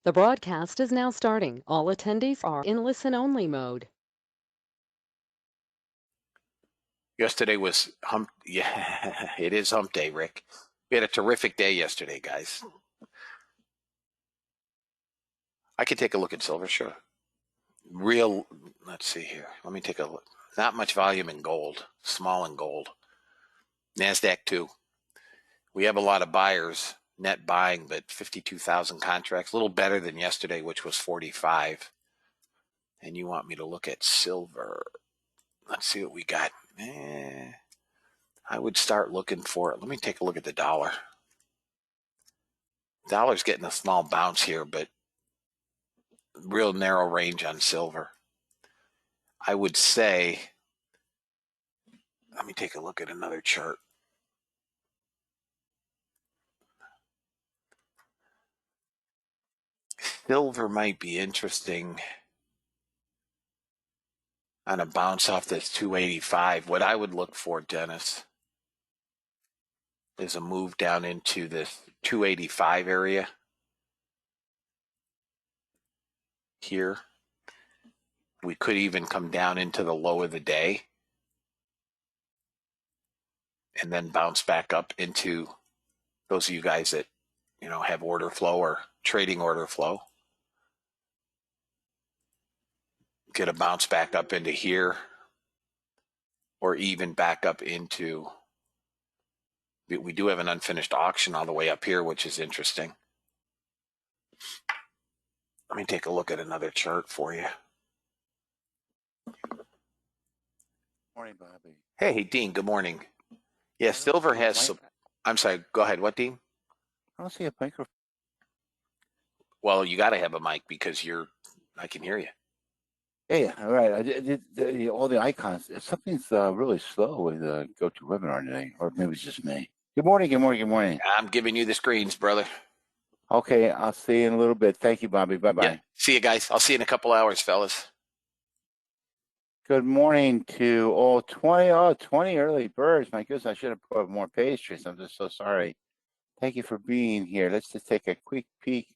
The broadcast is now starting. All attendees are in listen-only mode. Yesterday was hump. Yeah, it is hump day, Rick. We had a terrific day yesterday, guys. I could take a look at silver, sure. Let's see here. Let me take a look. Not much volume in gold, small in gold. NASDAQ too. We have a lot of buyers, net buying, but 52,000 contracts, a little better than yesterday, which was 45. And you want me to look at silver. Let's see what we got. I would start looking for it. Let me take a look at the dollar. Dollar's getting a small bounce here, but real narrow range on silver. I would say, let me take a look at another chart. Silver might be interesting on a bounce off this 285. What I would look for, Dennis, is a move down into this 285 area here. We could even come down into the low of the day and then bounce back up into those of you guys that, have order flow or trading order flow. Get a bounce back up into here or even back up into, we do have an unfinished auction all the way up here, which is interesting. Let me take a look at another chart for you. Morning, Bobby. Hey, Dean, good morning. Yeah, silver has some. I'm sorry, go ahead. What, Dean? I don't see a microphone. Well, you got to have a mic because I can hear you. Yeah, all right. I did all the icons. Something's really slow with GoToWebinar today, or maybe it's just me. Good morning, good morning, good morning. I'm giving you the screens, brother. Okay, I'll see you in a little bit. Thank you, Bobby. Bye-bye. Yeah. See you guys. I'll see you in a couple hours, fellas. Good morning to all 20 early birds. My goodness, I should have put more pastries. I'm just so sorry. Thank you for being here. Let's just take a quick peek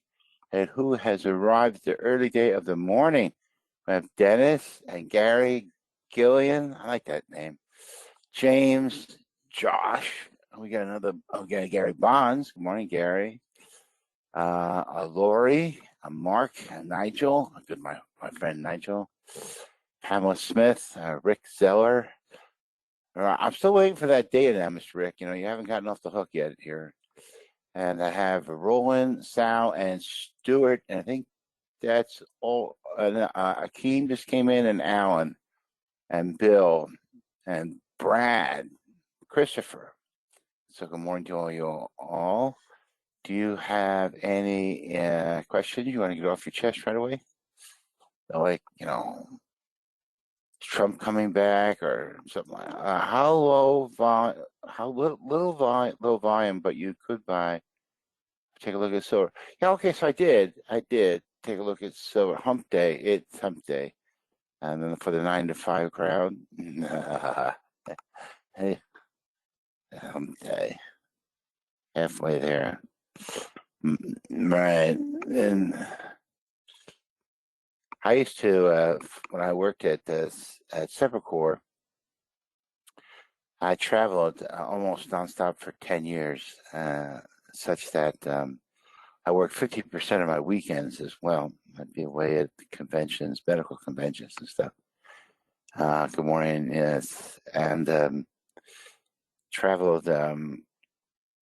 at who has arrived the early day of the morning. We have Dennis and Gary Gillian. I like that name. James, Josh. We got Gary Bonds. Good morning, Gary. Lori, Mark, Nigel. My friend Nigel. Pamela Smith, Rick Zeller. I'm still waiting for that data, Mr. Rick. You haven't gotten off the hook yet here. And I have Roland, Sal, and Stuart. And I think that's all. Akeem just came in, and Alan, and Bill, and Brad, Christopher. So good morning to all you all. Do you have any questions you want to get off your chest right away? Like, Trump coming back or something like that. How low volume, but you could buy. Take a look at silver. Yeah, okay, so I did take a look at silver. Hump day, it's hump day. And then for the 9 to 5 crowd, hey, hump day. Halfway there. Right. And I used to, when I worked at Sepulcor, I traveled almost nonstop for 10 years, such that I worked 50% of my weekends as well. I'd be away at conventions, medical conventions and stuff. Good morning, yes. And traveled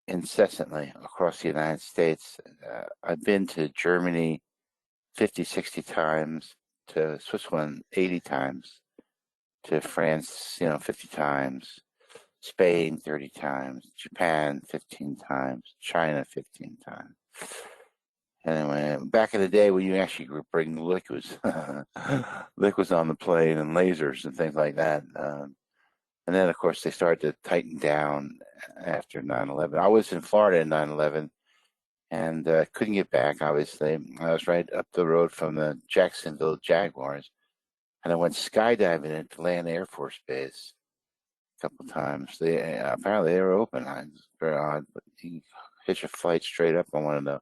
incessantly across the United States. I've been to Germany 50, 60 times, to Switzerland 80 times, to France, 50 times, Spain 30 times, Japan 15 times, China 15 times. Anyway, back in the day when you actually could bring liquids, liquids on the plane and lasers and things like that. And then, of course, they started to tighten down after 9/11. I was in Florida in 9/11 and couldn't get back, obviously. I was right up the road from the Jacksonville Jaguars. And I went skydiving at DeLand Air Force Base a couple of times. Apparently they were open. It's very odd, but you hitch a flight straight up on one of the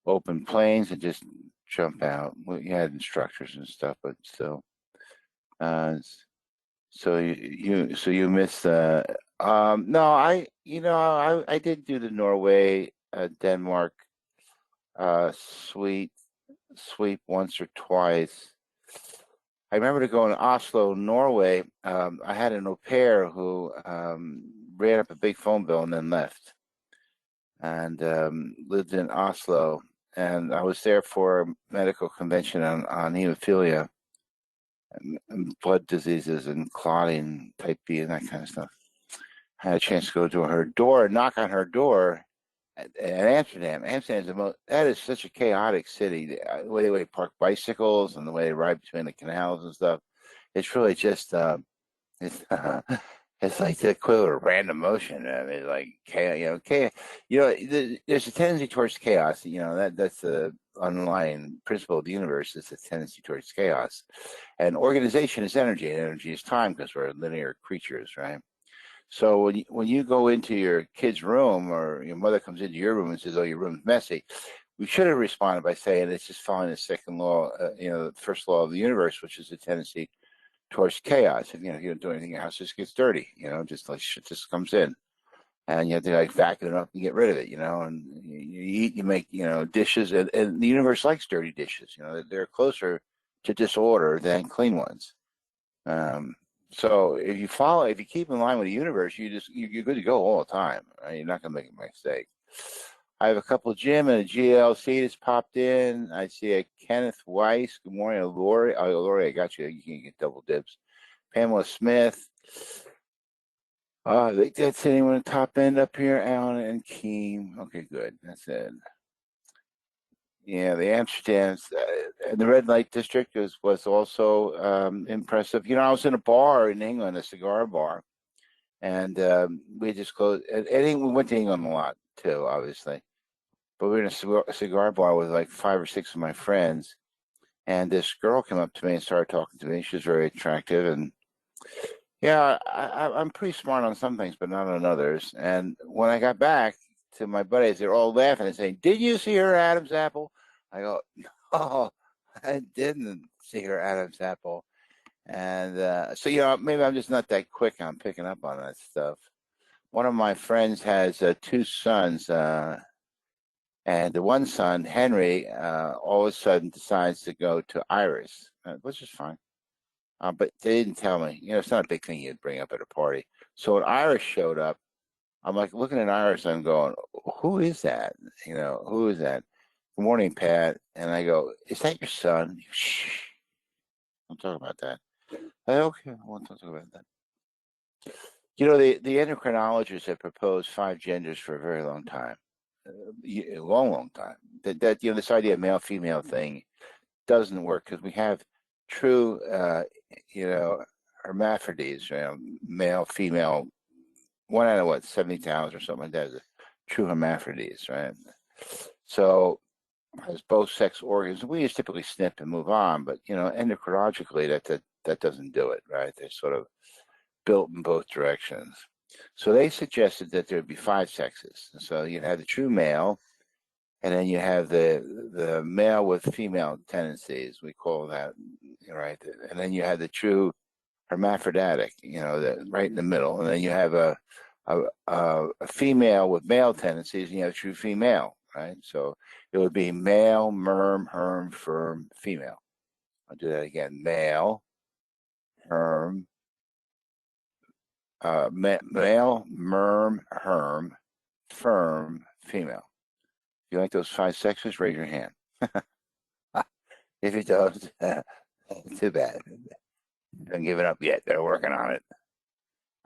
open planes and just jump out. Well, you had instructors and stuff, but still. So you missed the. No, I did do the Norway, Denmark, sweep once or twice. I remember to go in Oslo, Norway. I had an au pair who ran up a big phone bill and then left, and lived in Oslo. And I was there for a medical convention on hemophilia, and blood diseases and clotting, type B, and that kind of stuff. I had a chance to go to her door, knock on her door at Amsterdam. Amsterdam's that is such a chaotic city. The way they park bicycles and the way they ride between the canals and stuff. It's really just it's it's like the equivalent of random motion. I mean, like chaos. There's a tendency towards chaos. That's the underlying principle of the universe. It's a tendency towards chaos, and organization is energy, and energy is time because we're linear creatures, right? So when you go into your kid's room, or your mother comes into your room and says, "Oh, your room's messy," we should have responded by saying it's just following the second law, the first law of the universe, which is a tendency towards chaos. If you don't do anything, your house just gets dirty. Just like shit just comes in, and you have to like vacuum it up and get rid of it. And you eat, you make dishes, and the universe likes dirty dishes. They're closer to disorder than clean ones. So if you keep in line with the universe, you're good to go all the time. Right? You're not going to make a mistake. I have a couple of Jim and a GLC that's popped in. I see a Kenneth Weiss. Good morning, Lori. Oh, Lori, I got you. You can get double dibs. Pamela Smith. I think that's anyone at the top end up here. Alan and Keem. Okay, good. That's it. Yeah, the Amsterdam, the red light district was also impressive. I was in a bar in England, a cigar bar, and we just closed. We went to England a lot too, obviously, but we were in a cigar bar with like 5 or 6 of my friends, and this girl came up to me and started talking to me. She was very attractive, and yeah, I'm pretty smart on some things, but not on others. And when I got back to my buddies, they're all laughing and saying, "Did you see her Adam's apple?" I go, "No, I didn't see her Adam's apple." And so maybe I'm just not that quick on picking up on that stuff. One of my friends has 2 sons, and the one son, Henry, all of a sudden decides to go to Iris, which is fine. But they didn't tell me. It's not a big thing you'd bring up at a party. So when Iris showed up, I'm like looking at Iris, I'm going, "Who is that? Who is that?" "Good morning, Pat." And I go, "Is that your son?" "Shh, don't talk about that." Okay, I won't talk about that. The endocrinologists have proposed 5 genders for a very long time, a long time. That this idea of male female thing doesn't work because we have true, hermaphrodites, male female. 1 out of 70,000 or something like that is a true hermaphrodites, right? So has both sex organs. We just typically snip and move on, but endocrinologically that doesn't do it, right? They're sort of built in both directions. So they suggested that there would be 5 sexes. So you have the true male, and then you have the male with female tendencies. We call that, right? And then you have the true hermaphroditic, right in the middle, and then you have a female with male tendencies, and you have a true female, right? So it would be male, merm, herm, firm, female. I'll do that again. Male, herm, male, merm, herm, firm, female. If you like those 5 sexes, raise your hand. If you don't, too bad. Don't give it up yet. They're working on it.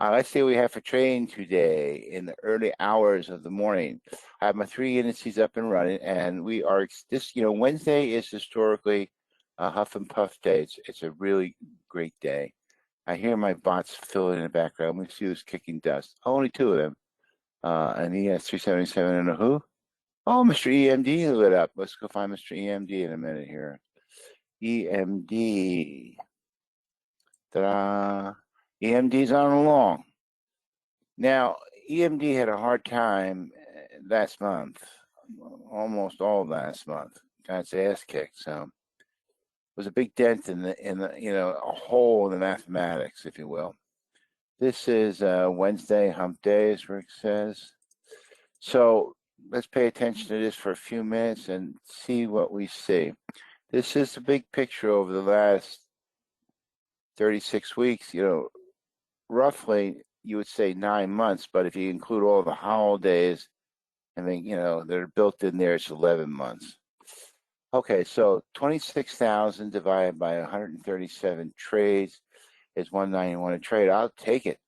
Let's see what we have for training today in the early hours of the morning. I have my 3 indices up and running, and we are Wednesday is historically a huff and puff day. It's a really great day. I hear my bots filling in the background. We see who's kicking dust. Only 2 of them. And he has 377 and a who? Oh, Mr. EMD lit up. Let's go find Mr. EMD in a minute here. EMD. Ta-da. EMD's on along. Now, EMD had a hard time last month. almost all last month. Got its ass kicked. So it was a big dent in the a hole in the mathematics, if you will. This is Wednesday, hump day, as Rick says. So let's pay attention to this for a few minutes and see what we see. This is the big picture over the last 36 weeks, roughly you would say 9 months, but if you include all the holidays, I mean, they're built in there, it's 11 months. Okay, so 26,000 divided by 137 trades is 191 a trade. I'll take it.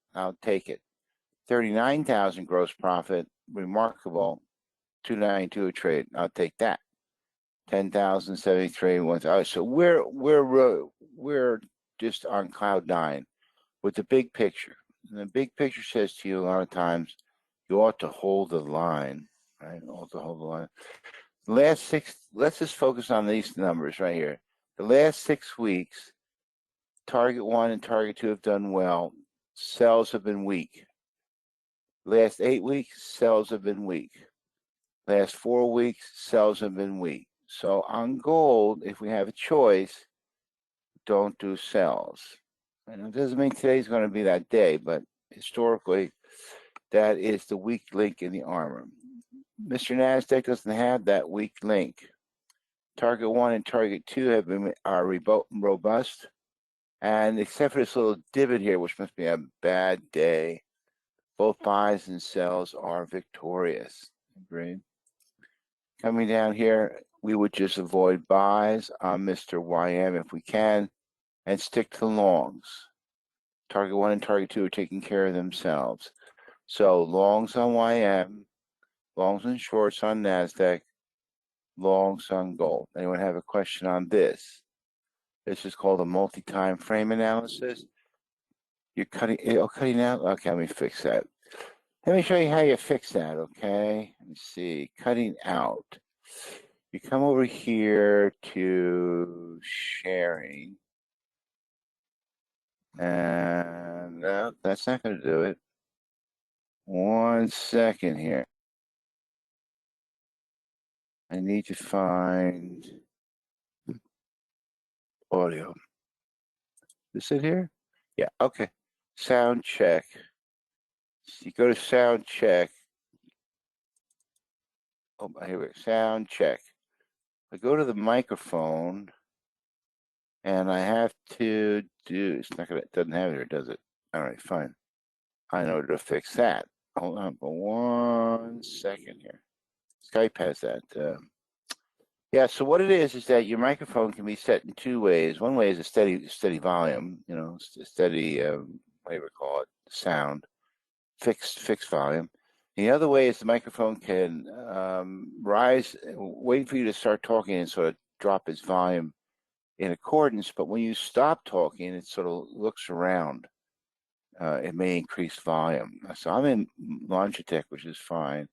39,000 gross profit, remarkable. 292 a trade. I'll take that. 10,073 once. All right, so we're just on cloud nine with the big picture. And the big picture says to you a lot of times, you ought to hold the line, right? Ought to hold the line. The last six. Let's just focus on these numbers right here. The last 6 weeks, Target 1 and Target 2 have done well. Sales have been weak. Last 8 weeks, sales have been weak. Last 4 weeks, sales have been weak. So on gold, if we have a choice, don't do sales. And it doesn't mean today's going to be that day, but historically, that is the weak link in the armor. Mr. Nasdaq doesn't have that weak link. Target 1 and Target 2 are robust. And except for this little divot here, which must be a bad day, both buys and sells are victorious. Agreed. Coming down here, we would just avoid buys on Mr. YM if we can and stick to longs. Target 1 and Target 2 are taking care of themselves. So longs on YM, longs and shorts on NASDAQ, longs on gold. Anyone have a question on this? This is called a multi-time frame analysis. You're cutting out? Okay, let me fix that. Let me show you how you fix that, okay? Let me see, cutting out. You come over here to sharing. And no, that's not going to do it. 1 second here. I need to find audio. Is it here? Yeah, okay. Sound check. So you go to sound check. Oh, here we go. Sound check. I go to the microphone and I have to do, it's not gonna, it doesn't have it here, does it? All right, fine. I know to fix that. Hold on for 1 second here. Skype has that. Yeah, so what it is that your microphone can be set in 2 ways. One way is a steady volume, steady, whatever you call it, sound, fixed volume. The other way is the microphone can rise, wait for you to start talking and sort of drop its volume in accordance. But when you stop talking, it sort of looks around. It may increase volume. So I'm in Logitech, which is fine.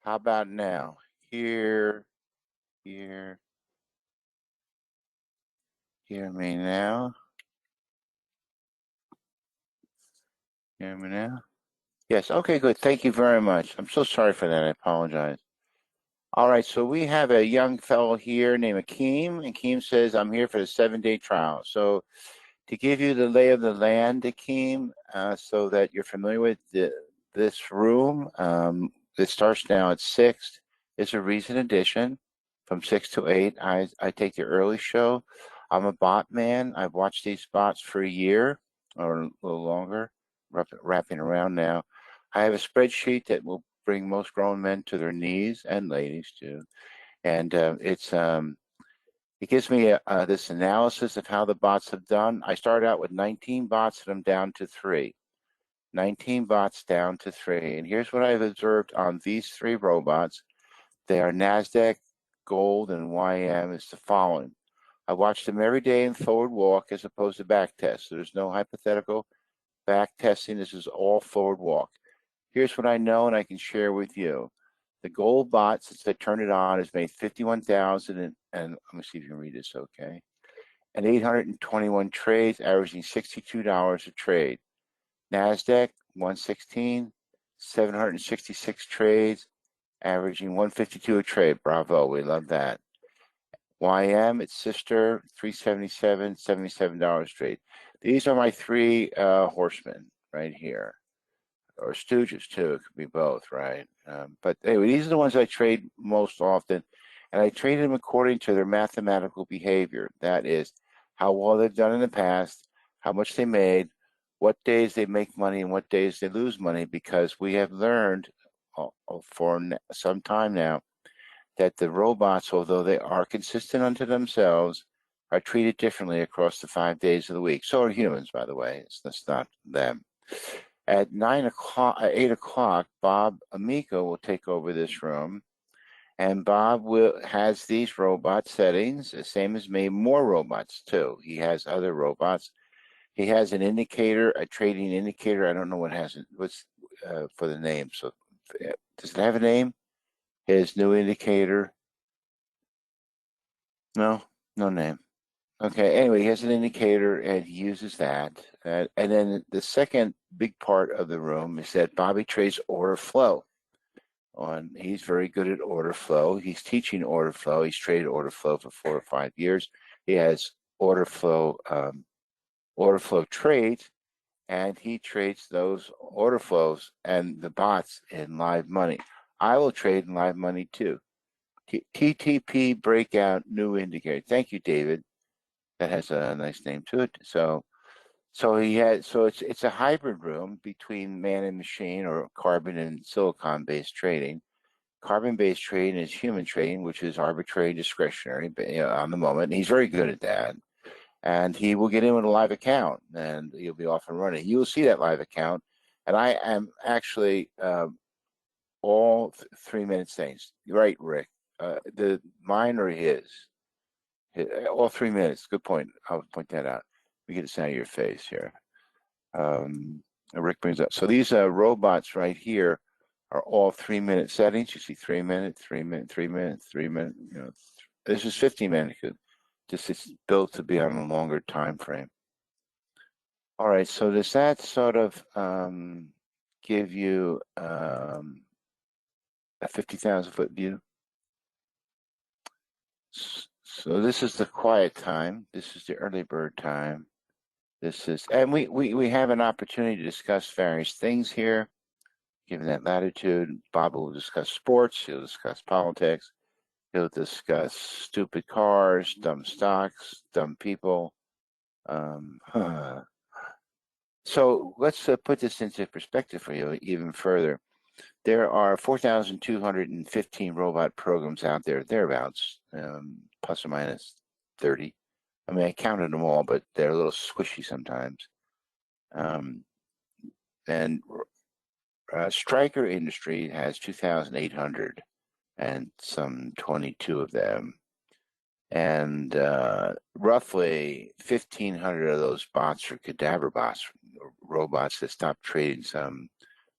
How about now? Here. Hear me now? Hear me now? Yes, okay, good. Thank you very much. I'm so sorry for that. I apologize. All right, so we have a young fellow here named Akeem. Akeem says, I'm here for the 7-day trial. So to give you the lay of the land, Akeem, so that you're familiar with this room, it starts now at 6. It's a recent addition from 6 to 8. I take the early show. I'm a bot man. I've watched these bots for a year or a little longer, wrapping around now. I have a spreadsheet that will bring most grown men to their knees, and ladies too. And it gives me this analysis of how the bots have done. I started out with 19 bots and I'm down to 3. 19 bots down to 3. And here's what I've observed on these 3 robots. They are NASDAQ, Gold, and YM. It's the following. I watch them every day in forward walk as opposed to back test. So there's no hypothetical back testing. This is all forward walk. Here's what I know and I can share with you. The Gold bot, since I turned it on, has made 51,000 and let me see if you can read this okay. And 821 trades, averaging $62 a trade. NASDAQ, 116, 766 trades, averaging 152 a trade. Bravo, we love that. YM, its sister, 377, $77 trade. These are my 3 horsemen right here. Or stooges too, it could be both, right? But anyway, these are the ones I trade most often, and I trade them according to their mathematical behavior. That is, how well they've done in the past, how much they made, what days they make money, and what days they lose money, because we have learned for some time now that the robots, although they are consistent unto themselves, are treated differently across the 5 days of the week. So are humans, by the way. It's not them. At 8 o'clock, Bob Amico will take over this room, and Bob has these robot settings, the same as me. More robots too. He has other robots. He has an indicator, a trading indicator. I don't know what's for the name. So, does it have a name? His new indicator? No, no name. Okay, anyway, he has an indicator and he uses that. And then the second big part of the room is that Bobby trades order flow. He's very good at order flow. He's teaching order flow. He's traded order flow for 4 or 5 years. He has order flow trades, and he trades those order flows and the bots in live money. I will trade in live money too. TTP breakout new indicator. Thank you, David. That has a nice name to it. So it's a hybrid room between man and machine, or carbon and silicon based trading. Carbon based trading is human trading, which is arbitrary, discretionary, on the moment. And he's very good at that. And he will get in with a live account, and he'll be off and running. You will see that live account, and I am actually all 3 minute things. You're right, Rick. Mine or his? All 3 minutes. Good point. I'll point that out. We get this out of your face here. Rick brings up. So these robots right here are all 3 minute settings. You see 3 minutes, 3 minutes, 3 minutes, 3 minutes. This is 15 minutes. Just it's built to be on a longer time frame. All right. So does that sort of give you a 50,000 foot view? So this is the quiet time. This is the early bird time. This is, and we have an opportunity to discuss various things here. Given that latitude, Bob will discuss sports. He'll discuss politics. He'll discuss stupid cars, dumb stocks, dumb people. So let's put this into perspective for you even further. There are 4,215 robot programs out there, thereabouts, plus or minus 30. I mean, I counted them all, but they're a little squishy sometimes. And Stryker Industry has 2,800 and some 22 of them. And roughly 1,500 of those bots are cadaver bots, robots that stopped trading some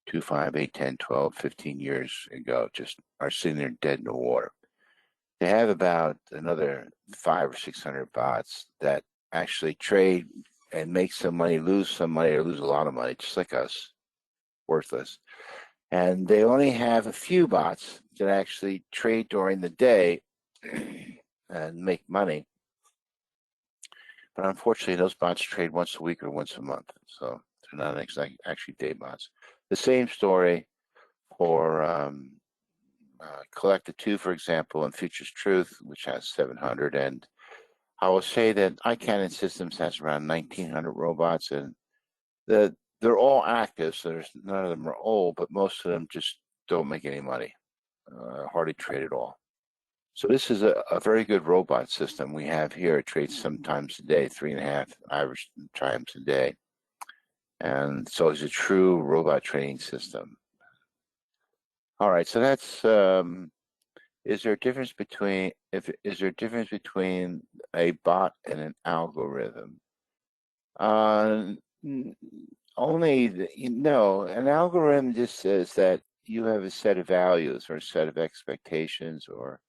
2, 5, 8, 10, 12, 15 years ago, just are sitting there dead in the water. They have about another 500 or 600 bots that actually trade and make some money, lose some money, or lose a lot of money, just like us, worthless. And they only have a few bots that actually trade during the day and make money. But unfortunately, those bots trade once a week or once a month. So they're not actually day bots. The same story for Collective 2, for example, and Futures Truth, which has 700. And I will say that iCannon Systems has around 1,900 robots, and they're all active, so none of them are old, but most of them just don't make any money, hardly trade at all. So this is a very good robot system we have here. It trades sometimes a day, 3.5 average times a day. And so it's a true robot trading system. All right, so that's, is there a difference between a bot and an algorithm? Only, no, an algorithm just says that you have a set of values or a set of expectations or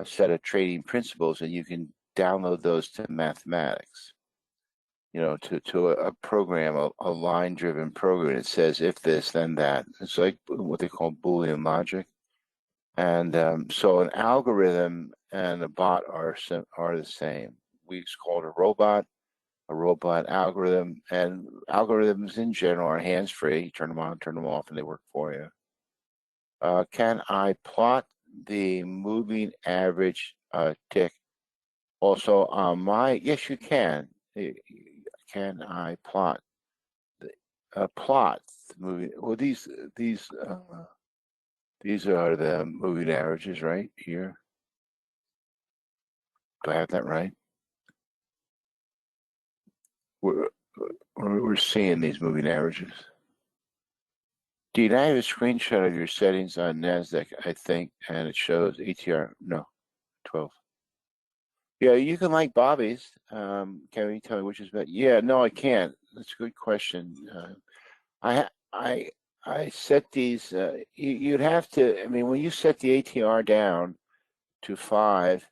a set of trading principles, and you can download those to mathematics, you know, to a program, a line-driven program. It says if this, then that. It's like what they call Boolean logic. And so an algorithm and a bot are the same. We call it a robot algorithm, and algorithms in general are hands-free. You turn them on, turn them off, and they work for you. Can I plot the moving average tick also on yes, you can. Can I plot the moving? Well, these are the moving averages right here. Do I have that right? We're seeing these moving averages. Dean, I have a screenshot of your settings on NASDAQ, I think, and it shows ATR, no, 12. Yeah, you can like Bobby's. Can you tell me which is better? Yeah, no, I can't. That's a good question. I set these, you'd have to, I mean, when you set the ATR down to 5,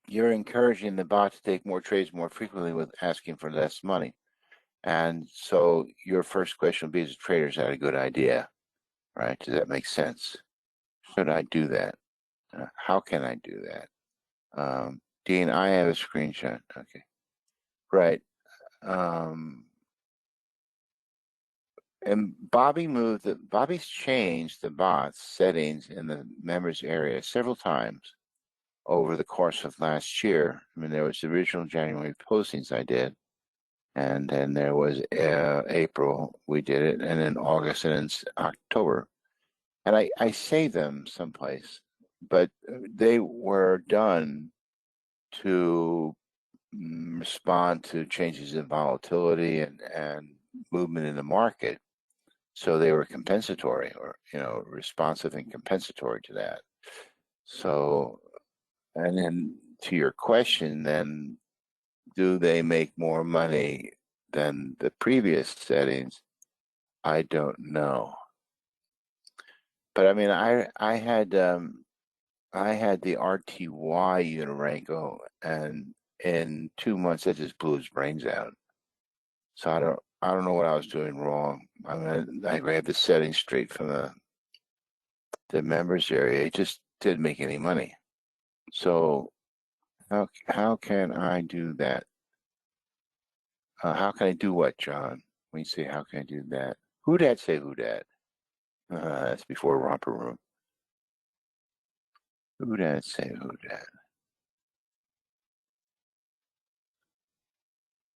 you're encouraging the bot to take more trades more frequently with asking for less money. And so your first question would be, as a trader, is that a good idea? Right? Does that make sense? Should I do that? How can I do that? Dean, I have a screenshot. Okay. Right. And Bobby's changed the bot's settings in the members area several times over the course of last year. I mean, there was the original January postings I did, and then there was April, we did it, and then August, and then October. And I saved them someplace, but they were done to respond to changes in volatility and movement in the market. So they were compensatory, or, you know, responsive and compensatory to that. So, and then to your question, then do they make more money than the previous settings? I don't know. But I mean, I had the RTY Unirango, and in 2 months it just blew his brains out. So I don't know what I was doing wrong. I mean, I grabbed the settings straight from the members area. It just didn't make any money. So how can I do that? How can I do what, John? When you say how can I do that? Who dat say who dat? That's before romper room. Who dat say who dat?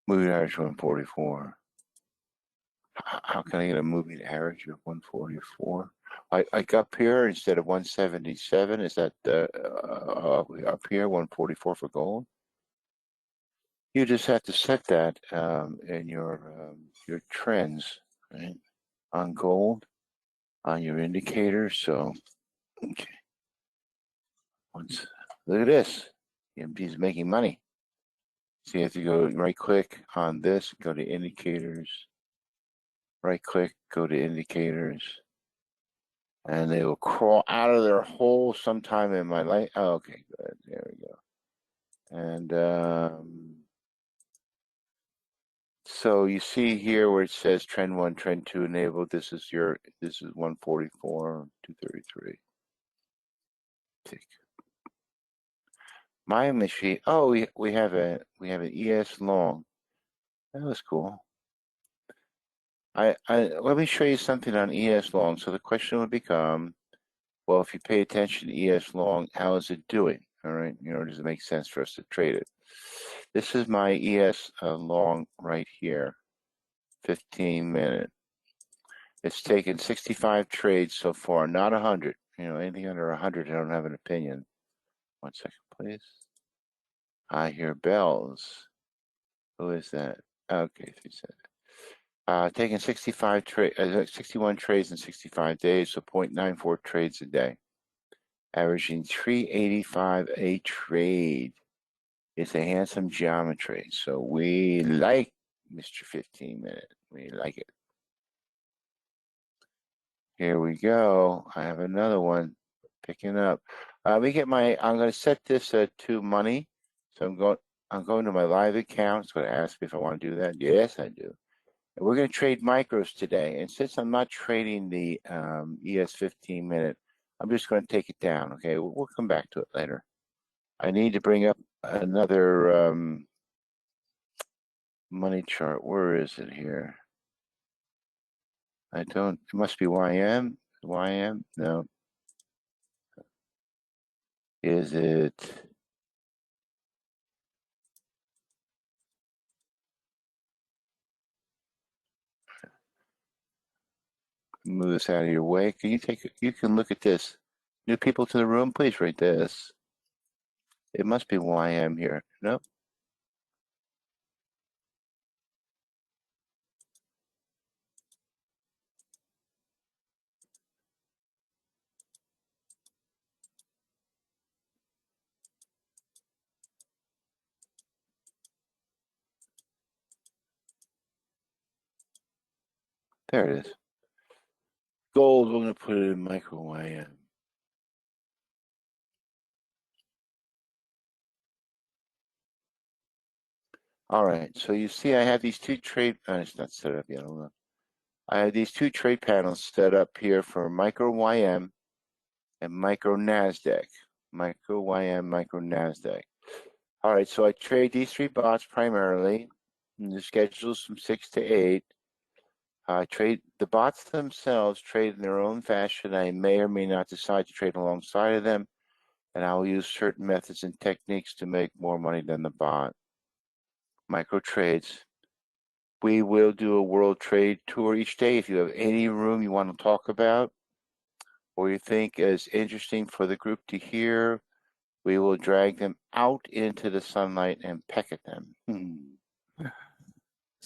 Moving average 144. How can I get a moving average of 144? Like up here instead of 177, is that up here 144 for gold? You just have to set that in your trends, right? On gold, on your indicator. So, okay. Look at this. EMP's making money. So you have to go right click on this, go to indicators, right click, go to indicators, and they will crawl out of their hole sometime in my life. Oh, okay, good. There we go. And so you see here where it says trend 1, trend 2 enabled. This is 144, 233. Tick. My machine. Oh, we have an ES long. That was cool. Let me show you something on ES long. So the question would become, well, if you pay attention to ES long, how is it doing? All right, does it make sense for us to trade it? This is my ES long right here, 15-minute. It's taken 65 trades so far, not 100. Anything under 100, I don't have an opinion. 1 second, please. I hear bells. Who is that? Okay, 3 seconds. Taking 61 trades in 65 days, so 0.94 trades a day. Averaging 385 a trade. It's a handsome geometry, so we like Mr. 15-minute. We like it. Here we go. I have another one picking up. I'm going to set this to money. So I'm going to my live account. It's going to ask me if I want to do that. Yes, I do. And we're going to trade micros today. And since I'm not trading the ES 15-minute, I'm just going to take it down. Okay, we'll come back to it later. I need to bring up another money chart. Where is it here? It must be YM. YM? No. Is it? Move this out of your way. You can look at this. New people to the room, please rate this. It must be YM here. Nope. There it is. Gold, we're going to put it in micro YM. All right, so you see I have these two trade, it's not set up yet, hold on. I have these two trade panels set up here for micro YM and micro NASDAQ. Micro YM, micro NASDAQ. All right, so I trade these 3 bots primarily. And the schedule's from 6 to 8. Trade the bots themselves trade in their own fashion. I may or may not decide to trade alongside of them, and I will use certain methods and techniques to make more money than the bot. Micro trades. We will do a world trade tour each day. If you have any room you want to talk about or you think is interesting for the group to hear, we will drag them out into the sunlight and peck at them.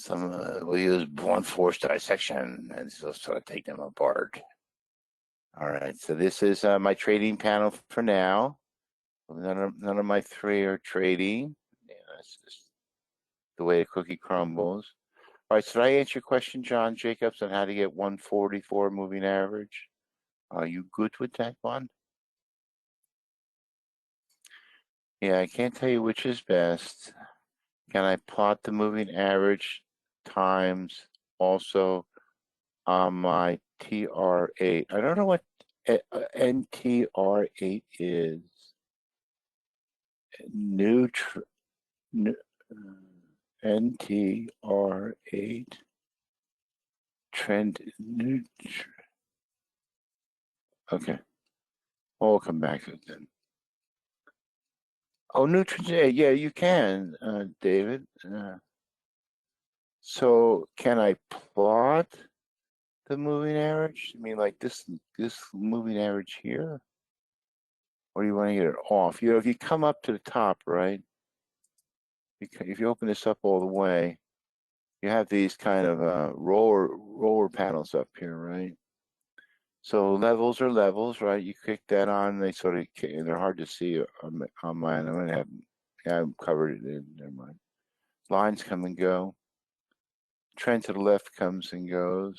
We'll use blunt force dissection and so sort of take them apart. All right, so this is my trading panel for now. None of my 3 are trading. Yeah, that's just the way the cookie crumbles. All right, so did I answer your question, John Jacobs, on how to get 144 moving average? Are you good with that one? Yeah, I can't tell you which is best. Can I plot the moving average times also on my TR8? I don't know what NTR8 is. NTR8 trend neutral. Okay, we'll come back to it then. Oh, neutral. Yeah, you can, David. So can I plot the moving average? I mean, like this moving average here, or do you want to get it off? If you come up to the top, right? If you open this up all the way, you have these kind of roller panels up here, right? So levels are levels, right? You click that on, they're hard to see on mine. I'm gonna have covered it in. Never mind. Lines come and go. trend to the left comes and goes.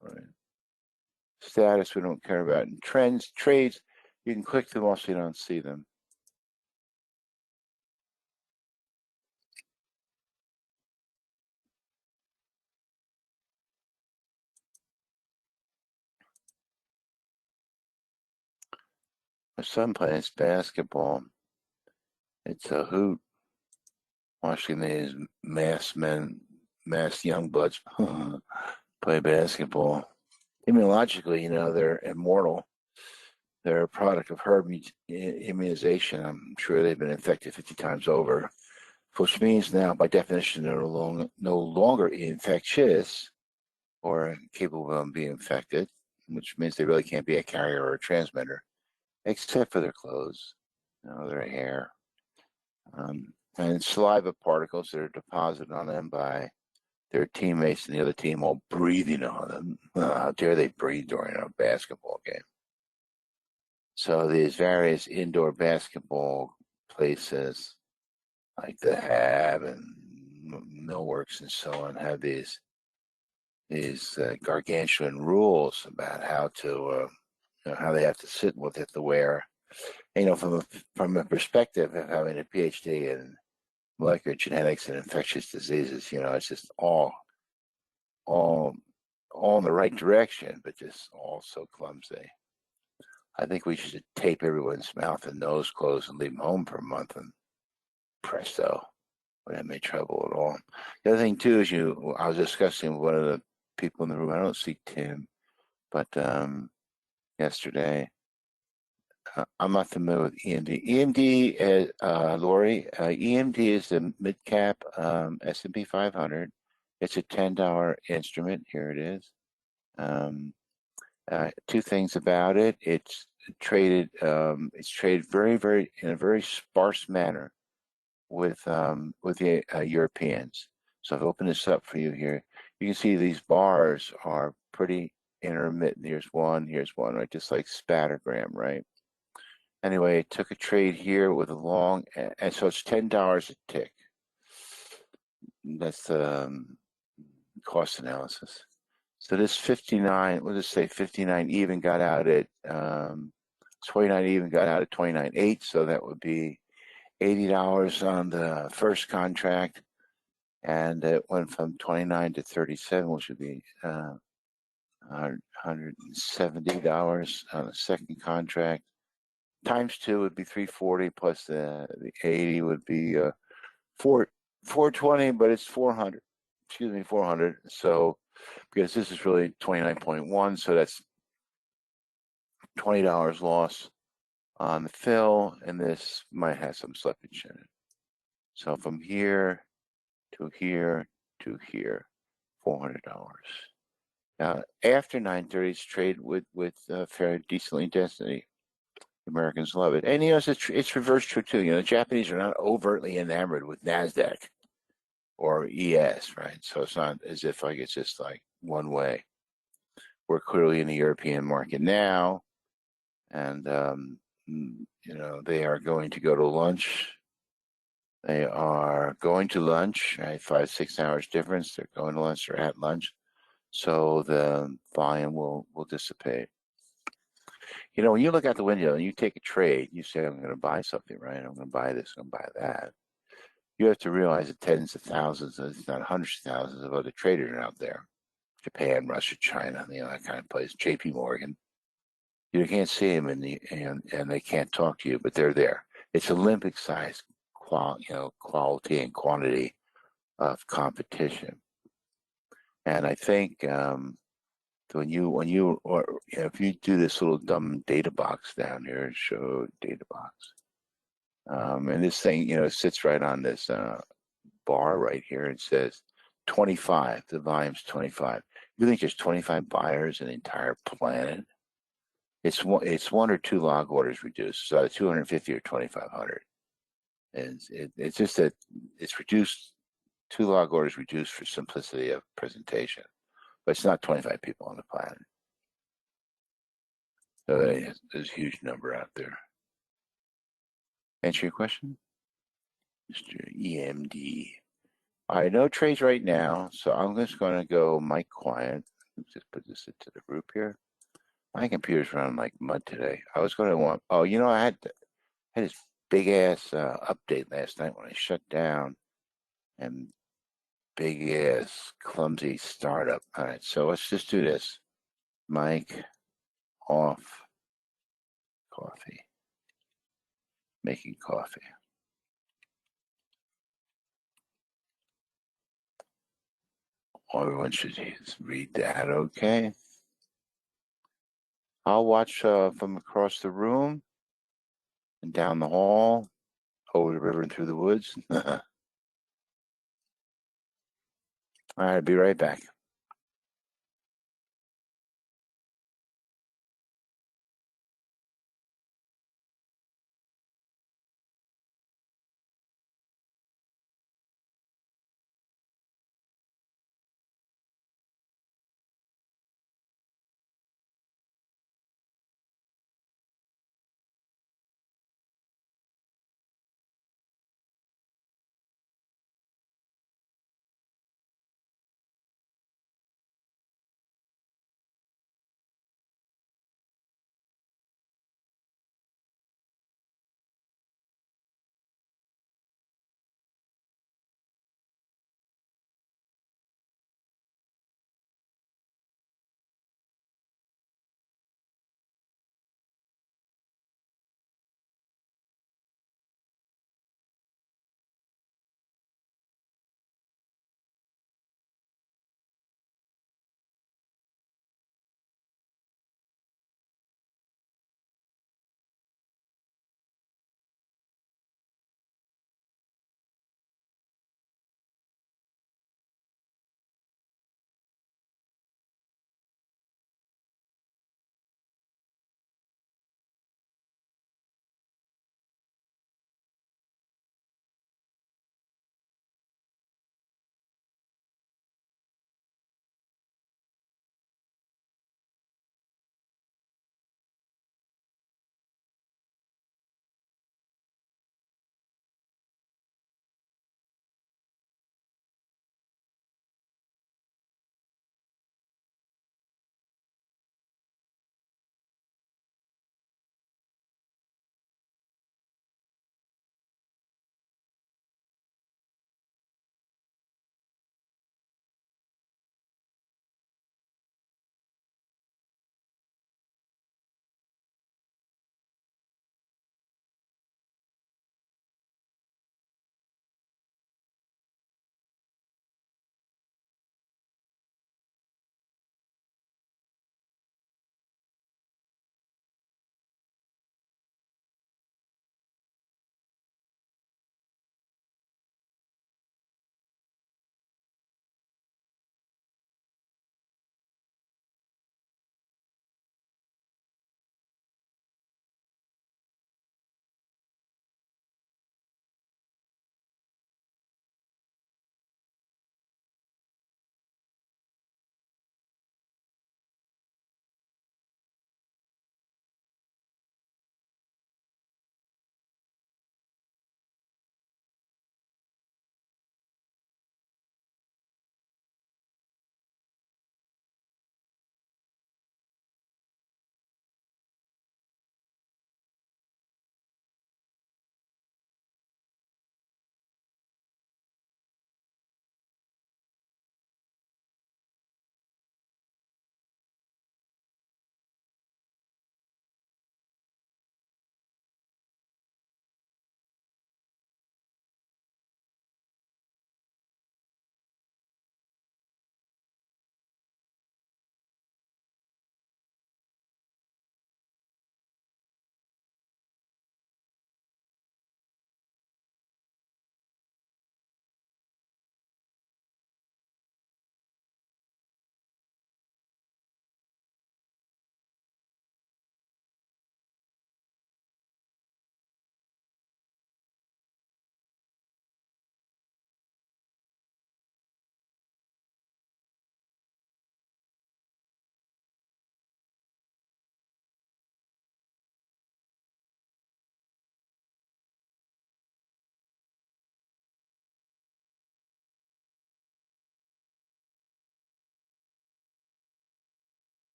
Right. Status we don't care about. And trends, trades, you can click them off so you don't see them. My son plays basketball. It's a hoot watching these masked young buds play basketball. Immunologically, they're immortal. They're a product of herd immunization. I'm sure they've been infected 50 times over, which means now, by definition, they're no longer infectious or capable of being infected, which means they really can't be a carrier or a transmitter, except for their clothes, their hair, and saliva particles that are deposited on them by their teammates and the other team all breathing on them. How dare they breathe during a basketball game? So these various indoor basketball places like the Hab and Millworks and so on have these gargantuan rules about how to how they have to sit and what they have to wear. And, from a perspective of having a PhD in molecular genetics and infectious diseases, it's just all in the right direction, but just all so clumsy. I think we should tape everyone's mouth and nose closed and leave them home for a month, and presto, we haven't made trouble at all. The other thing too is I was discussing with one of the people in the room. I don't see Tim, but yesterday, I'm not familiar with EMD. EMD, Lori, EMD is the mid cap S&P 500. It's a $10 instrument. Here it is. Two things about it. It's traded very, very in a very sparse manner with the Europeans. So I've opened this up for you here. You can see these bars are pretty intermittent. Here's one, right? Just like spattergram, right? Anyway, I took a trade here with a long, and so it's $10 a tick. That's the cost analysis. So this 59, we'll just say 59 even got out at 29 even got out at 29.8. So that would be $80 on the first contract, and it went from 29 to 37, which would be $170 on the second contract. Times 2 would be 340, plus the 80 would be 420, but it's 400. Excuse me, 400. So because this is really 29.1, so that's $20 loss on the fill, and this might have some slippage in it. So from here to here to here, $400. Now after 9:30, it's trade with fairly decently density. Americans love it, and it's reverse true too. The Japanese are not overtly enamored with NASDAQ or ES, right? So it's not as if it's just like one way. We're clearly in the European market now, and they are going to go to lunch. They are going to lunch, right? 5-6 hours difference. They're going to lunch. They're at lunch, so the volume will dissipate. When you look out the window and you take a trade, you say, I'm going to buy something, right? I'm going to buy this, I'm going to buy that. You have to realize that tens of thousands, if not hundreds of thousands of other traders are out there. Japan, Russia, China, that kind of place. JP Morgan. You can't see them and they can't talk to you, but they're there. It's Olympic size quality and quantity of competition. And I think if you do this little dumb data box down here, show data box, and this thing, it sits right on this bar right here. It says 25. The volume's 25. You think there's 25 buyers in the entire planet? It's one or two log orders reduced, so 250 or 2,500. And it's just that it's reduced, 2 log orders reduced for simplicity of presentation. But it's not 25 people on the planet. So there's a huge number out there. Answer your question? Mr. EMD. All right, no trades right now, so I'm just going to go mic quiet. Let's just put this into the group here. My computer's running like mud today. I was going to want. Oh, you know, I had this big ass update last night when I shut down, and big ass clumsy startup. All right, so let's just do this. Mic off. Coffee. Making coffee. Everyone should read that, okay? I'll watch from across the room and down the hall, over the river and through the woods. All right, I'll be right back.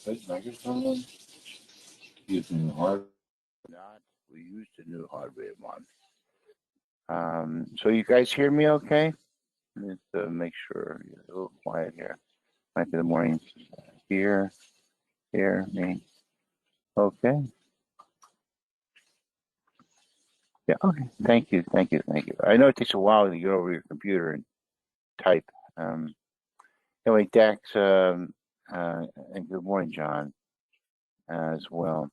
Put microphone. Using hardware. Not. We used the new hardware one. So you guys hear me okay? Let's make sure you're a little quiet here. Might be the morning. Here, me. Okay. Yeah. Okay. Thank you. I know it takes a while to get over your computer and type. Anyway, Dax, and good morning, John, as well.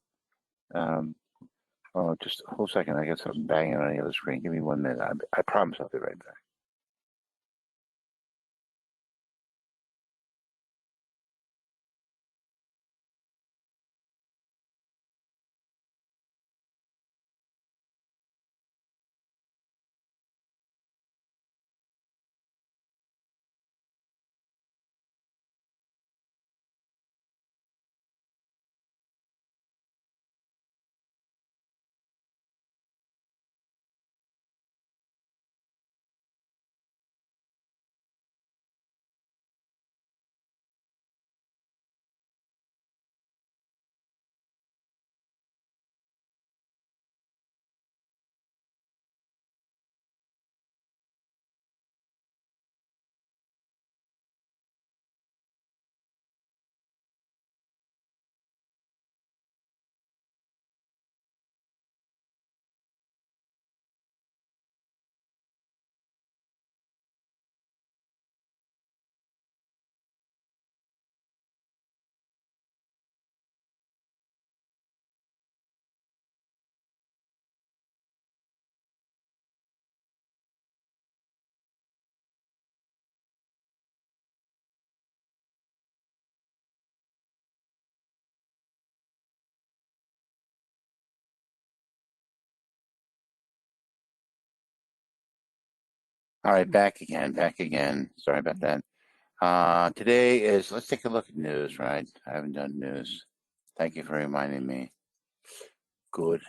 Oh, just a whole second. I got something banging on the other screen. Give me 1 minute. I promise I'll be right back. All right, back again. Sorry about that. Today is, let's take a look at news, right? I haven't done news. Thank you for reminding me. Good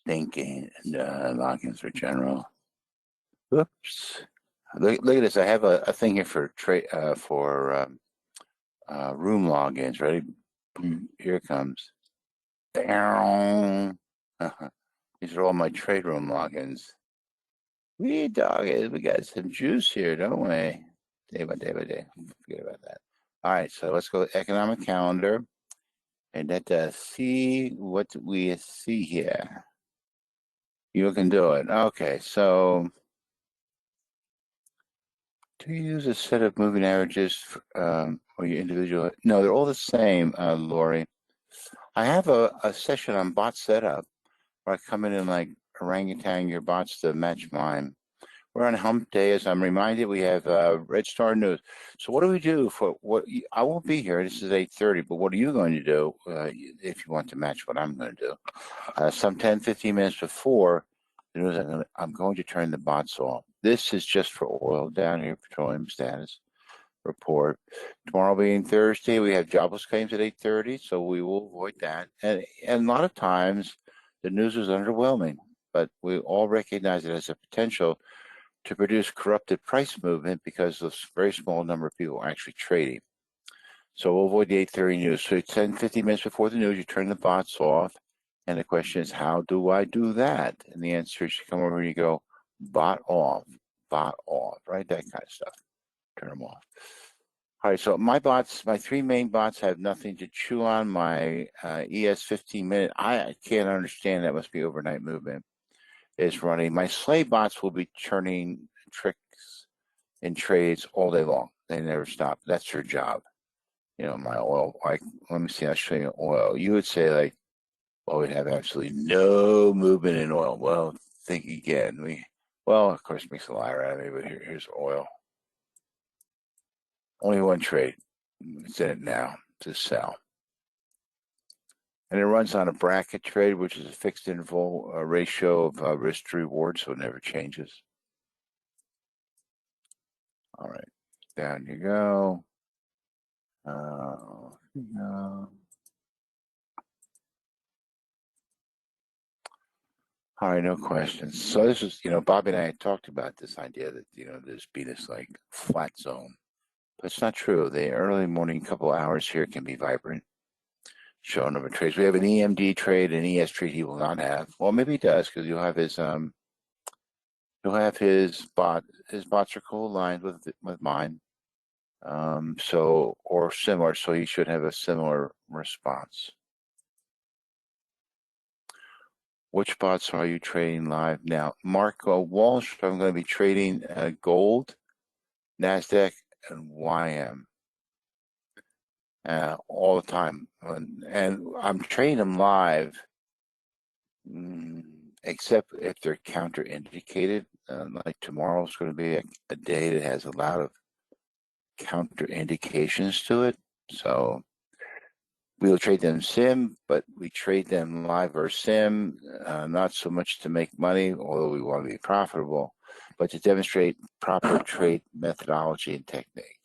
thinking. And logins are general. Whoops. Look at this. I have a thing here for room logins. Ready? Boom, here it comes. Down. These are all my trade room logins. We got some juice here, don't we? Day by day. Forget about that. All right, so let's go to economic calendar and let's see what we see here. You can do it. Okay, so do you use a set of moving averages or your individual? No, they're all the same, Lori. I have a session on bot setup where I come in and like orangutan your bots to match mine. We're on hump day. As I'm reminded, we have Red Star News. So what do we do for what? I won't be here. This is 8:30. But what are you going to do if you want to match what I'm going to do? Some 10, 15 minutes before the news, I'm going to turn the bots off. This is just for oil down here, petroleum status report. Tomorrow being Thursday, we have jobless claims at 8:30. So we will avoid that. And a lot of times, the news is underwhelming, but we all recognize it as a potential to produce corrupted price movement because of a very small number of people actually trading. So we'll avoid the 8:30 news. So 10, 15 minutes before the news, you turn the bots off. And the question is, how do I do that? And the answer is you come over and you go, bot off, right? That kind of stuff. Turn them off. All right, so my three main bots have nothing to chew on. My ES 15-minute, I can't understand. That must be overnight movement. Is running. My slave bots will be turning tricks and trades all day long. They never stop. That's their job. You know, my oil, let me see, I'll show you oil. You would say like, well, we'd have absolutely no movement in oil. Well, think again. Of course, makes a liar out of me, but here's oil. Only one trade. It's in it now to sell. And it runs on a bracket trade, which is a fixed interval ratio of risk to reward, so it never changes. All right, down you go. All right, no questions. So this is, Bobby and I had talked about this idea that, there's be this like flat zone, but it's not true. The early morning couple hours here can be vibrant. show a number of trades. We have an EMD trade, an ES trade he will not have. Well, maybe he does because he'll have his bot. His bots are co-aligned with mine. So or similar. So he should have a similar response. Which bots are you trading live now? Mark Walsh, I'm going to be trading gold, NASDAQ, and YM all the time. And I'm trading them live, except if they're counter-indicated. Like tomorrow's going to be a day that has a lot of counter-indications to it. So we'll trade them sim, but we trade them live or sim, not so much to make money, although we want to be profitable, but to demonstrate proper trade methodology and technique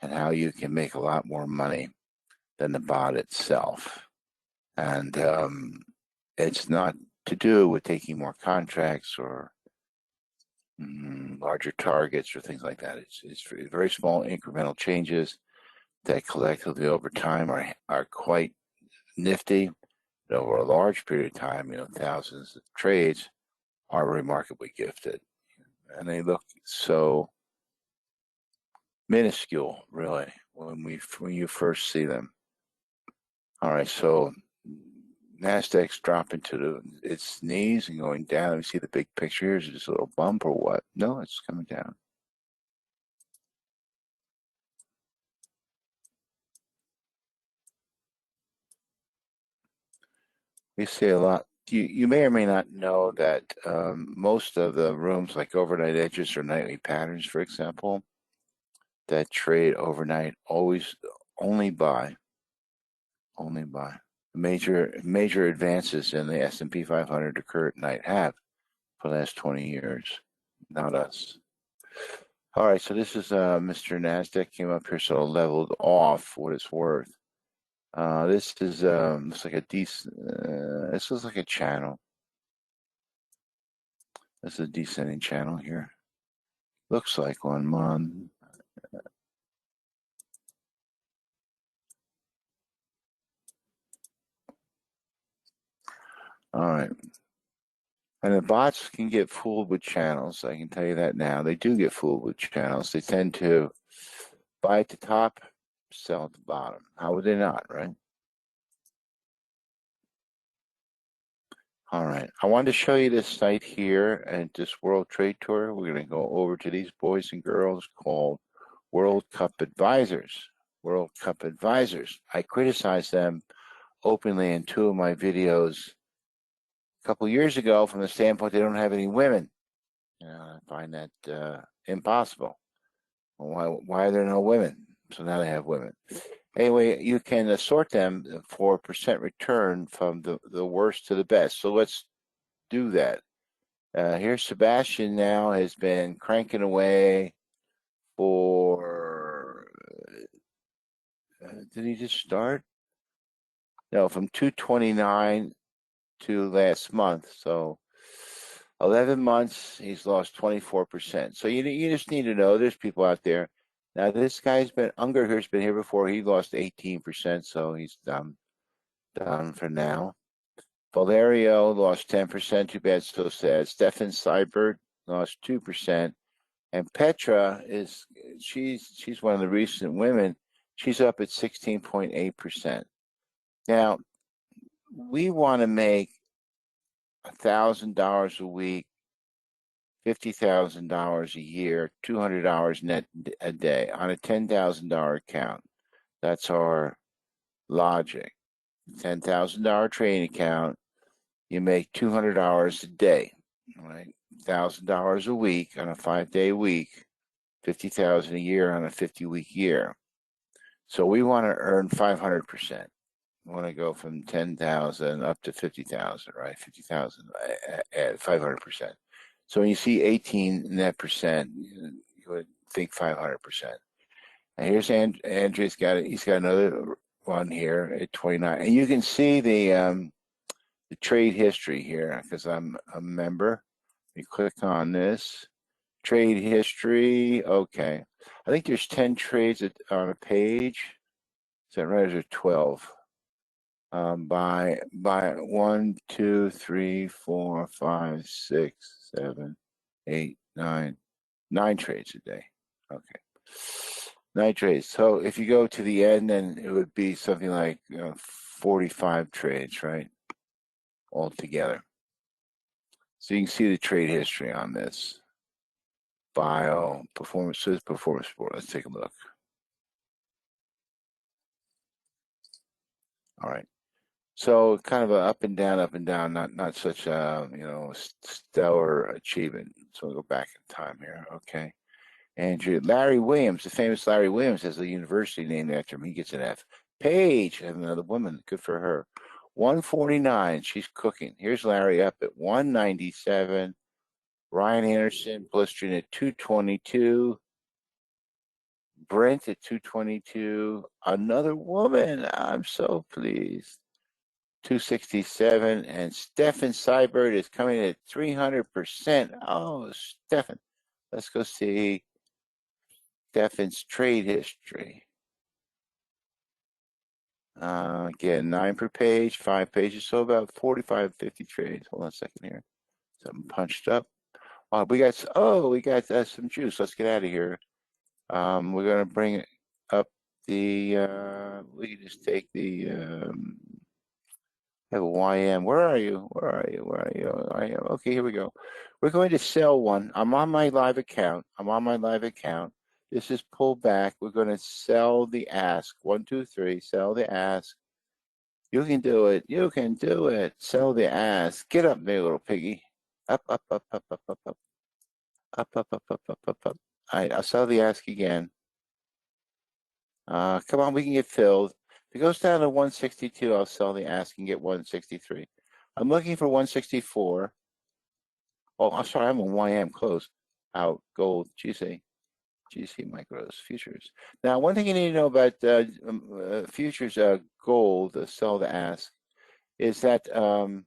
and how you can make a lot more money than the bot itself. And it's not to do with taking more contracts or larger targets or things like that. It's very small incremental changes that collectively over time are quite nifty. Over a large period of time, thousands of trades are remarkably gifted, and they look so minuscule, really, when you first see them. All right, so NASDAQ's dropping to its knees and going down. You see the big picture here? Is it just a little bump or what? No, it's coming down. We see a lot. You may or may not know that most of the rooms, like overnight edges or nightly patterns, for example, that trade overnight only buy major advances in the S&P 500 occur at night have for the last 20 years, not us. All right, so this is Mr. NASDAQ came up here, so leveled off what it's worth. This is looks like a decent. This looks like a channel. This is a descending channel here. Looks like one. All right. And the bots can get fooled with channels. I can tell you that now. They do get fooled with channels. They tend to buy at the top, sell at the bottom. How would they not, right? All right. I wanted to show you this site here at this World Trade Tour. We're going to go over to these boys and girls called World Cup Advisors. World Cup Advisors. I criticized them openly in two of my videos a couple years ago from the standpoint they don't have any women. I find that impossible. Why are there no women? So now they have women. Anyway, you can sort them for percent return from the worst to the best. So let's do that. Here's Sebastian now has been cranking away for, did he just start? No, from 229 to last month. So 11 months, he's lost 24%. So you just need to know there's people out there. Now this guy's been, Unger here's been here before. He lost 18%, so he's done for now. Valerio lost 10%. Too bad, so sad. Stefan Seibert lost 2%. And Petra she's one of the recent women. She's up at 16.8%. Now, we want to make $1,000 a week, $50,000 a year, $200 net a day on a $10,000 account. That's our logic. $10,000 trading account, you make $200 a day, right? $1,000 a week on a 5-day week, $50,000 a year on a 50-week year. So we want to earn 500%. We want to go from 10,000 up to 50,000, right? 50,000 at 500%. So when you see 18 net percent, you would think 500%. And here's Andrew's got it. He's got another one here at 29, and you can see the trade history here because I'm a member. You click on this trade history. Okay, I think there's 10 trades on a page. Is that right? Or is there 12? by 1, 2, 3, 4, 5, 6, 7, 8, 9, 9 trades a day. Okay. 9 trades. So if you go to the end, then it would be something like 45 trades, right? Altogether. So you can see the trade history on this. Bio, performance, says performance report. Let's take a look. All right. So kind of a up and down, not such a stellar achievement. So we'll go back in time here. Okay. Andrew Larry Williams, the famous Larry Williams, has a university named after him. He gets an F. Paige, another woman, good for her. 149, she's cooking. Here's Larry up at 197. Ryan Anderson blistering at 222. Brent at 222. Another woman. I'm so pleased. 267. And Stefan Seibert is coming at 300%. Oh, Stefan. Let's go see Stefan's trade history. Again, 9 per page, 5 pages, so about 45, 50 trades. Hold on a second here. Something punched up. We got some juice. Let's get out of here. We're gonna bring up the. We can just take the. Have a YM. Where are you? Where are you? Where are you? I am. Okay, here we go. We're going to sell one. I'm on my live account. This is pulled back. We're going to sell the ask. 1, 2, 3. Sell the ask. You can do it. You can do it. Sell the ask. Get up there, little piggy. Up, up, up, up, up, up, up. Up, up, up, up, up, up, up. All right, I'll sell the ask again. Come on, we can get filled. If it goes down to 162, I'll sell the ask and get 163. I'm looking for 164. Oh, I'm sorry, I'm on YM close. Out, gold, GC micros, futures. Now, one thing you need to know about futures gold, sell the ask, is that the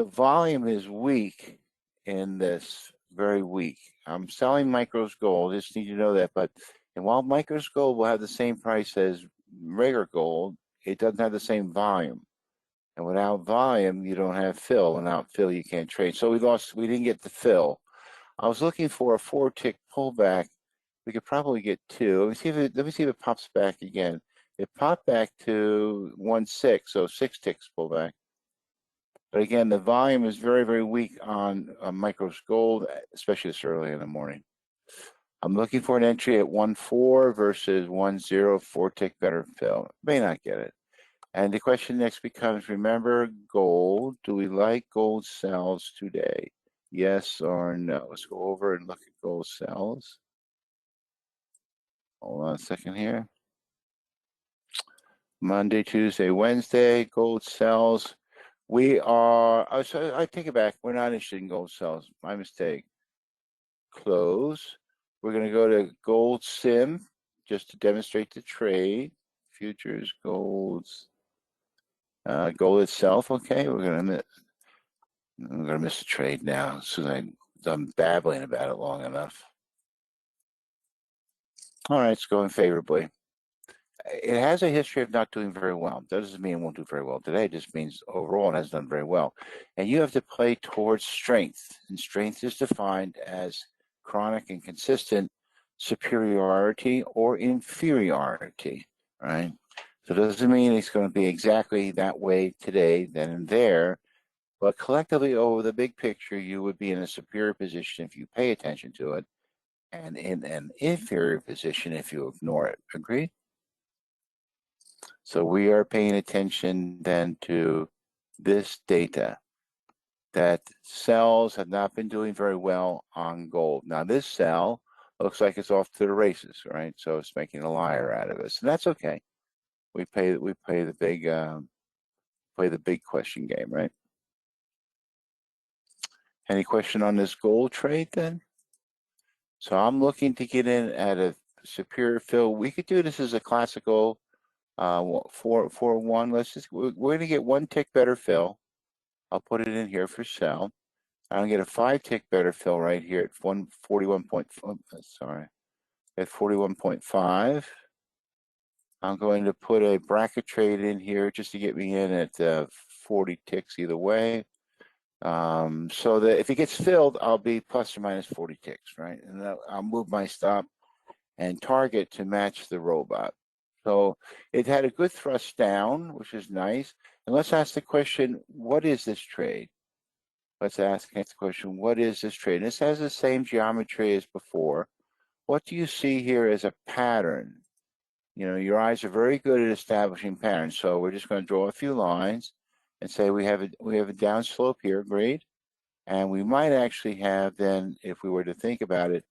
volume is weak in this, very weak. I'm selling micros gold, just need to know that. But and while micros gold will have the same price as regular gold, it doesn't have the same volume. And without volume, you don't have fill. Without fill, you can't trade. So we didn't get the fill. I was looking for a 4-tick pullback. We could probably get 2. Let me see if it pops back again. It popped back to 1.6, so 6 ticks pullback. But again, the volume is very, very weak on micros gold, especially this early in the morning. I'm looking for an entry at 1.4 versus 1.0, 4-tick better fill. May not get it. And the question next becomes, remember gold. Do we like gold sells today? Yes or no? Let's go over and look at gold sells. Hold on a second here. Monday, Tuesday, Wednesday, gold sells. We are, I take it back. We're not interested in gold sells. My mistake. Close. We're going to go to gold sim just to demonstrate the trade. Futures, golds, gold itself. Okay, we're going to miss the trade now. As soon as I'm done babbling about it long enough. All right, it's going favorably. It has a history of not doing very well. That doesn't mean it won't do very well today. It just means overall it has done very well. And you have to play towards strength. And strength is defined as chronic and consistent superiority or inferiority, right? So it doesn't mean it's going to be exactly that way today, then and there. But collectively, over the big picture, you would be in a superior position if you pay attention to it, and in an inferior position if you ignore it. Agreed? So we are paying attention then to this data that cells have not been doing very well on gold. Now this cell looks like it's off to the races, right? So it's making a liar out of us, and that's okay. We play the big question game, right? Any question on this gold trade then? So I'm looking to get in at a superior fill. We could do this as a classical 4-1. We're going to get 1 tick better fill. I'll put it in here for sell. I'll get a 5-tick better fill right here at 141. Sorry, at 41.5. I'm going to put a bracket trade in here just to get me in at 40 ticks either way. So that if it gets filled, I'll be plus or minus 40 ticks, right? And I'll move my stop and target to match the robot. So it had a good thrust down, which is nice. And let's ask the question, what is this trade? Let's ask the question, what is this trade? And this has the same geometry as before. What do you see here as a pattern? You know, your eyes are very good at establishing patterns. So we're just going to draw a few lines and say we have a down slope here, great. And we might actually have then, if we were to think about it,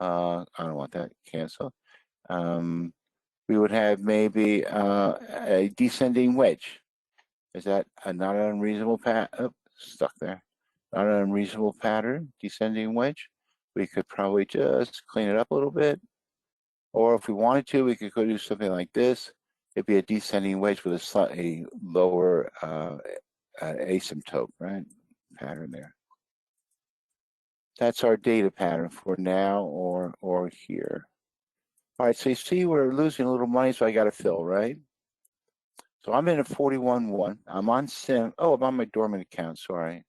I don't want that, cancel. We would have maybe a descending wedge. Is that not an unreasonable pattern? Stuck there. Not an unreasonable pattern, descending wedge. We could probably just clean it up a little bit. Or if we wanted to, we could go do something like this. It'd be a descending wedge with a slightly lower asymptote, right? Pattern there. That's our data pattern for now or here. All right, so you see we're losing a little money, so I got to fill, right? So I'm in a 41.1. I'm on sim. Oh, I'm on my dormant account. Sorry,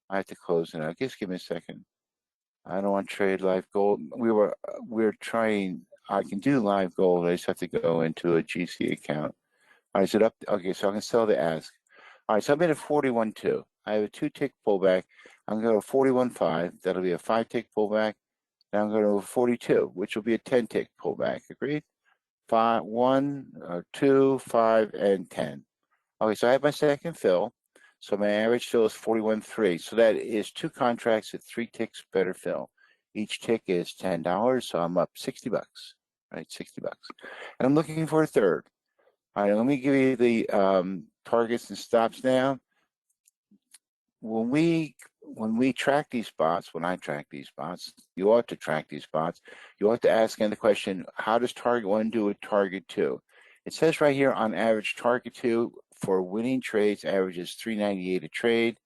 I have to close it out. Just give me a second. I don't want to trade live gold. We're trying. I can do live gold. I just have to go into a GC account. All right, is it up? Okay, so I can sell the ask. All right, so I'm in a 41.2. I have a 2-tick pullback. I'm going to 41.5. That'll be a 5-tick pullback. And I'm going to 42, which will be a 10-tick pullback. Agreed? 5, 1, 2, 5, and 10. Okay, so I have my second fill. So my average fill is 41.3. So that is 2 contracts at 3 ticks better fill. Each tick is $10, so I'm up 60 bucks, right? 60 bucks. And I'm looking for a third. All right, let me give you the targets and stops now. When we track these spots, when I track these spots, you ought to track these spots. You ought to ask the question, how does target 1 do with target 2? It says right here on average, target 2 for winning trades averages 398 a trade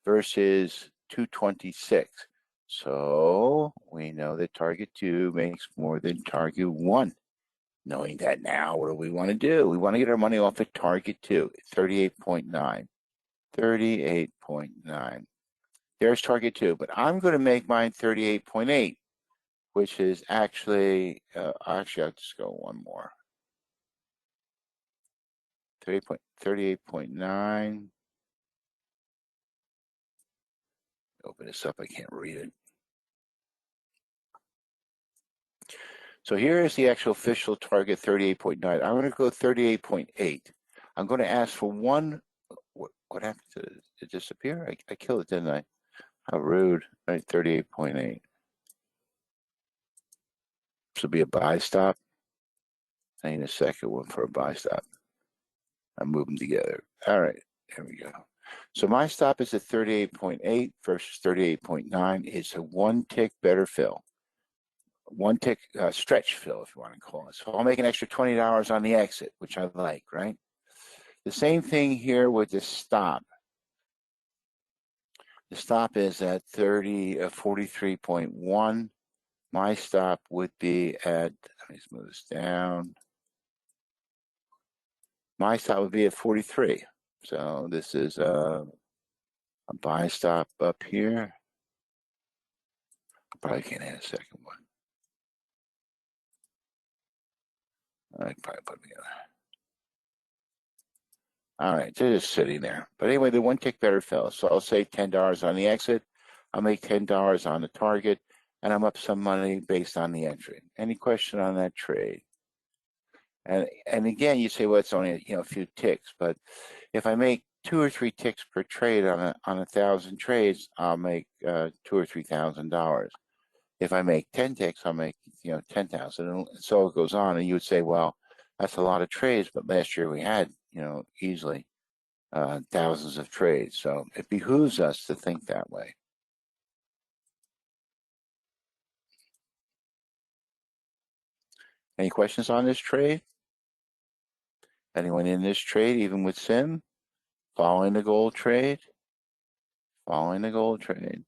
versus 226. So we know that target 2 makes more than target 1. Knowing that now, what do we want to do? We want to get our money off at target 2, 38.9. 38.9. There's target 2, but I'm going to make mine 38.8, which is actually, I'll just go one more. 38.9. Open this up, I can't read it. So here is the actual official target, 38.9. I'm going to go 38.8. I'm going to ask for one. What happened to it? Did it disappear? I killed it, didn't I? How rude, right? 38.8. This will be a buy stop. I need a second one for a buy stop. I move them together. All right, there we go. So my stop is at 38.8 versus 38.9. It's a 1-tick better fill. 1-tick stretch fill, if you want to call it. So I'll make an extra $20 on the exit, which I like, right? The same thing here with the stop. The stop is at 43.1. My stop would be at, let me just move this down. My stop would be at 43. So this is a buy stop up here. Probably can't add a second one. I can probably put them together. All right, they're just sitting there. But anyway, the 1-tick better fell. So I'll say $10 on the exit. I'll make $10 on the target, and I'm up some money based on the entry. Any question on that trade? And again, you say, well, it's only a few ticks, but if I make 2 or 3 ticks per trade on 1,000 trades, I'll make $2,000 or $3,000. If I make 10 ticks, I'll make 10,000, and so it goes on. And you would say, well, that's a lot of trades, but last year we had easily thousands of trades. So it behooves us to think that way. Any questions on this trade? Anyone in this trade, even with Sim? Following the gold trade? Following the gold trade.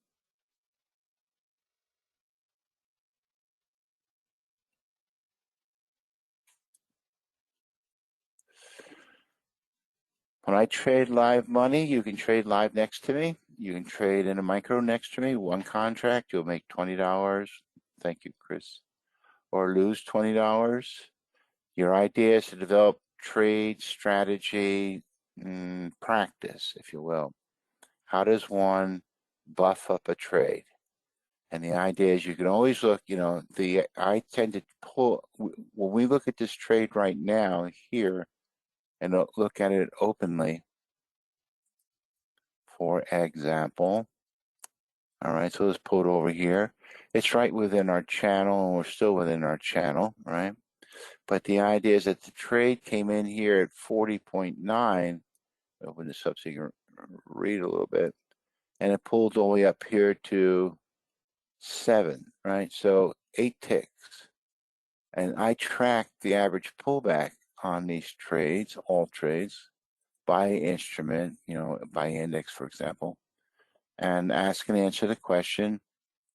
When I trade live money, you can trade live next to me. You can trade in a micro next to me. One contract, you'll make $20. Thank you, Chris. Or lose $20. Your idea is to develop trade strategy practice, if you will. How does one buff up a trade? And the idea is you can always look, I tend to pull, when we look at this trade right now here and look at it openly, for example, all right, so let's pull it over here. It's right within our channel and we're still within our channel, right? But the idea is that the trade came in here at 40.9. Open this up so you can read a little bit. And it pulled all the way up here to 7, right? So 8 ticks. And I track the average pullback on these trades, all trades, by instrument, by index, for example, and ask and answer the question,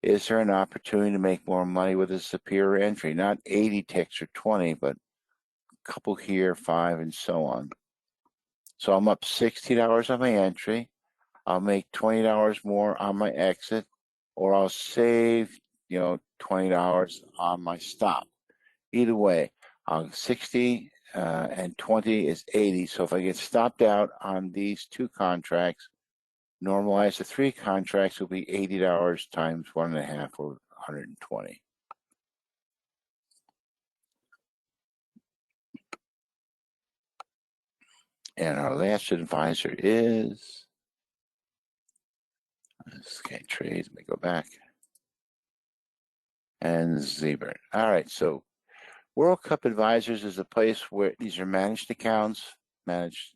is there an opportunity to make more money with a superior entry? Not 80 ticks or 20, but a couple here, 5, and so on. So I'm up $60 on my entry. I'll make $20 more on my exit, or I'll save, $20 on my stop. Either way, 60 and 20 is 80. So if I get stopped out on these 2 contracts, normalize the 3 contracts will be $80 times 1.5 or 120. And our last advisor is Trades. Let me go back. And Zebra. All right, so World Cup Advisors is a place where these are managed accounts, managed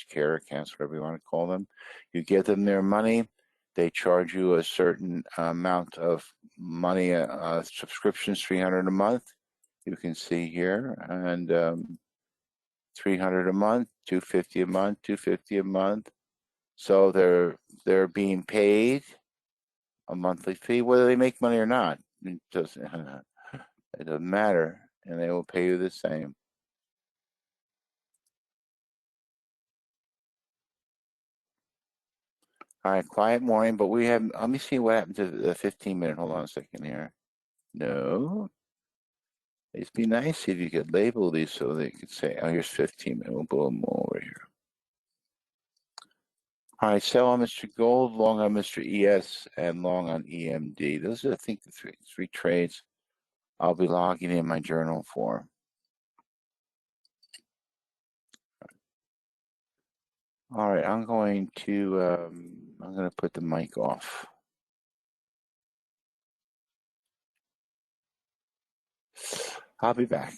care accounts, whatever you want to call them. You give them their money. They charge you a certain amount of money, subscriptions, $300 a month. You can see here, and $300 a month, $250 a month, $250 a month. So they're being paid a monthly fee, whether they make money or not. It doesn't matter, and they will pay you the same. All right, quiet morning, but we have, let me see what happened to the 15-minute. Hold on a second here. No. It'd be nice if you could label these so they could say, oh, here's 15 minutes. We'll pull them over here. All right, sell on Mr. Gold, long on Mr. ES, and long on EMD. Those are, I think, the three trades I'll be logging in my journal for. All right, I'm going to put the mic off. I'll be back.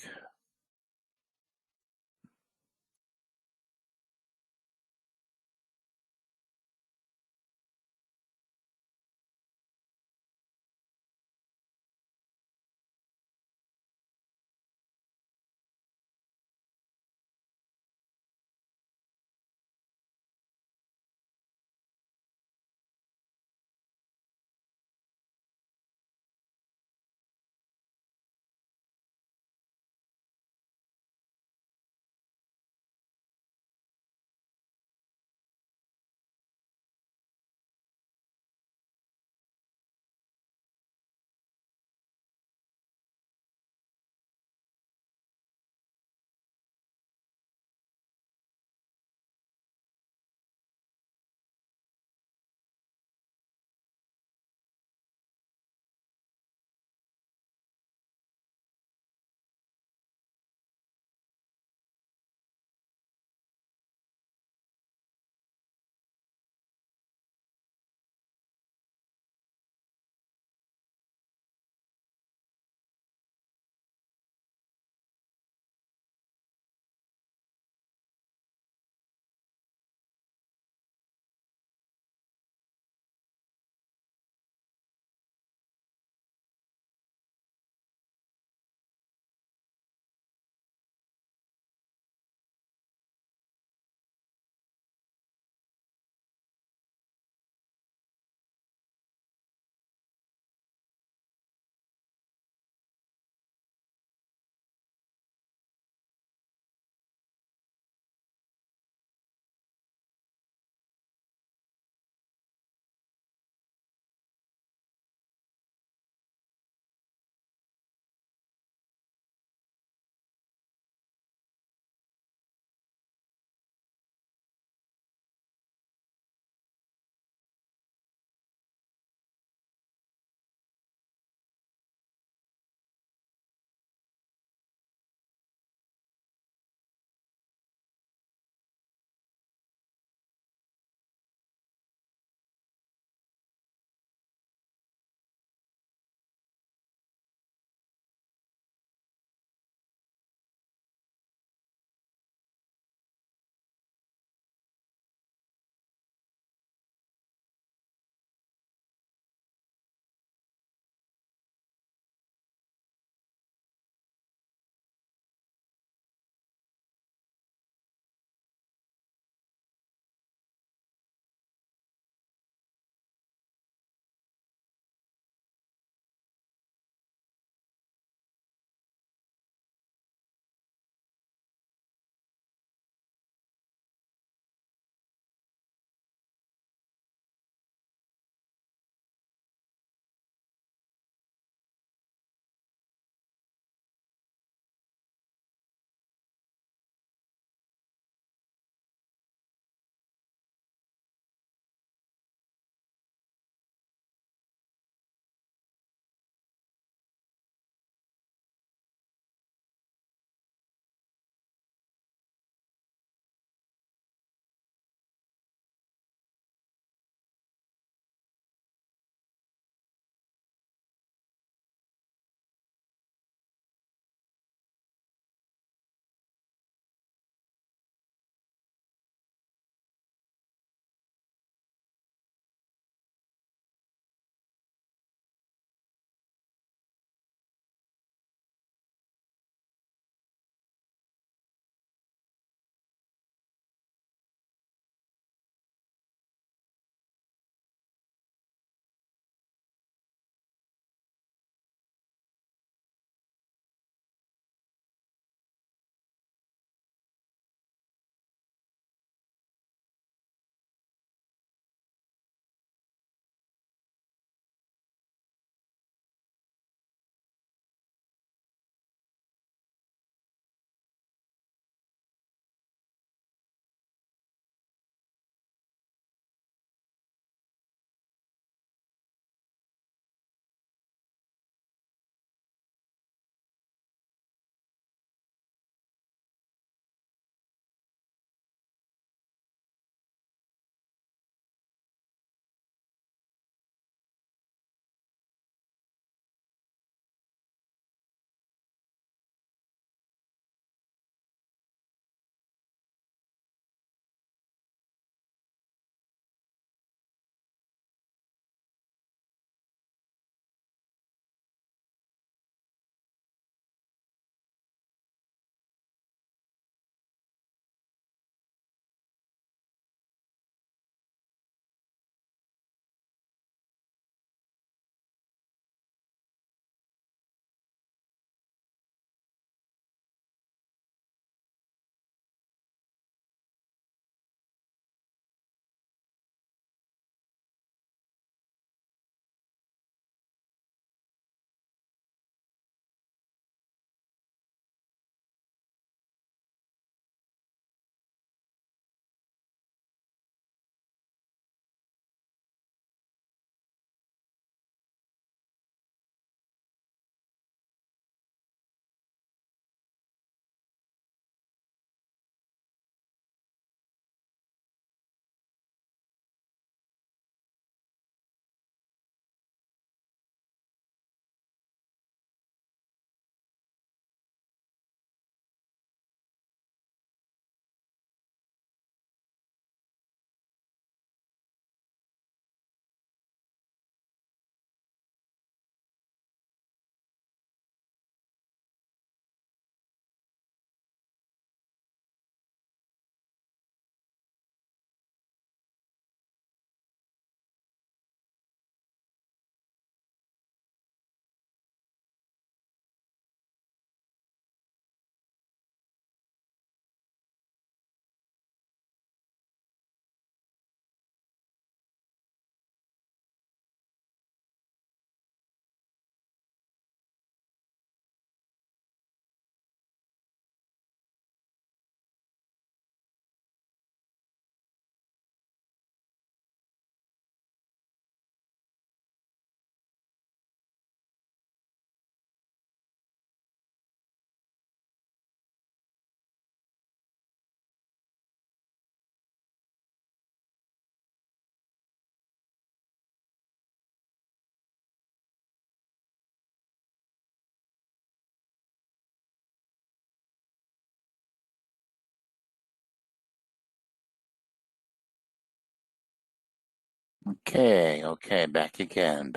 Okay, back again.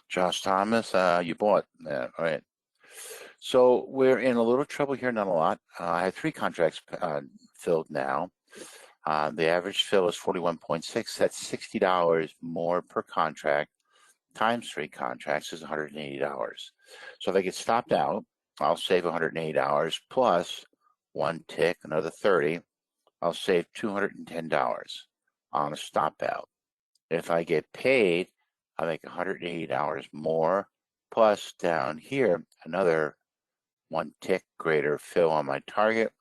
Josh Thomas, you bought that, all right. So we're in a little trouble here, not a lot. I have 3 contracts filled now. The average fill is 41.6. That's $60 more per contract. Times 3 contracts is $180. So if I get stopped out, I'll save $180 plus 1 tick, another 30. I'll save $210 on a stop out. If I get paid, I make $180 more, plus down here, another 1 tick greater fill on my target,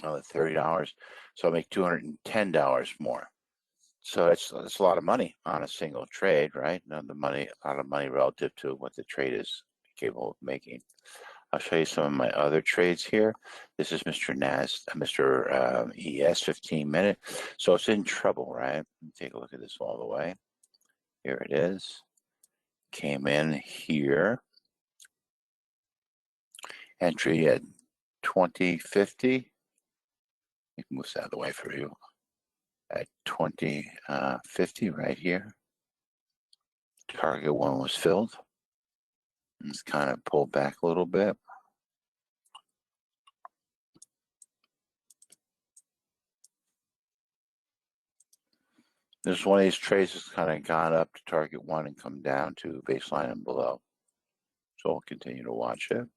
another $30. So I make $210 more. So that's a lot of money on a single trade, right? A lot of money relative to what the trade is capable of making. I'll show you some of my other trades here. This is Mr. ES 15-minute. So it's in trouble, right? Take a look at this all the way. Here it is. Came in here. Entry at 2050. You can move this out of the way for you. At 2050 right here. Target 1 was filled. Let's kind of pull back a little bit. This one of these trades has kind of gone up to target 1 and come down to baseline and below. So we'll continue to watch it.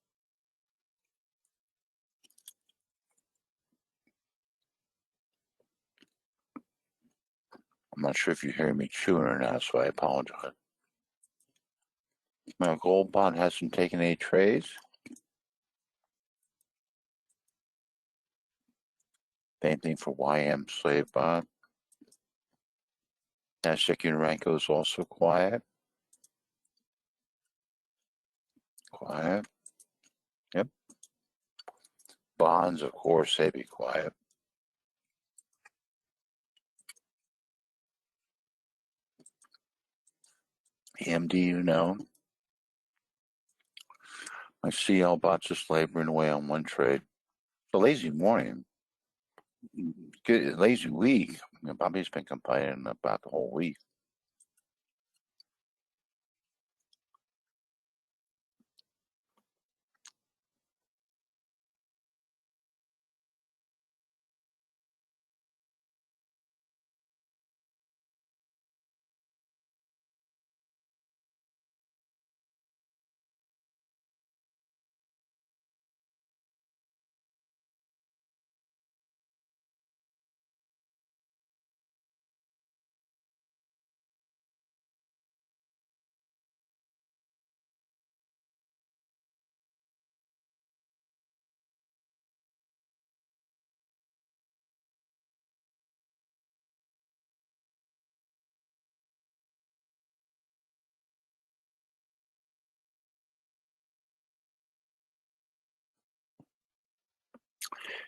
I'm not sure if you hear me chewing or not, so I apologize. Now, gold bond hasn't taken any trades. Same thing for YM slave bond. Nasdaq Unirenco is also quiet. Quiet. Yep. Bonds, of course, they be quiet. EMD, you know. My CL bot's just laboring away on 1 trade. It's a lazy morning. Good, lazy week. Bobby's been complaining about the whole week.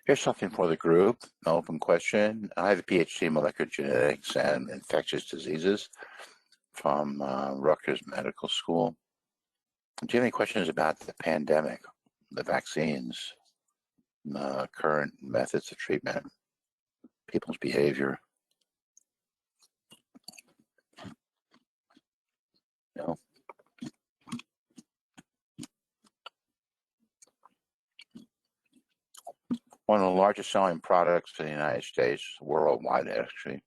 Here's something for the group, an open question. I have a PhD in molecular genetics and infectious diseases from Rutgers Medical School. Do you have any questions about the pandemic, the vaccines, current methods of treatment, people's behavior? No. One of the largest selling products in the United States, worldwide actually,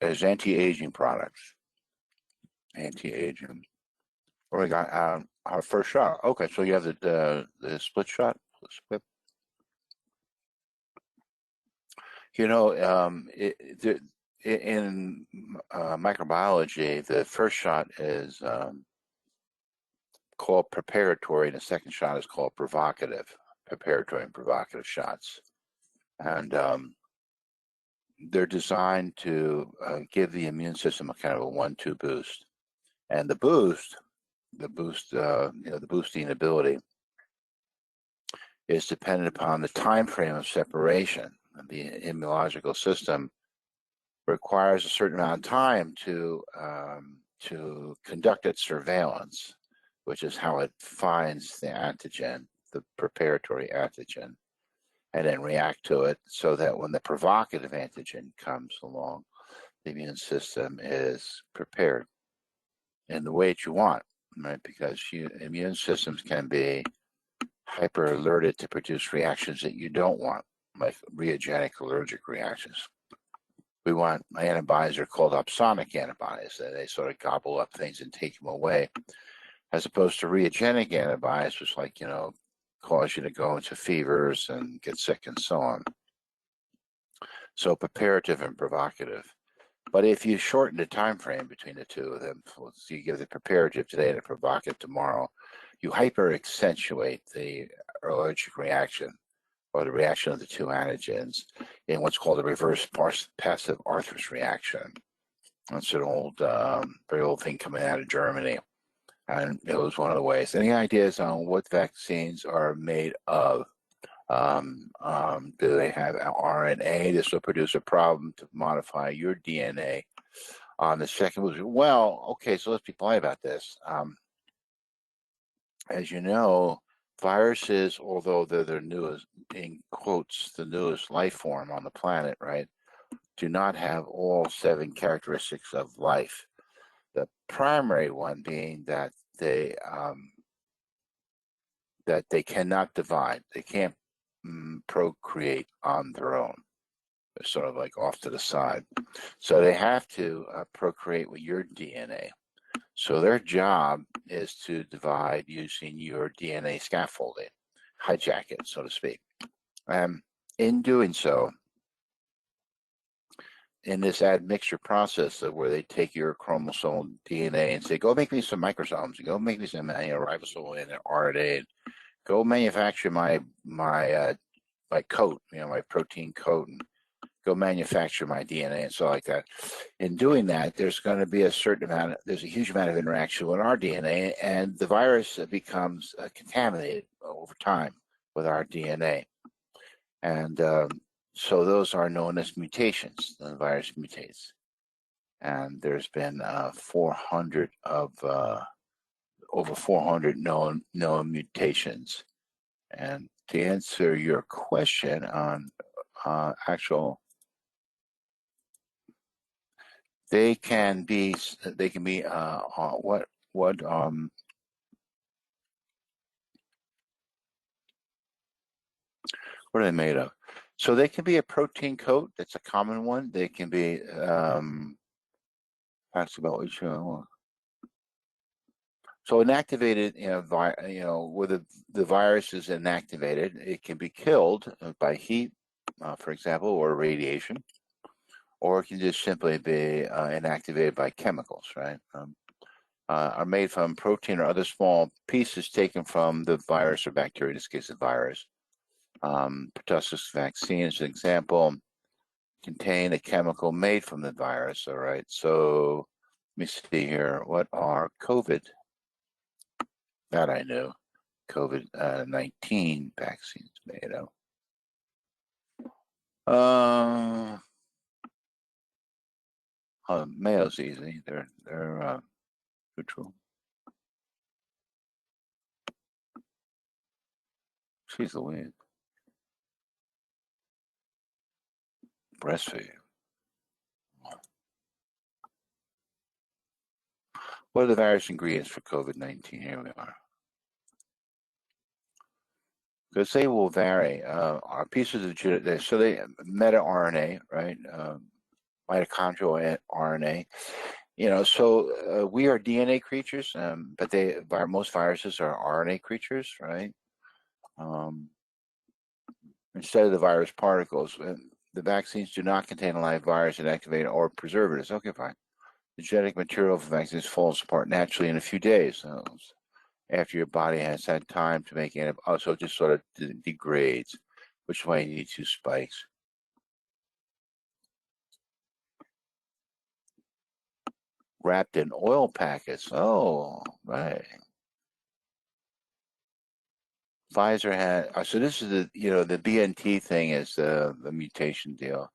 is anti-aging products. Anti-aging. Or we got our first shot. Okay, so you have the split shot. Split. You know, in microbiology, the first shot is called preparatory, and the second shot is called provocative. Preparatory and provocative shots, and they're designed to give the immune system a kind of a 1-2 boost. And the boosting ability is dependent upon the time frame of separation. The immunological system requires a certain amount of time to conduct its surveillance, which is how it finds the antigen, the preparatory antigen. and then react to it, so that when the provocative antigen comes along, the immune system is prepared in the way that you want, right? Because immune systems can be hyper alerted to produce reactions that you don't want, like reagenic allergic reactions. We want antibodies are called opsonic antibodies, that they sort of gobble up things and take them away, as opposed to reagenic antibodies, which, like, cause you to go into fevers and get sick and so on. So preparative and provocative. But if you shorten the time frame between the two of them, so you give the preparative today and the provocative tomorrow, you hyper accentuate the allergic reaction, or the reaction of the two antigens, in what's called a reverse passive Arthur's reaction. That's an old, very old thing coming out of Germany. And it was one of the ways. Any ideas on what vaccines are made of? Do they have RNA? This will produce a problem to modify your DNA. The second was, well, okay, so let's be polite about this. As you know, viruses, although they're the newest, in quotes, the newest life form on the planet, right, do not have all 7 characteristics of life. The primary one being that they cannot divide. They can't procreate on their own. They're sort of like off to the side. So they have to procreate with your DNA. So their job is to divide using your DNA scaffolding, hijack it, so to speak. In doing so, in this admixture process of where they take your chromosomal DNA and say, go make me some microsomes, go make me some ribosomal and RNA, go manufacture my coat, my protein coat, and go manufacture my DNA and so like that. In doing that, there's going to be there's a huge amount of interaction with our DNA, and the virus becomes contaminated over time with our DNA. And so those are known as mutations. The virus mutates. And there's been over 400 known mutations. And to answer your question on they can be what are they made of? So they can be a protein coat. That's a common one. They can be that's about which so inactivated, where the virus is inactivated, it can be killed by heat, for example, or radiation, or it can just simply be inactivated by chemicals, right? Are made from protein or other small pieces taken from the virus or bacteria, in this case, the virus. Pertussis vaccine, as an example, contain a chemical made from the virus. All right, so let me see here. What are COVID? That I knew. COVID-19 vaccines made of. Mayo's easy. They're neutral. She's the wind. Breastfeed. What are the various ingredients for COVID-19? Here we are. Because they will vary. Are pieces of so they meta-RNA, right? Mitochondrial RNA. So we are DNA creatures, but most viruses are RNA creatures, right? Instead of the virus particles, the vaccines do not contain a live virus, inactivated, or preservatives. Okay, fine. The genetic material for vaccines falls apart naturally in a few days. So after your body has had time to make it, so it just sort of degrades, which is why you need 2 spikes. Wrapped in oil packets. Oh, right. Pfizer had, so this is the BNT thing is the mutation deal,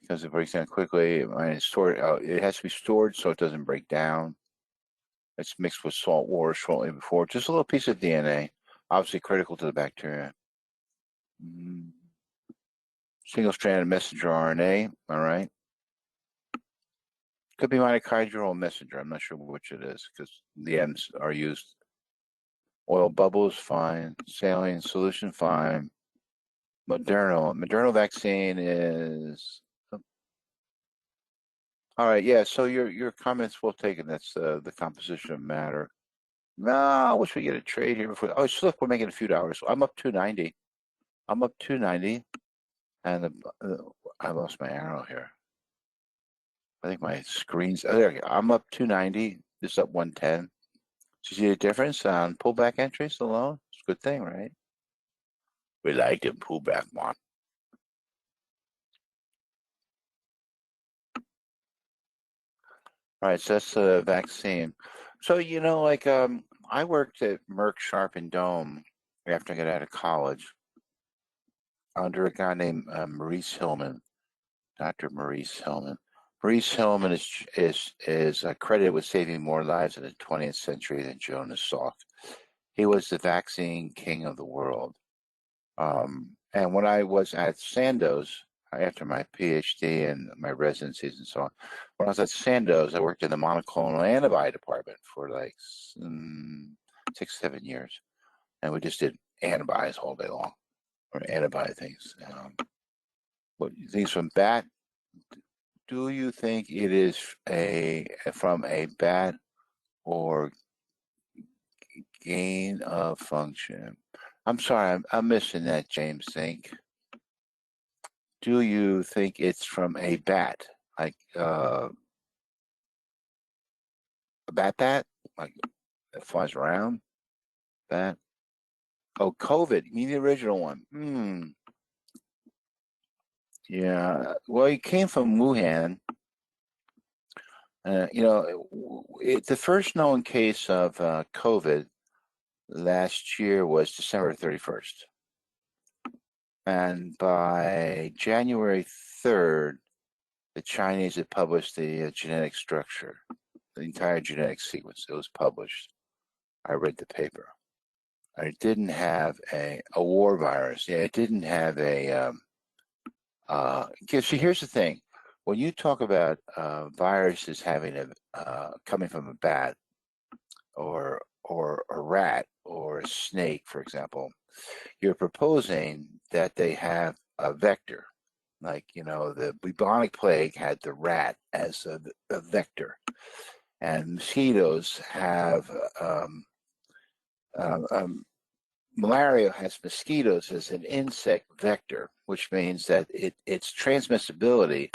because it breaks down quickly. It's stored, it has to be stored so it doesn't break down. It's mixed with salt water shortly before. Just a little piece of DNA, obviously critical to the bacteria. Single-stranded messenger RNA, all right. Could be mitochondrial messenger. I'm not sure which it is because the M's are used. Oil bubbles, fine. Saline solution, fine. Moderna vaccine is all right. Yeah. So your comments well taken. That's the composition of matter. No, I wish we get a trade here before. Oh, so look, we're making a few dollars. I'm up 290. I'm up 290, and I lost my arrow here. I think my screen's. Oh, there we go. I'm up 290. This is up 110. Do you see the difference on pullback entries alone? It's a good thing, right? We like to pull back one. All right, so that's the vaccine. So, like I worked at Merck Sharp and Dome after I got out of college under a guy named Maurice Hillman, Dr. Maurice Hillman. Maurice Hillman is credited with saving more lives in the 20th century than Jonas Salk. He was the vaccine king of the world. And when I was at Sandoz, after my PhD and my residencies and so on, when I was at Sandoz, I worked in the monoclonal antibody department for like 6-7 years. And we just did antibodies all day long, or antibody things. Things from bat. Do you think it is from a bat or gain of function? I'm sorry, I'm missing that, James Zink. Do you think it's from a bat, like a bat, like that flies around? Bat? Oh, COVID. You mean the original one? Yeah. Well, it came from Wuhan. The first known case of COVID last year was December 31st. And by January 3rd, the Chinese had published the genetic structure, the entire genetic sequence. It was published. I read the paper. It didn't have a war virus. Yeah, it didn't have a. See, here's the thing: when you talk about viruses having coming from a bat or a rat or a snake, for example, you're proposing that they have a vector. Like, the bubonic plague had the rat as a vector, and mosquitoes have malaria has mosquitoes as an insect vector, which means that its transmissibility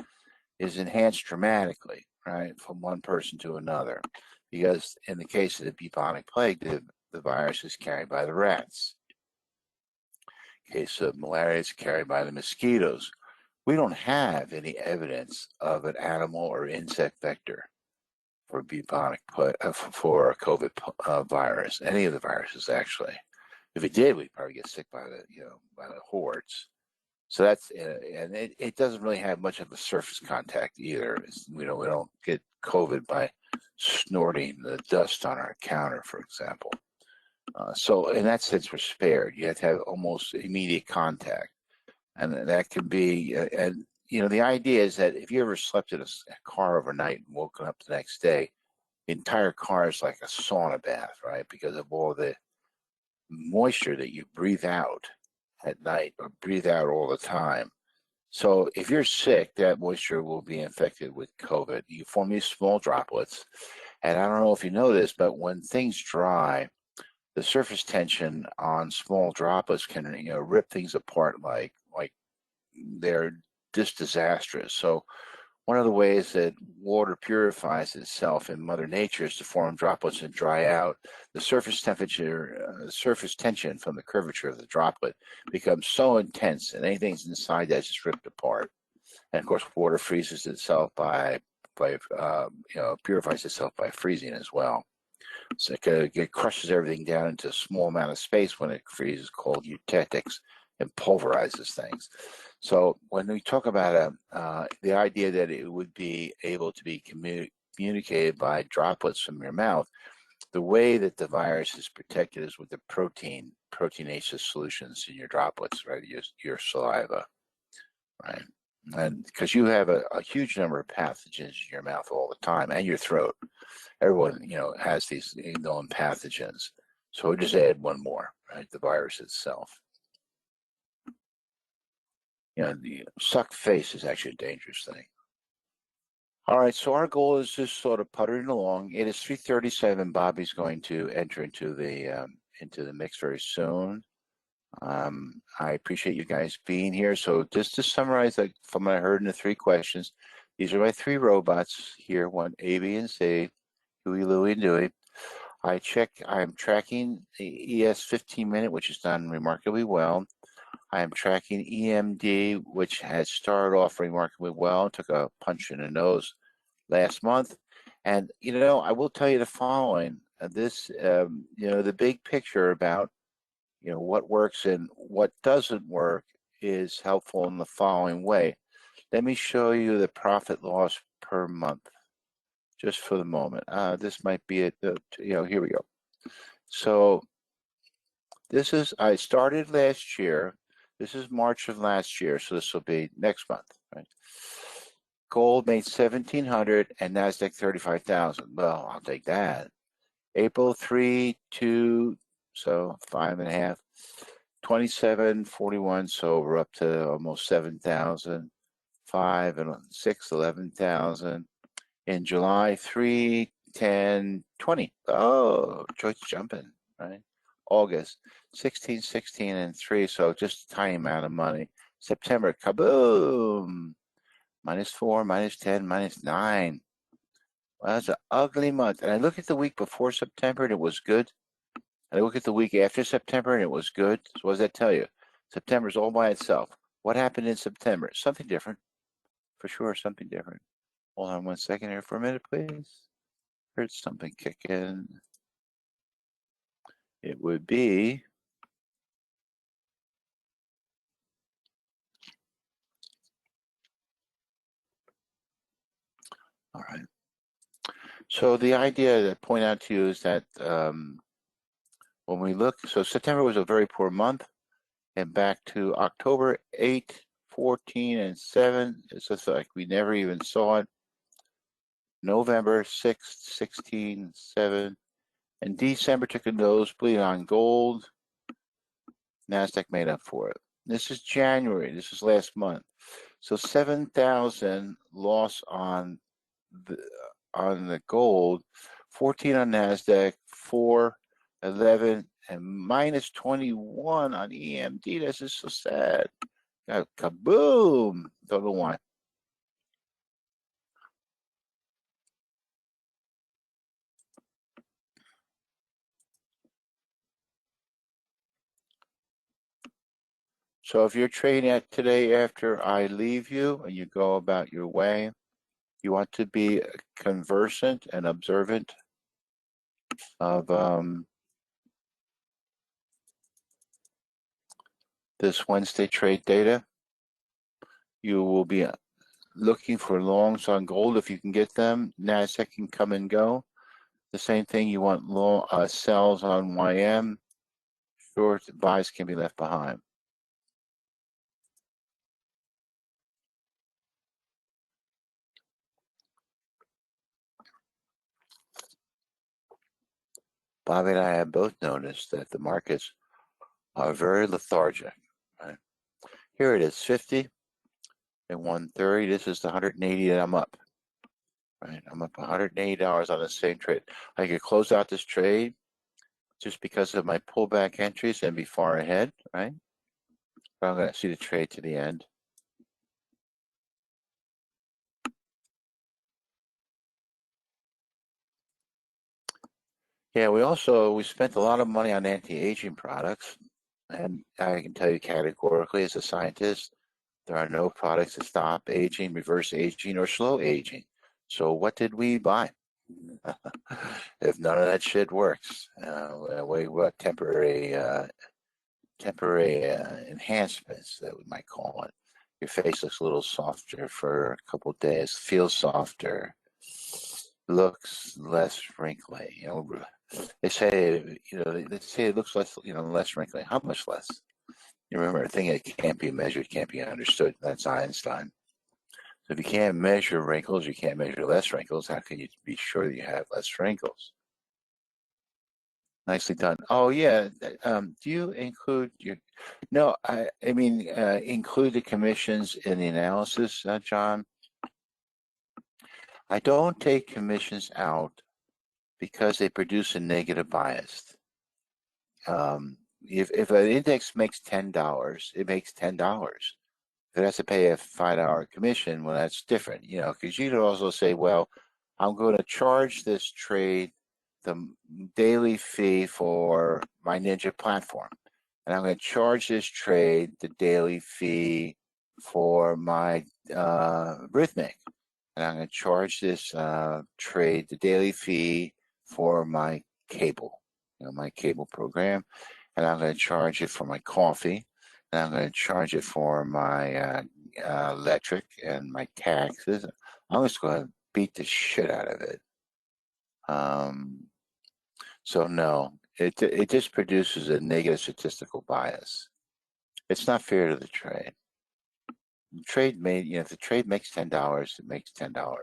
is enhanced dramatically, right, from one person to another. Because in the case of the bubonic plague, the virus is carried by the rats. In case of malaria, it's carried by the mosquitoes. We don't have any evidence of an animal or insect vector for bubonic for a COVID virus, any of the viruses actually. If it did, we'd probably get sick by the hordes. So that's and it doesn't really have much of a surface contact either. We don't get COVID by snorting the dust on our counter, for example. So in that sense, we're spared. You have to have almost immediate contact, and that can be. And the idea is that if you ever slept in a car overnight and woken up the next day, the entire car is like a sauna bath, right? Because of all the moisture that you breathe out at night or breathe out all the time. So if you're sick, that moisture will be infected with COVID. You form these small droplets. And I don't know if you know this, but when things dry, the surface tension on small droplets can rip things apart like they're just disastrous. So one of the ways that water purifies itself in Mother Nature is to form droplets and dry out. The surface tension from the curvature of the droplet becomes so intense, and anything inside that's just ripped apart. And of course, water freezes itself purifies itself by freezing as well. So it crushes everything down into a small amount of space when it freezes, called eutectics, and pulverizes things. So when we talk about the idea that it would be able to be communicated by droplets from your mouth, the way that the virus is protected is with the proteinaceous solutions in your droplets, right? Your saliva, right? And because you have a huge number of pathogens in your mouth all the time and your throat. Everyone, has these known pathogens. So we just add one more, right? The virus itself. The sucked face is actually a dangerous thing. All right, so our goal is just sort of puttering along. It is 3:37. Bobby's going to enter into the mix very soon. I appreciate you guys being here. So just to summarize, like from what I heard in the 3 questions, these are my 3 robots here: one A, B, and C, Huey, Louie, and Dewey. I'm tracking the ES 15-minute, which has done remarkably well. I am tracking EMD, which has started off remarkably well, took a punch in the nose last month. And, I will tell you the following. The big picture about, what works and what doesn't work is helpful in the following way. Let me show you the profit loss per month, just for the moment. This might be it. Here we go. So I started last year. This is March of last year, so this will be next month, right? Gold made 1,700 and Nasdaq 35,000. Well, I'll take that. April 3, 2, so 5.5, 27.41. So we're up to almost 7,000. 5 and 6, 11,000. In July, 3, 10, 20. Oh, choice jumping, right? August, 16, 16, and 3. So just a tiny amount of money. September, kaboom! -4, -10, -9. Well, that's an ugly month. And I look at the week before September and it was good. And I look at the week after September and it was good. So what does that tell you? September's all by itself. What happened in September? Something different. For sure, something different. Hold on 1 second here for a minute, please. Heard something kick in. It would be all right. So the idea to point out to you is that when we look, so September was a very poor month, and back to October 8, 14, and 7, it's just like we never even saw it. November 6, 16, 7, and December took a nosebleed on gold. Nasdaq made up for it. This is January. This is last month. So 7,000 loss on the gold, 14 on Nasdaq, 4, 11, and -21 on EMD. This is so sad. Kaboom! Don't know why. So if you're trading today after I leave you and you go about your way, you want to be conversant and observant of this Wednesday trade data. You will be looking for longs on gold if you can get them. Nasdaq can come and go. The same thing, you want long sells on YM. Short buys can be left behind. Bobby and I have both noticed that the markets are very lethargic. Right? Here it is, 50 and 130. This is the 180 that I'm up. Right, I'm up $180 on the same trade. I could close out this trade just because of my pullback entries and be far ahead, right? But I'm going to see the trade to the end. Yeah, we spent a lot of money on anti-aging products, and I can tell you categorically as a scientist, there are no products that stop aging, reverse aging, or slow aging. So what did we buy? If none of that shit works, we got temporary enhancements that we might call it. Your face looks a little softer for a couple of days, feels softer, looks less wrinkly. They say, they say it looks less, less wrinkly. How much less? You remember, a thing that can't be measured can't be understood. That's Einstein. So if you can't measure wrinkles, you can't measure less wrinkles. How can you be sure that you have less wrinkles? Nicely done. Oh yeah. Do you include your? No, I mean include the commissions in the analysis, John. I don't take commissions out because they produce a negative bias. If an index makes $10, it makes $10. If it has to pay a $5 commission, well, that's different, you know, because you could also say, well, I'm going to charge this trade the daily fee for my Ninja platform, and I'm going to charge this trade the daily fee for my Rhythmic, and I'm going to charge this trade the daily fee for my cable, you know, my cable program, and I'm going to charge it for my coffee, and I'm going to charge it for my electric and my taxes. I'm just going to beat the shit out of it. So no, it just produces a negative statistical bias. It's not fair to the trade. The trade made, you know, if the trade makes $10, it makes $10.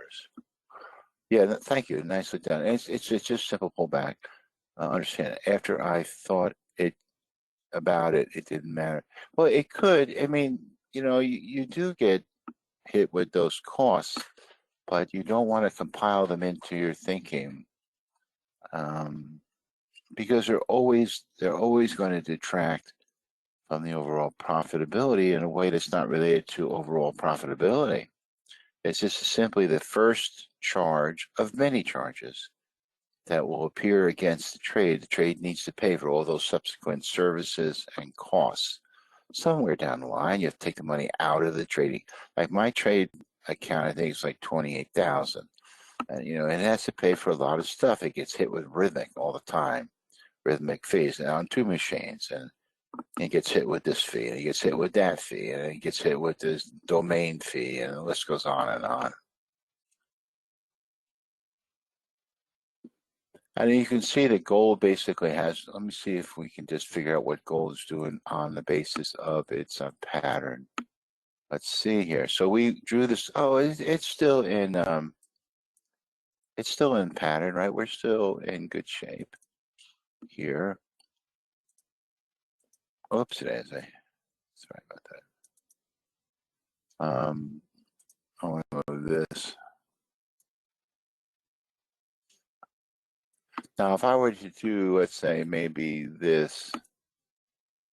Yeah, thank you. Nicely done. It's just simple pullback. Understand it. After I thought about it, it didn't matter. Well, it could. I mean, you know, you do get hit with those costs, but you don't want to compile them into your thinking, because they're always going to detract from the overall profitability in a way that's not related to overall profitability. It's just simply the first charge of many charges that will appear against the trade. The trade needs to pay for all those subsequent services and costs. Somewhere down the line, you have to take the money out of the trading. Like my trade account, I think it's like 28,000, and you know, it has to pay for a lot of stuff. It gets hit with Rhythmic all the time, Rhythmic fees, and on 2 machines, and it gets hit with this fee, and it gets hit with that fee, and it gets hit with this domain fee, and the list goes on and on. And you can see that gold basically has, let me see if we can just figure out what gold is doing on the basis of its pattern. Let's see here. So we drew this, oh, it's still in pattern, right? We're still in good shape here. Oops, sorry about that. I want to move this. Now, if I were to do, let's say, maybe this,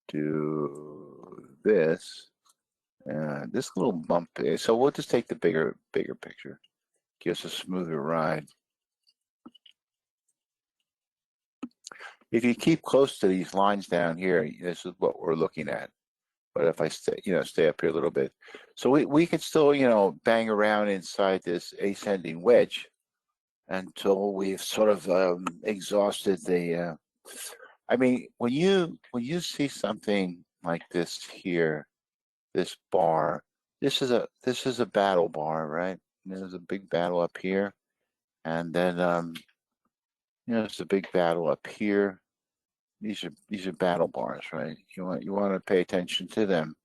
do this, this little bump. So we'll just take the bigger picture. Gives a smoother ride. If you keep close to these lines down here, this is what we're looking at. But if I stay up here a little bit, so we can still, you know, bang around inside this ascending wedge until we've sort of exhausted the. I mean, when you see something like this here, this bar, this is a battle bar, right? And there's a big battle up here, and then you know, there's a big battle up here. These are battle bars, right? You want to pay attention to them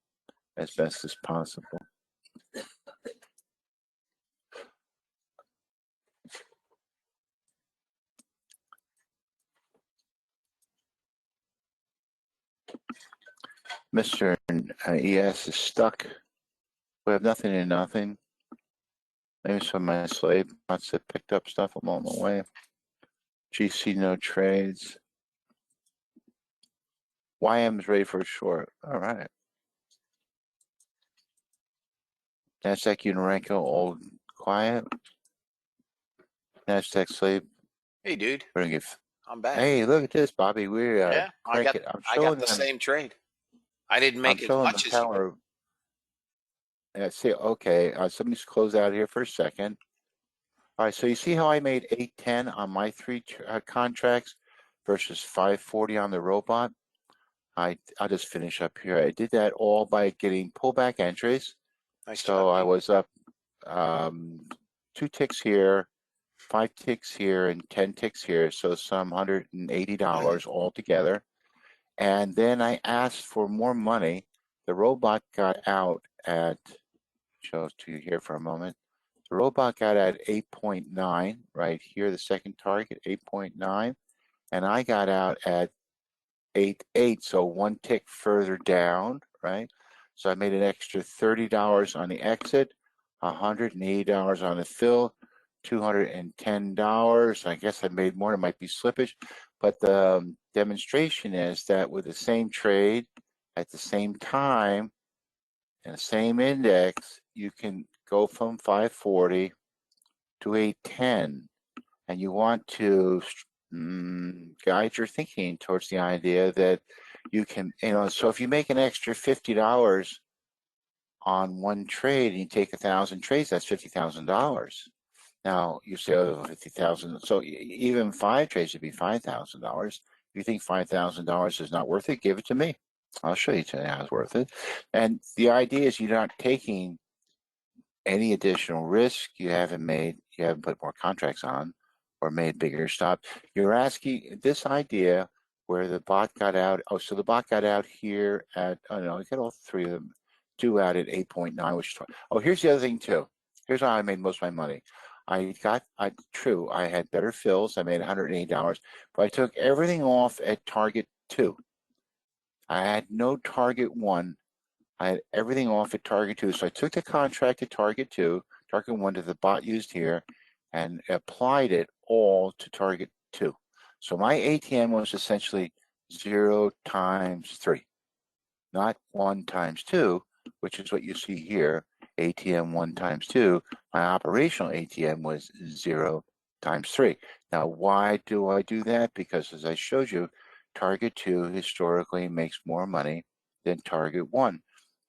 as best as possible. Mr. ES is stuck. We have nothing and nothing. Maybe some of my slave bots have picked up stuff along the way. GC no trades. YM is ready for a short. All right. Nasdaq Unorenco, all quiet. Nasdaq slave. Hey, dude. We're gonna get. I'm back. Hey, look at this, Bobby. We're yeah. I got the same trade. I didn't make as much as you. Yeah, see, okay. So let me just close out here for a second. All right, so you see how I made 810 on my 3 contracts versus 540 on the robot? I'll just finish up here. I did that all by getting pullback entries. Nice so job, I was up 2 ticks here, 5 ticks here, and 10 ticks here. So some $180 altogether. And then I asked for more money the robot got out at, show it to you here for a moment. The robot got at 8.9 right here, the second target, 8.9, and I got out at 8.8, so one tick further down, right? So I made an extra $30 on the exit, $180 on the fill, $210. I guess I made more. It might be slippage, but the demonstration is that with the same trade at the same time and the same index, you can go from 540 to 810, and you want to guide your thinking towards the idea that you can, so if you make an extra $50 on one trade and you take 1,000 trades, that's $50,000. Now you say, oh, 50,000. So even 5 trades would be $5,000. If you think $5,000 is not worth it, give it to me. I'll show you today how it's worth it. And the idea is you're not taking any additional risk. You haven't put more contracts on or made bigger stops. You're asking this idea where the bot got out. Oh, so the bot got out here at, oh no, I got all 3 of them, 2 out at 8.9, which is, oh, here's the other thing too. Here's how I made most of my money. I had better fills. I made $180, but I took everything off at target 2. I had no target 1. I had everything off at target 2. So I took the contract at target 2, target 1 that the bot used here, and applied it all to target 2. So my ATM was essentially 0 times 3, not 1 times 2, which is what you see here. ATM 1 times 2. My operational ATM was 0 times 3. Now, why do I do that? Because as I showed you, target 2 historically makes more money than target 1.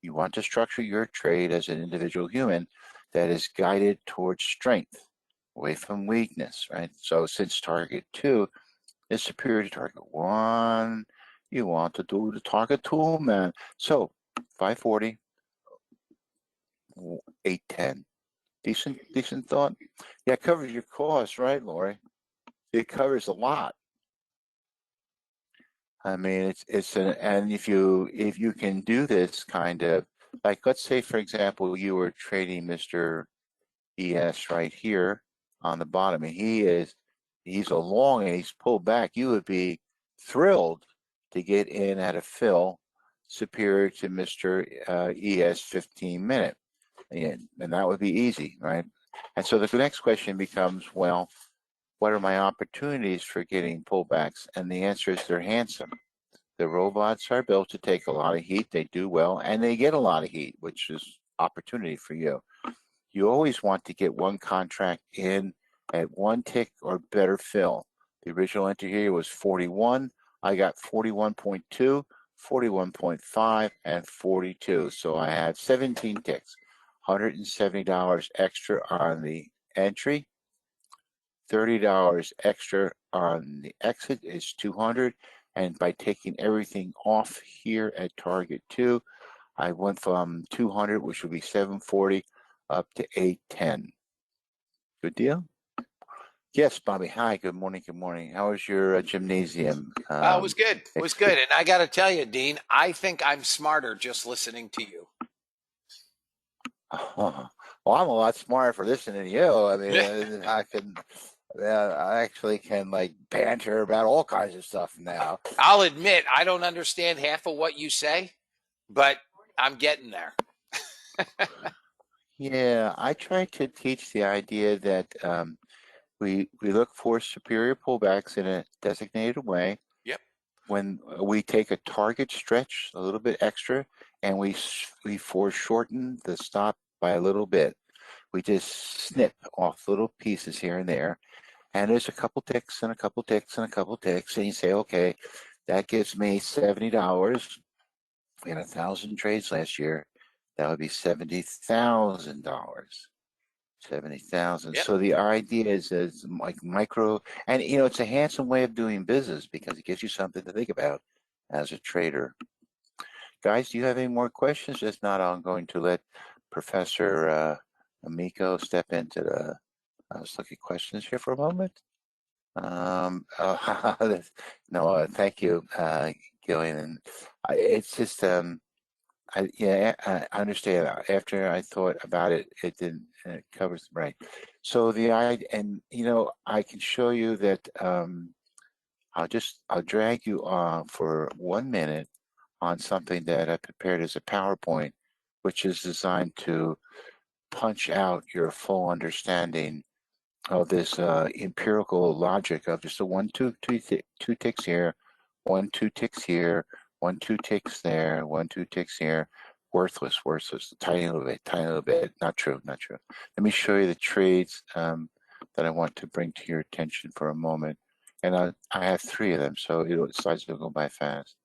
You want to structure your trade as an individual human that is guided towards strength, away from weakness, right? So since target 2 is superior to target 1, you want to do the target 2, man. So 540, 810. Decent thought. Yeah, it covers your costs, right, Lori? It covers a lot. I mean, and if you can do this kind of, like, let's say, for example, you were trading Mr. ES right here on the bottom, and he's a long and he's pulled back. You would be thrilled to get in at a fill superior to Mr. ES 15-minute. And that would be easy, right? And so the next question becomes, well, what are my opportunities for getting pullbacks? And the answer is they're handsome. The robots are built to take a lot of heat. They do well, and they get a lot of heat, which is opportunity for you. You always want to get one contract in at 1 tick or better fill. The original entry here was 41. I got 41.2, 41.5, and 42. So I had 17 ticks. $170 extra on the entry, $30 extra on the exit is $200. And by taking everything off here at target 2, I went from 200, which would be 740, up to 810. Good deal? Yes, Bobby. Hi. Good morning. Good morning. How was your gymnasium? It was good. It was good. And I got to tell you, Dean, I think I'm smarter just listening to you. Well, I'm a lot smarter for listening to you. I mean, I actually can like banter about all kinds of stuff now. I'll admit I don't understand half of what you say, but I'm getting there. Yeah, I try to teach the idea that we look for superior pullbacks in a designated way. Yep. When we take a target stretch a little bit extra, and we foreshorten the stop by a little bit. We just snip off little pieces here and there, and there's a couple ticks and a couple ticks and a couple ticks, and you say, okay, that gives me $70. We had 1,000 trades last year. That would be $70,000. 70,000. Yep. So the idea is like micro, and it's a handsome way of doing business because it gives you something to think about as a trader. Guys, do you have any more questions? If not, I'm going to let Professor Amico step into the. Let's look at questions here for a moment. No, thank you, Gillian. And it's just I understand. After I thought about it, it didn't. It covers right. So and I can show you that. I'll drag you on for 1 minute on something that I prepared as a PowerPoint, which is designed to punch out your full understanding of this empirical logic of just a two ticks here, 2 ticks here, 2 ticks there, 2 ticks here. Worthless, tiny little bit. Not true. Let me show you the trades that I want to bring to your attention for a moment. And I have 3 of them, so the slides will go by fast.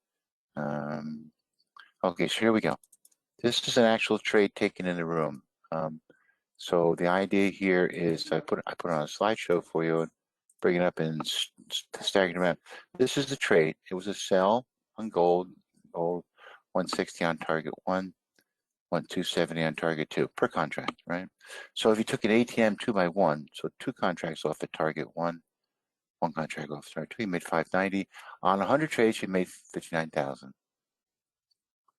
Okay, so here we go. This is an actual trade taken in the room. So the idea here is I put on a slideshow for you and bring it up and stagger around. This is the trade. It was a sell on gold 160 on target 1, 270 on target 2 per contract, right? So if you took an ATM 2 by 1, so 2 contracts off at target 1, 1 contract off target 2, you made 590. On 100 trades, you made 59,000.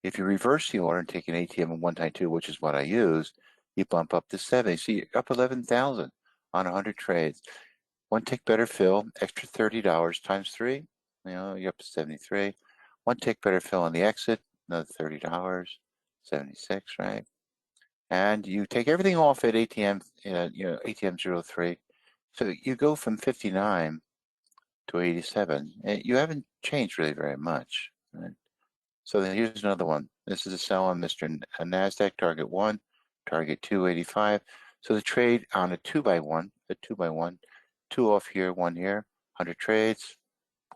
If you reverse the order and take an ATM of 1 times 2, which is what I use, you bump up to 70. So you're up 11,000 on 100 trades. 1 tick better fill, extra $30 times 3. You're up to 73. 1 tick better fill on the exit, another $30, 76, right? And you take everything off at ATM, ATM 03. So you go from 59 to 87. You haven't changed really very much, right? So then here's another one. This is a sell on Mr. NASDAQ, target 1, target 285. So the trade on a 2 by 1, 2 off here, 1 here, 100 trades,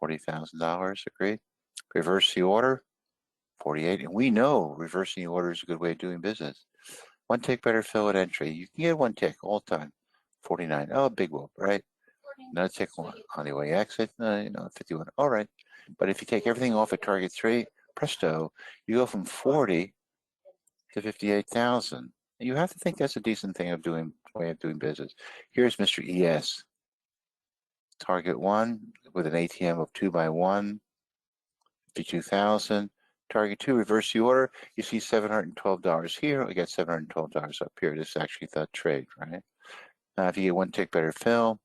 $40,000, agreed. Reverse the order, 48. And we know reversing the order is a good way of doing business. 1 tick better fill at entry. You can get 1 tick all the time, 49. Oh, big whoop, right? Another tick on the way exit, 51. All right. But if you take everything off at target 3, presto, you go from 40 to 58,000. You have to think that's a decent way of doing business. Here's Mr. ES. Target 1 with an ATM of 2 by 1, 52,000. Target 2, reverse the order. You see $712 here. We got $712 up here. This is actually the trade, right? If you get 1 tick better fill,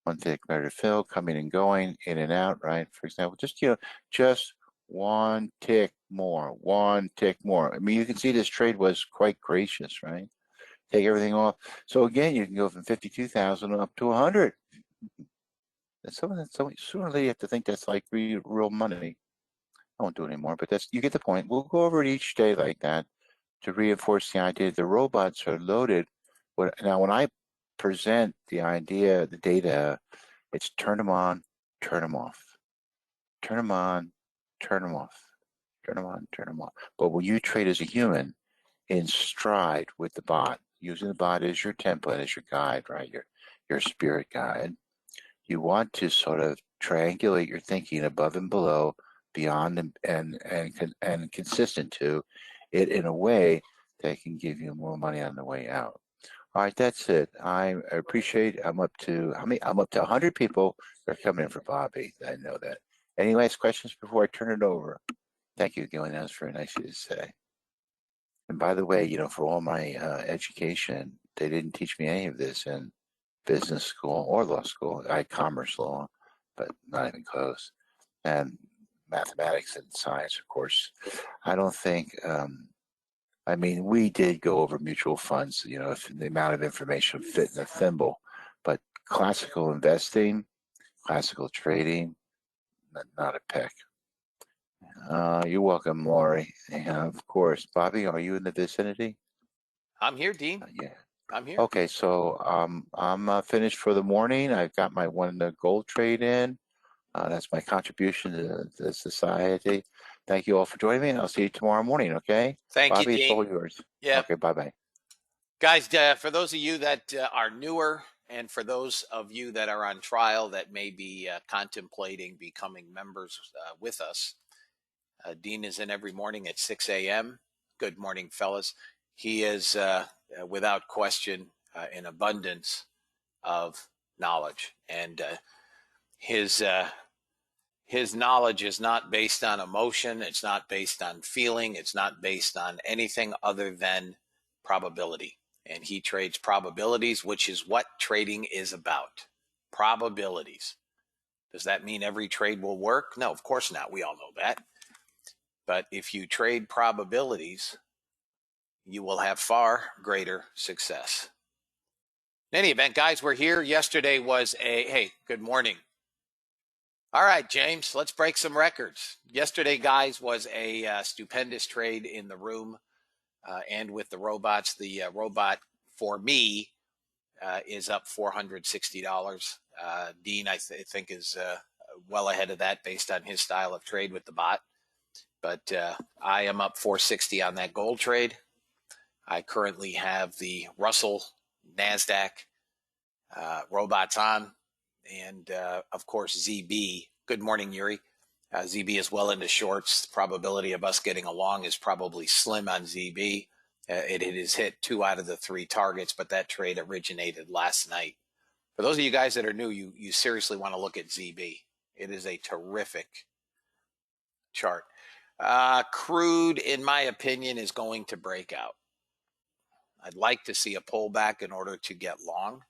1 tick better fill, coming and going, in and out, right? For example, just 1 tick more, 1 tick more. I mean, you can see this trade was quite gracious, right? Take everything off. So again, you can go from 52,000 up to 100. And sooner or later you have to think that's like real money. I won't do it anymore, but you get the point. We'll go over it each day like that to reinforce the idea that the robots are loaded. Now, when I present the idea, the data, it's turn them on, turn them off. Turn them on, turn them off. Turn them on, turn them off. But when you trade as a human in stride with the bot, using the bot as your template, as your guide, right? Your spirit guide, you want to sort of triangulate your thinking above and below, beyond and consistent to it in a way that can give you more money on the way out. All right, that's it. I appreciate. I'm up to 100 people that are coming in for Bobby. I know that. Any last questions before I turn it over? Thank you, Gillian. That was very nice of you to say. And by the way, for all my education, they didn't teach me any of this in business school or law school. I had commerce law, but not even close. And mathematics and science, of course. I don't think, we did go over mutual funds, if the amount of information fit in a thimble, but classical investing, classical trading, not a peck. You're welcome, Lori. Of course. Bobby, are you in the vicinity? I'm here, Dean. Yeah. I'm here. Okay, so I'm finished for the morning. I've got my one gold trade in. That's my contribution to the society. Thank you all for joining me, and I'll see you tomorrow morning, okay? Thank Bobby, you, it's Dean. all yours. Yeah. Okay, bye-bye. Guys, for those of you that are newer, and for those of you that are on trial that may be contemplating becoming members with us, Dean is in every morning at 6 a.m. Good morning, fellas. He is, without question, an abundance of knowledge, and his his knowledge is not based on emotion. It's not based on feeling. It's not based on anything other than probability. And he trades probabilities, which is what trading is about. Probabilities. Does that mean every trade will work? No, of course not. We all know that. But if you trade probabilities, you will have far greater success. In any event, guys, we're here. Yesterday was hey, good morning. All right, James, let's break some records. Yesterday, guys, was a stupendous trade in the room and with the robots. The robot for me is up $460. Dean, I think, is well ahead of that based on his style of trade with the bot. But I am up $460 on that gold trade. I currently have the Russell NASDAQ robots on, and of course ZB. Good morning, Yuri. ZB is well into shorts. The probability of us getting along is probably slim on ZB. It has hit 2 out of the 3 targets, but that trade originated last night. For those of you guys that are new, you seriously want to look at ZB. It is a terrific chart. Crude, in my opinion, is going to break out. I'd like to see a pullback in order to get long.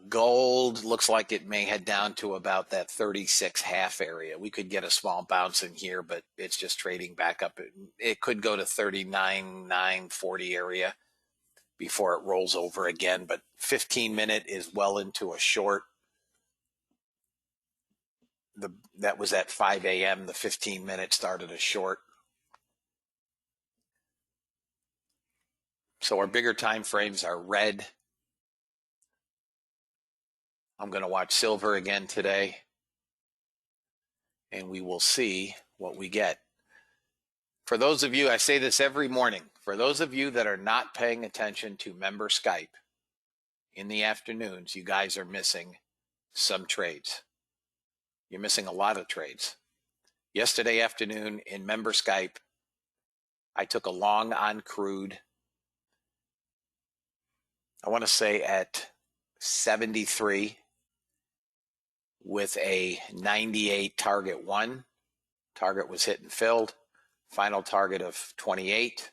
Gold looks like it may head down to about that 36.5 area. We could get a small bounce in here, but it's just trading back up. It could go to 39.940 area before it rolls over again, but 15-minute is well into a short. That was at 5 a.m. The 15-minute started a short. So our bigger time frames are red. I'm going to watch silver again today, and we will see what we get. For those of you, I say this every morning, for those of you that are not paying attention to member Skype in the afternoons, you guys are missing some trades. You're missing a lot of trades. Yesterday afternoon in member Skype, I took a long on crude. I want to say at 73 with a 98 target 1. Target was hit and filled. Final target of 28.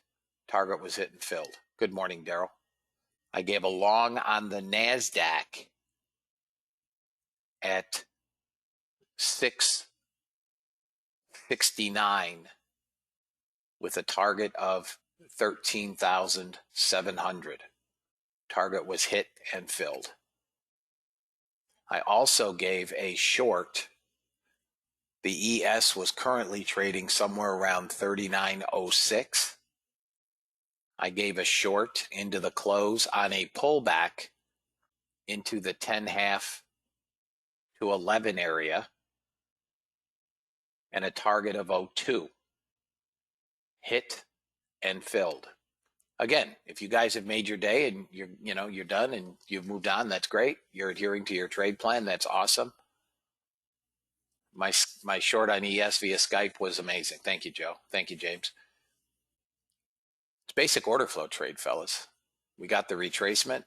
Target was hit and filled. Good morning, Daryl. I gave a long on the NASDAQ at 669 with a target of 13,700. Target was hit and filled. I also gave a short. The ES was currently trading somewhere around 39.06. I gave a short into the close on a pullback into the 10.5 to 11 area and a target of 02. Hit and filled. Again, if you guys have made your day and you're done and you've moved on, that's great. You're adhering to your trade plan. That's awesome. My short on ES via Skype was amazing. Thank you, Joe. Thank you, James. It's basic order flow trade, fellas. We got the retracement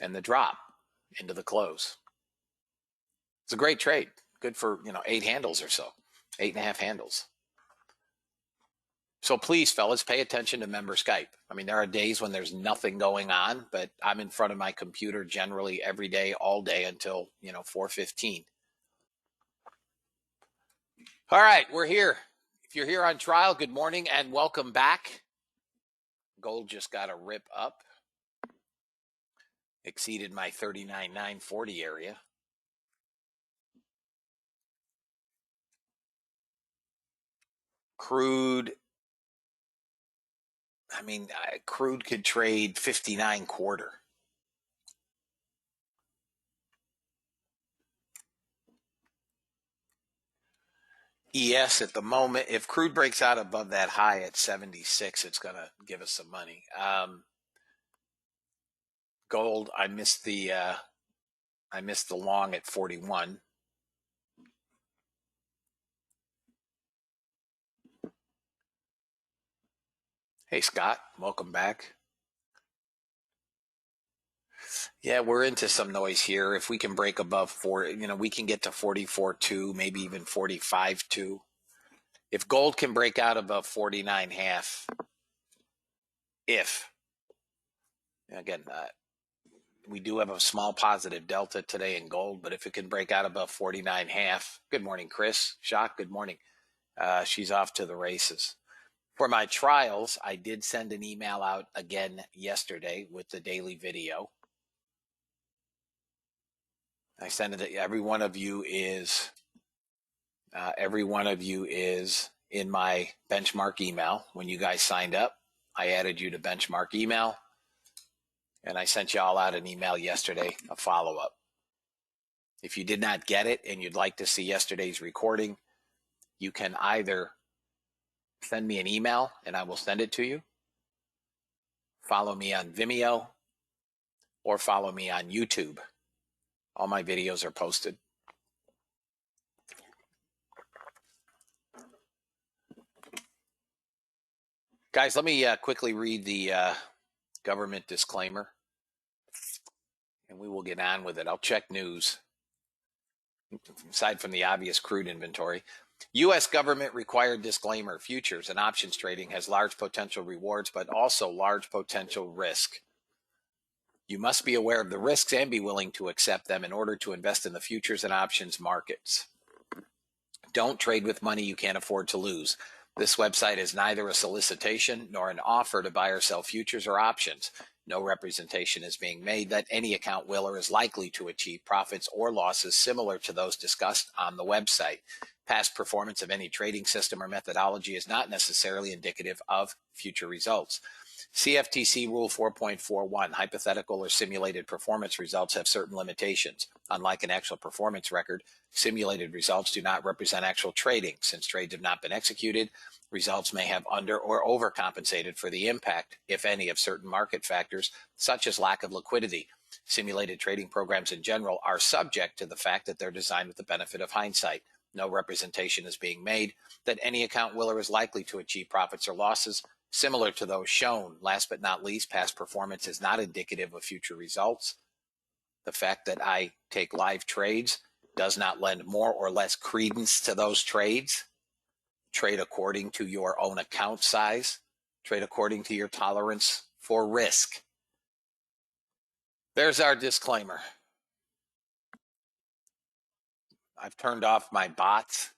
and the drop into the close. It's a great trade. Good for 8 handles or so, 8.5 handles. So please, fellas, pay attention to member Skype. I mean, there are days when there's nothing going on, but I'm in front of my computer generally every day, all day until 4:15. All right, we're here. If you're here on trial, good morning and welcome back. Gold just got a rip up. Exceeded my 39.940 area. Crude, crude could trade 59.25. ES at the moment, if crude breaks out above that high at 76, it's going to give us some money. Gold, I missed the long at 41. Hey, Scott, welcome back. Yeah, we're into some noise here. If we can break above 4, we can get to 44.2, maybe even 45.2. If gold can break out above 49.5, again, we do have a small positive delta today in gold, but if it can break out above 49.5, good morning, Chris. Shock, good morning. She's off to the races. For my trials, I did send an email out again yesterday with the daily video. I sent it to every one of you is in my benchmark email. When you guys signed up, I added you to benchmark email, and I sent you all out an email yesterday, a follow-up. If you did not get it and you'd like to see yesterday's recording, you can either send me an email and I will send it to you, follow me on Vimeo, or follow me on YouTube. All my videos are posted. Guys, let me quickly read the government disclaimer, and we will get on with it. I'll check news. Aside from the obvious crude inventory, U.S. government required disclaimer: futures and options trading has large potential rewards, but also large potential risk. You must be aware of the risks and be willing to accept them in order to invest in the futures and options markets. Don't trade with money you can't afford to lose. This website is neither a solicitation nor an offer to buy or sell futures or options. No representation is being made that any account will or is likely to achieve profits or losses similar to those discussed on the website. Past performance of any trading system or methodology is not necessarily indicative of future results. CFTC Rule 4.41, hypothetical or simulated performance results have certain limitations. Unlike an actual performance record, simulated results do not represent actual trading. Since trades have not been executed, results may have under or overcompensated for the impact, if any, of certain market factors, such as lack of liquidity. Simulated trading programs in general are subject to the fact that they're designed with the benefit of hindsight. No representation is being made that any account will or is likely to achieve profits or losses similar to those shown. Last but not least, past performance is not indicative of future results. The fact that I take live trades does not lend more or less credence to those trades. Trade according to your own account size. Trade according to your tolerance for risk. There's our disclaimer. I've turned off my bots,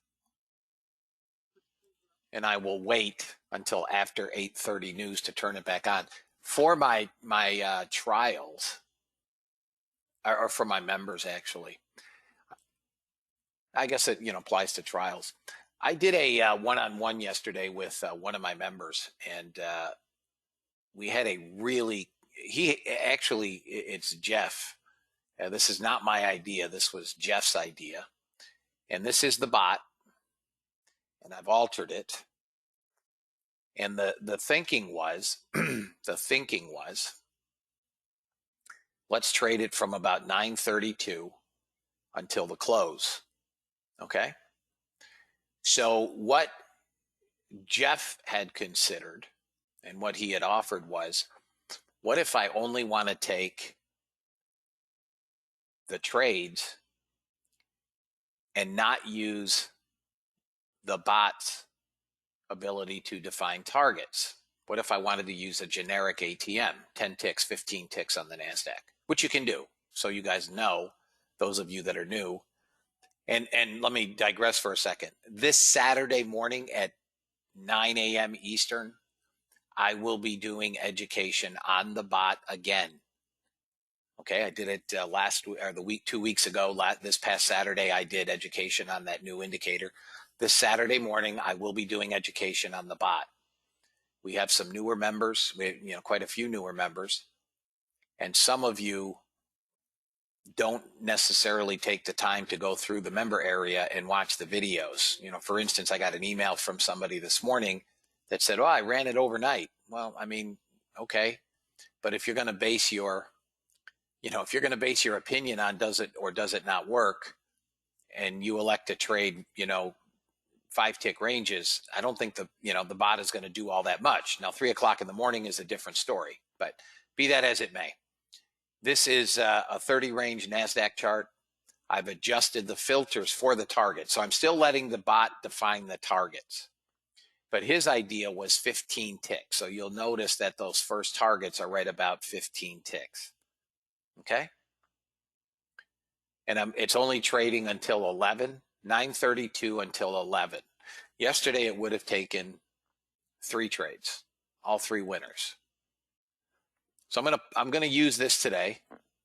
and I will wait until after 8:30 news to turn it back on. For my trials, or for my members, actually, I guess it applies to trials. I did a one-on-one yesterday with one of my members, and we had a really, it's Jeff. This is not my idea. This was Jeff's idea. And this is the bot, and I've altered it. And the thinking was, let's trade it from about 9:32 until the close. Okay? So what Jeff had considered and what he had offered was, what if I only want to take the trades and not use the bot's ability to define targets? What if I wanted to use a generic ATM, 10 ticks, 15 ticks on the NASDAQ, which you can do. So you guys know, those of you that are new. And let me digress for a second. This Saturday morning at 9 a.m. Eastern, I will be doing education on the bot again. Okay, I did it the week 2 weeks ago. This past Saturday, I did education on that new indicator. This Saturday morning, I will be doing education on the bot. We have some newer members, quite a few newer members, and some of you don't necessarily take the time to go through the member area and watch the videos. For instance, I got an email from somebody this morning that said, "Oh, I ran it overnight." Well, I mean, okay, but if you're going to base your opinion on does it or does it not work, and you elect to trade, 5-tick ranges, I don't think the bot is going to do all that much. Now, 3 o'clock in the morning is a different story, but be that as it may. This is a 30 range NASDAQ chart. I've adjusted the filters for the target. So I'm still letting the bot define the targets. But his idea was 15 ticks. So you'll notice that those first targets are right about 15 ticks. Okay? And it's only trading until 11, 9:32 until 11. Yesterday it would have taken 3 trades, all 3 winners. So I'm gonna use this today.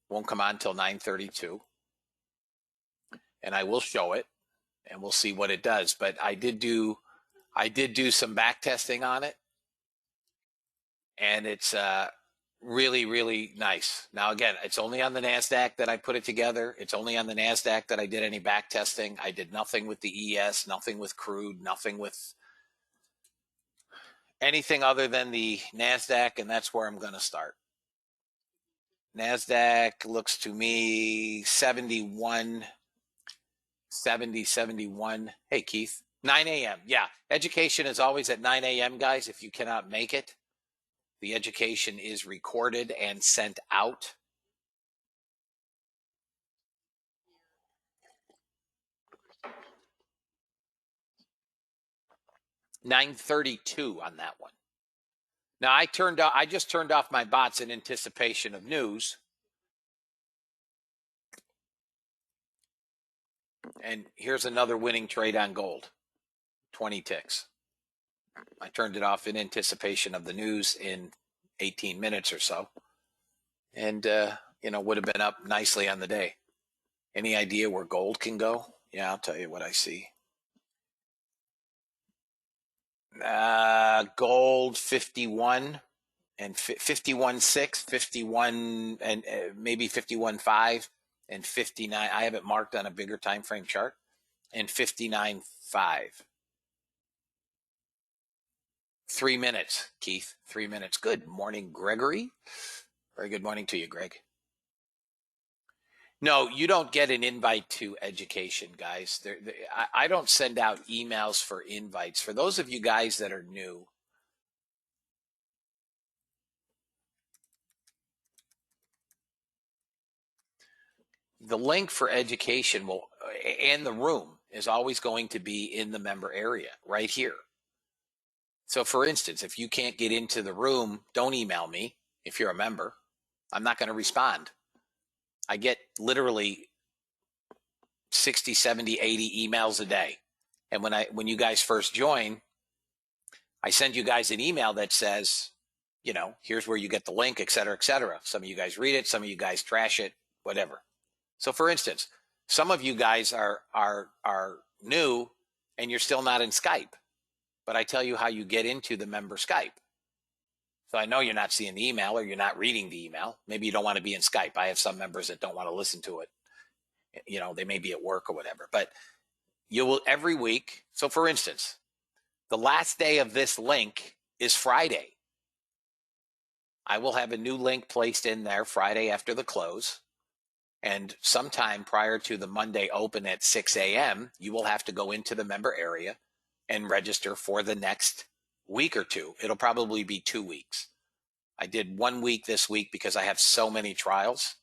Won't come on until 9:32. And I will show it and we'll see what it does. But I did do some back testing on it, and it's really, really nice. Now, again, it's only on the NASDAQ that I put it together. It's only on the NASDAQ that I did any back testing. I did nothing with the ES, nothing with crude, nothing with anything other than the NASDAQ, and that's where I'm going to start. NASDAQ looks to me 71, 70, 71. Hey, Keith. 9 a.m. Yeah, education is always at 9 a.m., guys, if you cannot make it. The education is recorded and sent out. $9:32 on that one. Now I just turned off my bots in anticipation of news. And here's another winning trade on gold. 20 ticks. I turned it off in anticipation of the news in 18 minutes or so. And would have been up nicely on the day. Any idea where gold can go? Yeah, I'll tell you what I see. Gold 51 and 51.6, 51 and maybe 51.5 and 59. I have it marked on a bigger time frame chart, and 59.5. 3 minutes, Keith. 3 minutes. Good morning, Gregory. Very good morning to you, Greg. No, you don't get an invite to education, guys. I don't send out emails for invites. For those of you guys that are new, the link for education and the room is always going to be in the member area right here. So for instance, if you can't get into the room, don't email me if you're a member. I'm not going to respond. I get literally 60, 70, 80 emails a day. And when you guys first join, I send you guys an email that says, here's where you get the link, et cetera, et cetera. Some of you guys read it. Some of you guys trash it, whatever. So for instance, some of you guys are new and you're still not in Skype, but I tell you how you get into the member Skype. So I know you're not seeing the email or you're not reading the email. Maybe you don't want to be in Skype. I have some members that don't want to listen to it. They may be at work or whatever, but you will every week. So for instance, the last day of this link is Friday. I will have a new link placed in there Friday after the close. And sometime prior to the Monday open at 6 a.m., you will have to go into the member area and register for the next week or two. It'll probably be 2 weeks. I did 1 week this week because I have so many trials.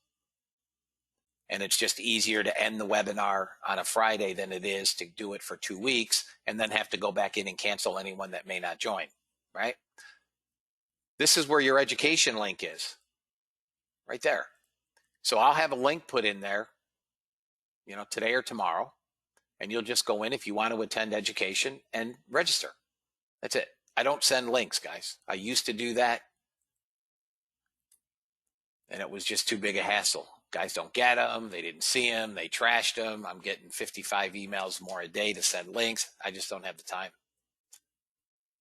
And it's just easier to end the webinar on a Friday than it is to do it for 2 weeks and then have to go back in and cancel anyone that may not join, right? This is where your education link is, right there. So I'll have a link put in there, today or tomorrow, and you'll just go in if you want to attend education and register. That's it. I don't send links, guys. I used to do that, and it was just too big a hassle. Guys don't get them. They didn't see them. They trashed them. I'm getting 55 emails more a day to send links. I just don't have the time.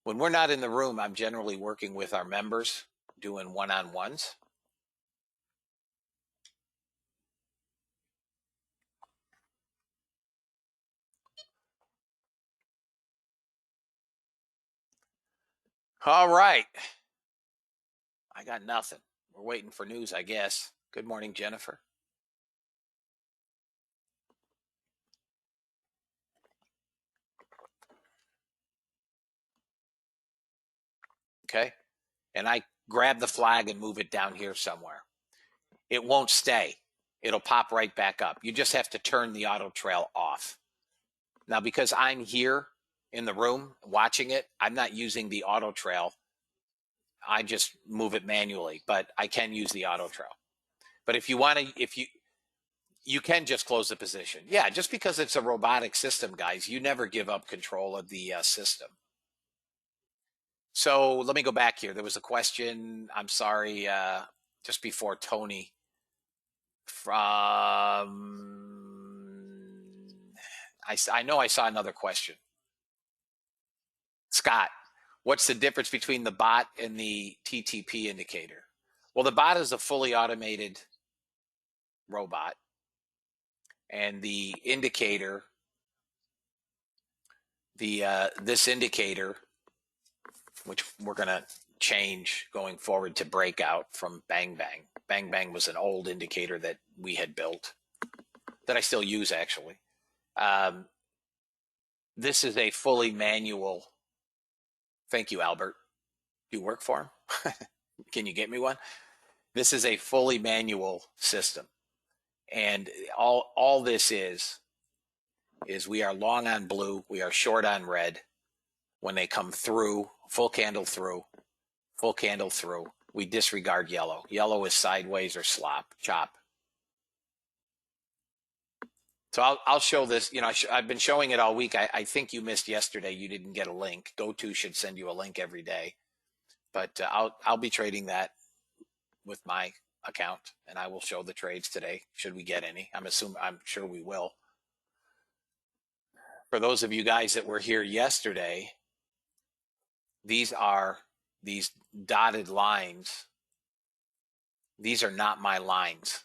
When we're not in the room, I'm generally working with our members, doing one-on-ones. All right. I got nothing. We're waiting for news, I guess. Good morning, Jennifer. Okay. And I grab the flag and move it down here somewhere. it won't stay. It'll pop right back up. You just have to turn the auto trail off. Now, because I'm here in the room watching it, I'm not using the auto trail. I just move it manually, but I can use the auto trail. But if you want to, you can just close the position. Yeah, just because it's a robotic system, guys, you never give up control of the system. So let me go back here. There was a question, I'm sorry, just before Tony from, I know I saw another question. Scott, what's the difference between the bot and the TTP indicator? Well, the bot is a fully automated robot, and the indicator, this indicator, which we're going to change going forward to Breakout from Bang Bang. Bang Bang was an old indicator that we had built, that I still use actually. This is a fully manual. Thank you, Albert. Do you work for him? Can you get me one? This is a fully manual system. And all this is we are long on blue, we are short on red. When they come through, full candle through, full candle through, we disregard yellow. Yellow is sideways or chop. So I'll show this. You know, I've been showing it all week. I think you missed yesterday. You didn't get a link. GoTo should send you a link every day. But I'll be trading that with my account, and I will show the trades today. Should we get any? I'm sure we will. For those of you guys that were here yesterday, these dotted lines. These are not my lines.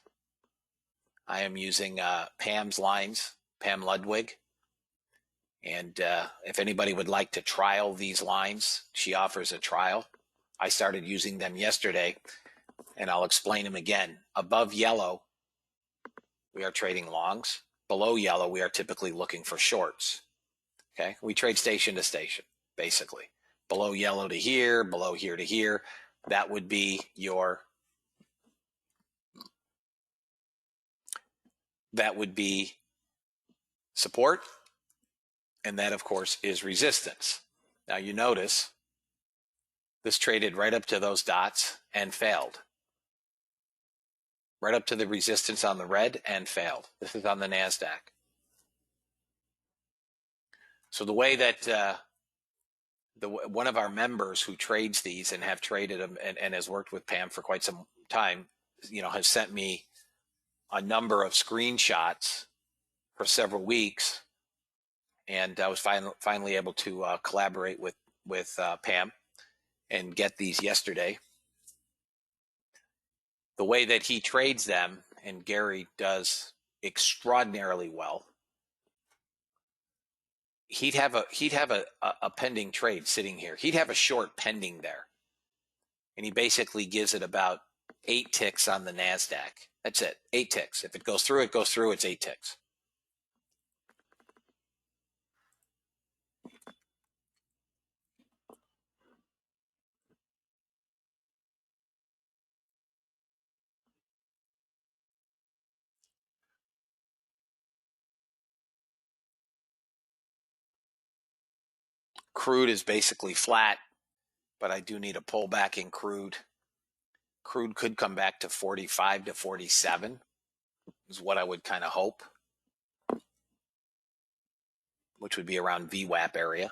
I am using Pam's lines, Pam Ludwig. And if anybody would like to trial these lines, she offers a trial. I started using them yesterday, and I'll explain them again. Above yellow, we are trading longs. Below yellow, we are typically looking for shorts. Okay, we trade station to station, basically. Below yellow to here, below here to here. That would be your support, and that, of course, is resistance. Now, you notice this traded right up to those dots and failed. Right up to the resistance on the red and failed. This is on the NASDAQ. So the way that one of our members who trades these and have traded them and has worked with Pam for quite some time, you know, has sent me a number of screenshots for several weeks, and I was finally able to collaborate with Pam and get these yesterday. The way that he trades them, and Gary does extraordinarily well. He'd have a pending trade sitting here. He'd have a short pending there, and he basically gives it about 8 ticks on the NASDAQ. That's it, 8 ticks. If it goes through, it goes through. It's 8 ticks. Crude is basically flat, but I do need a pullback in crude. Crude could come back to 45 to 47 is what I would kind of hope, which would be around VWAP area.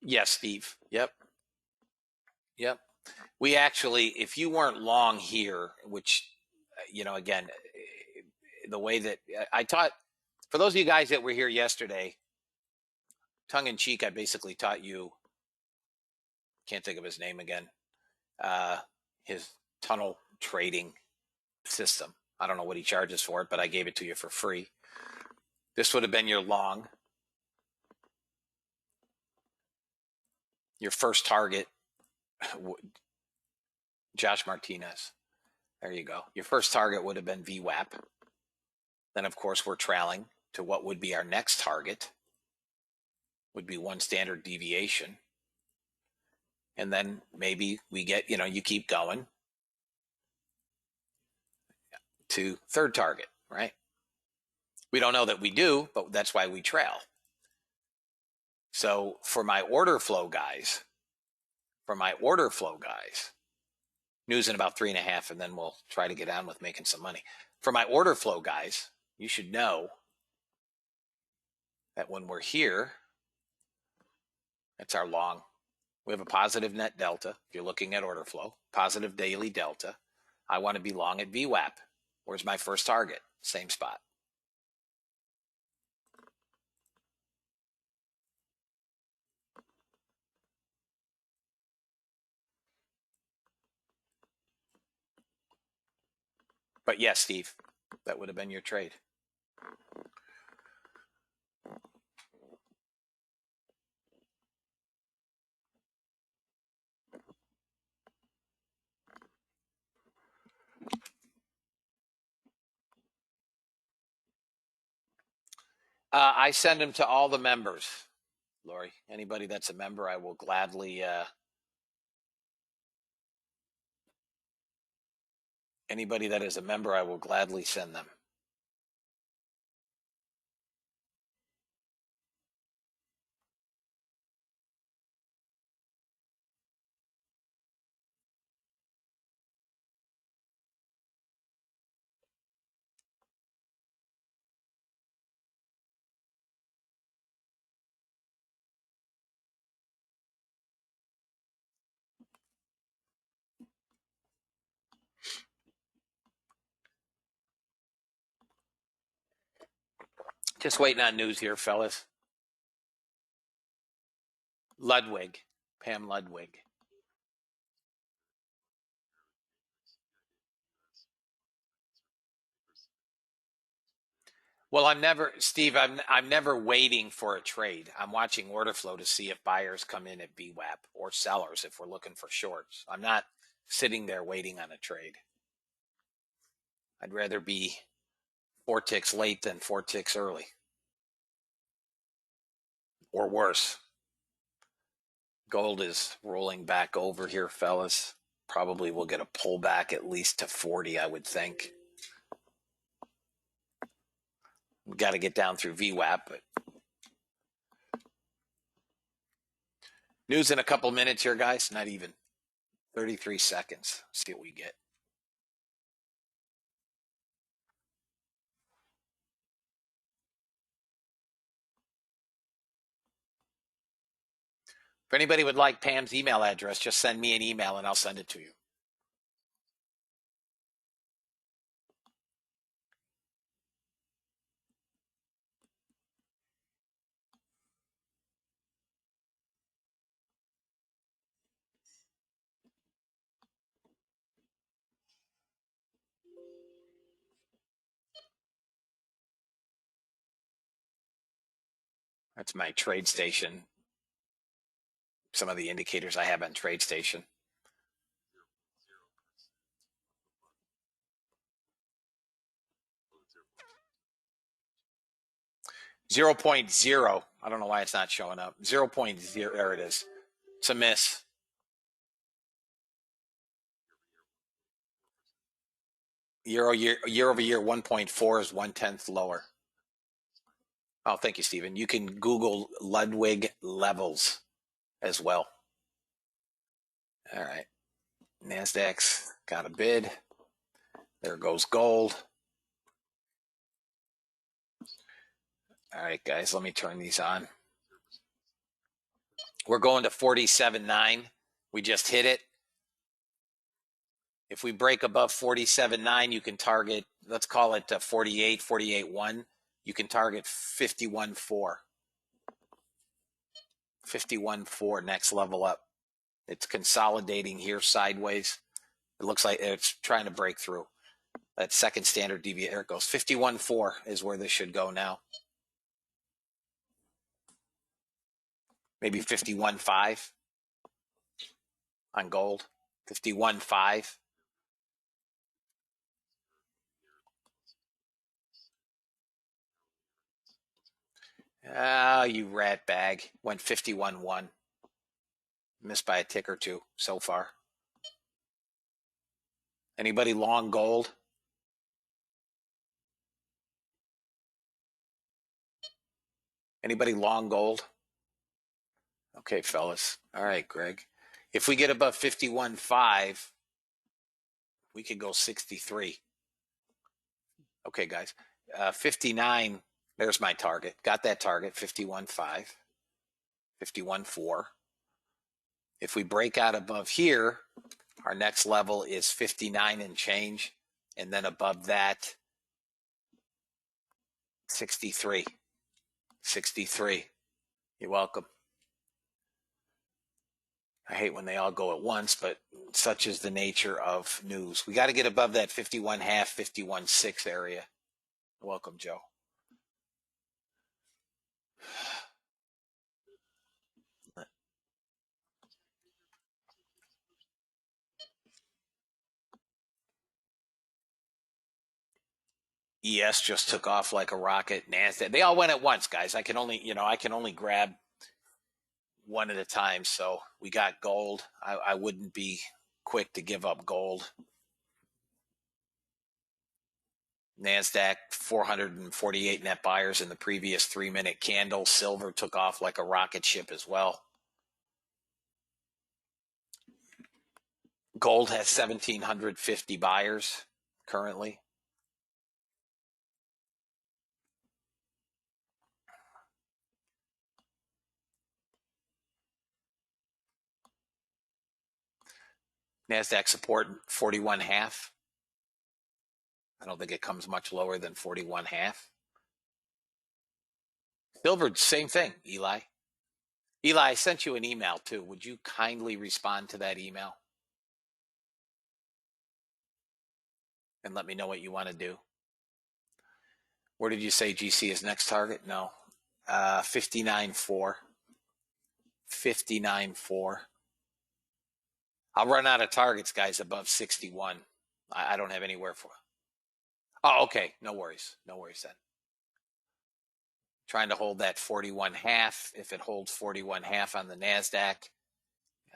Yes, Steve. Yep. We actually, if you weren't long here, which, you know, again, the way that I taught, for those of you guys that were here yesterday, tongue in cheek, I basically taught you, can't think of his name again, his tunnel trading system. I don't know what he charges for it, but I gave it to you for free. This would have been your long. Your first target, Josh Martinez. There you go. Your first target would have been VWAP. Then, of course, we're trailing to what would be our next target, would be 1 standard deviation. And then maybe we get, you keep going to third target, right? We don't know that we do, but that's why we trail. So for my order flow guys, news in about 3.5, and then we'll try to get on with making some money. For my order flow guys, you should know that when we're here, that's our long. We have a positive net delta. If you're looking at order flow, positive daily delta. I want to be long at VWAP. Where's my first target? Same spot. But yes, Steve, that would have been your trade. I send them to all the members, Lori. Anybody that's a member, I will gladly. Anybody that is a member, I will gladly send them. Just waiting on news here, fellas. Ludwig, Pam Ludwig. Well, Steve. I'm never waiting for a trade. I'm watching order flow to see if buyers come in at VWAP or sellers if we're looking for shorts. I'm not sitting there waiting on a trade. I'd rather be 4 ticks late than 4 ticks early, or worse. Gold is rolling back over here, fellas. Probably will get a pullback at least to 40, I would think. We've got to get down through VWAP, but news in a couple minutes here, guys. Not even 33 seconds. See what we get. If anybody would like Pam's email address, just send me an email and I'll send it to you. That's my trade station. Some of the indicators I have on trade station. 0.0. I don't know why it's not showing up. 0.0. There it is. It's a miss. Year over year, 1.4 is 1/10 lower. Oh, thank you, Stephen. You can Google Ludwig levels as well. All right. NASDAQ's got a bid. There goes gold. All right, guys, let me turn these on. We're going to 47.9. We just hit it. If we break above 47.9, you can target, let's call it 48, 48.1. You can target 51.4. 51.4, next level up. It's consolidating here sideways. It looks like it's trying to break through. That second standard deviation, there it goes. 51.4 is where this should go now. Maybe 51.5 on gold. 51.5. Ah, you rat bag. Went 51.1. Missed by a tick or two so far. Anybody long gold? Anybody long gold? Okay, fellas. All right, Greg. If we get above 51.5, we could go 63. Okay, guys. 59, there's my target. Got that target, 51.5, 51.4. If we break out above here, our next level is 59 and change. And then above that, 63. 63. You're welcome. I hate when they all go at once, but such is the nature of news. We got to get above that 51.5, 51.6 area. You're welcome, Joe. ES just took off like a rocket. NASDAQ, they all went at once, guys. I can only grab one at a time. So we got gold. I wouldn't be quick to give up gold. NASDAQ 448 net buyers in the previous 3-minute candle. Silver took off like a rocket ship as well. Gold has 1,750 buyers currently. NASDAQ support 41.5. I don't think it comes much lower than 41.5. Silver, same thing, Eli. Eli, I sent you an email too. Would you kindly respond to that email? And let me know what you want to do. Where did you say GC is next target? No. 59.4. 59.4. I'll run out of targets, guys, above 61. I don't have anywhere for. Oh, okay. No worries. No worries then. Trying to hold that 41.5. If it holds 41.5 on the NASDAQ,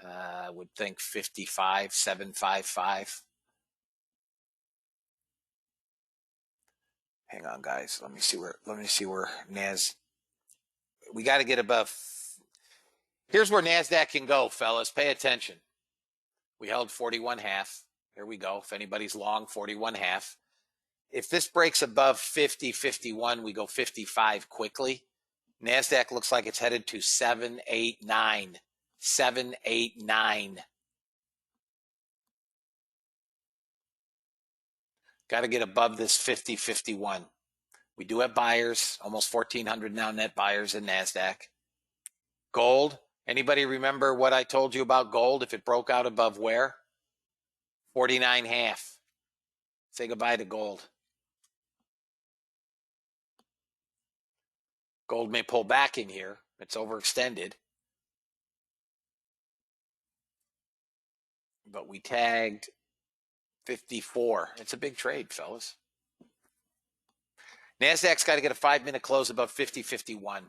I would think 55.755. Hang on, guys. Let me see where NAS. We got to get above. Here's where NASDAQ can go, fellas. Pay attention. We held 41.5. Here we go. If anybody's long, 41.5. If this breaks above 50, 51, we go 55 quickly. NASDAQ looks like it's headed to 789. 789. Got to get above this 50, 51. We do have buyers, almost 1,400 now net buyers in NASDAQ. Gold. Anybody remember what I told you about gold? If it broke out above where? 49.5. Say goodbye to gold. Gold may pull back in here. It's overextended. But we tagged 54. It's a big trade, fellas. NASDAQ's got to get a 5-minute close above 50.51.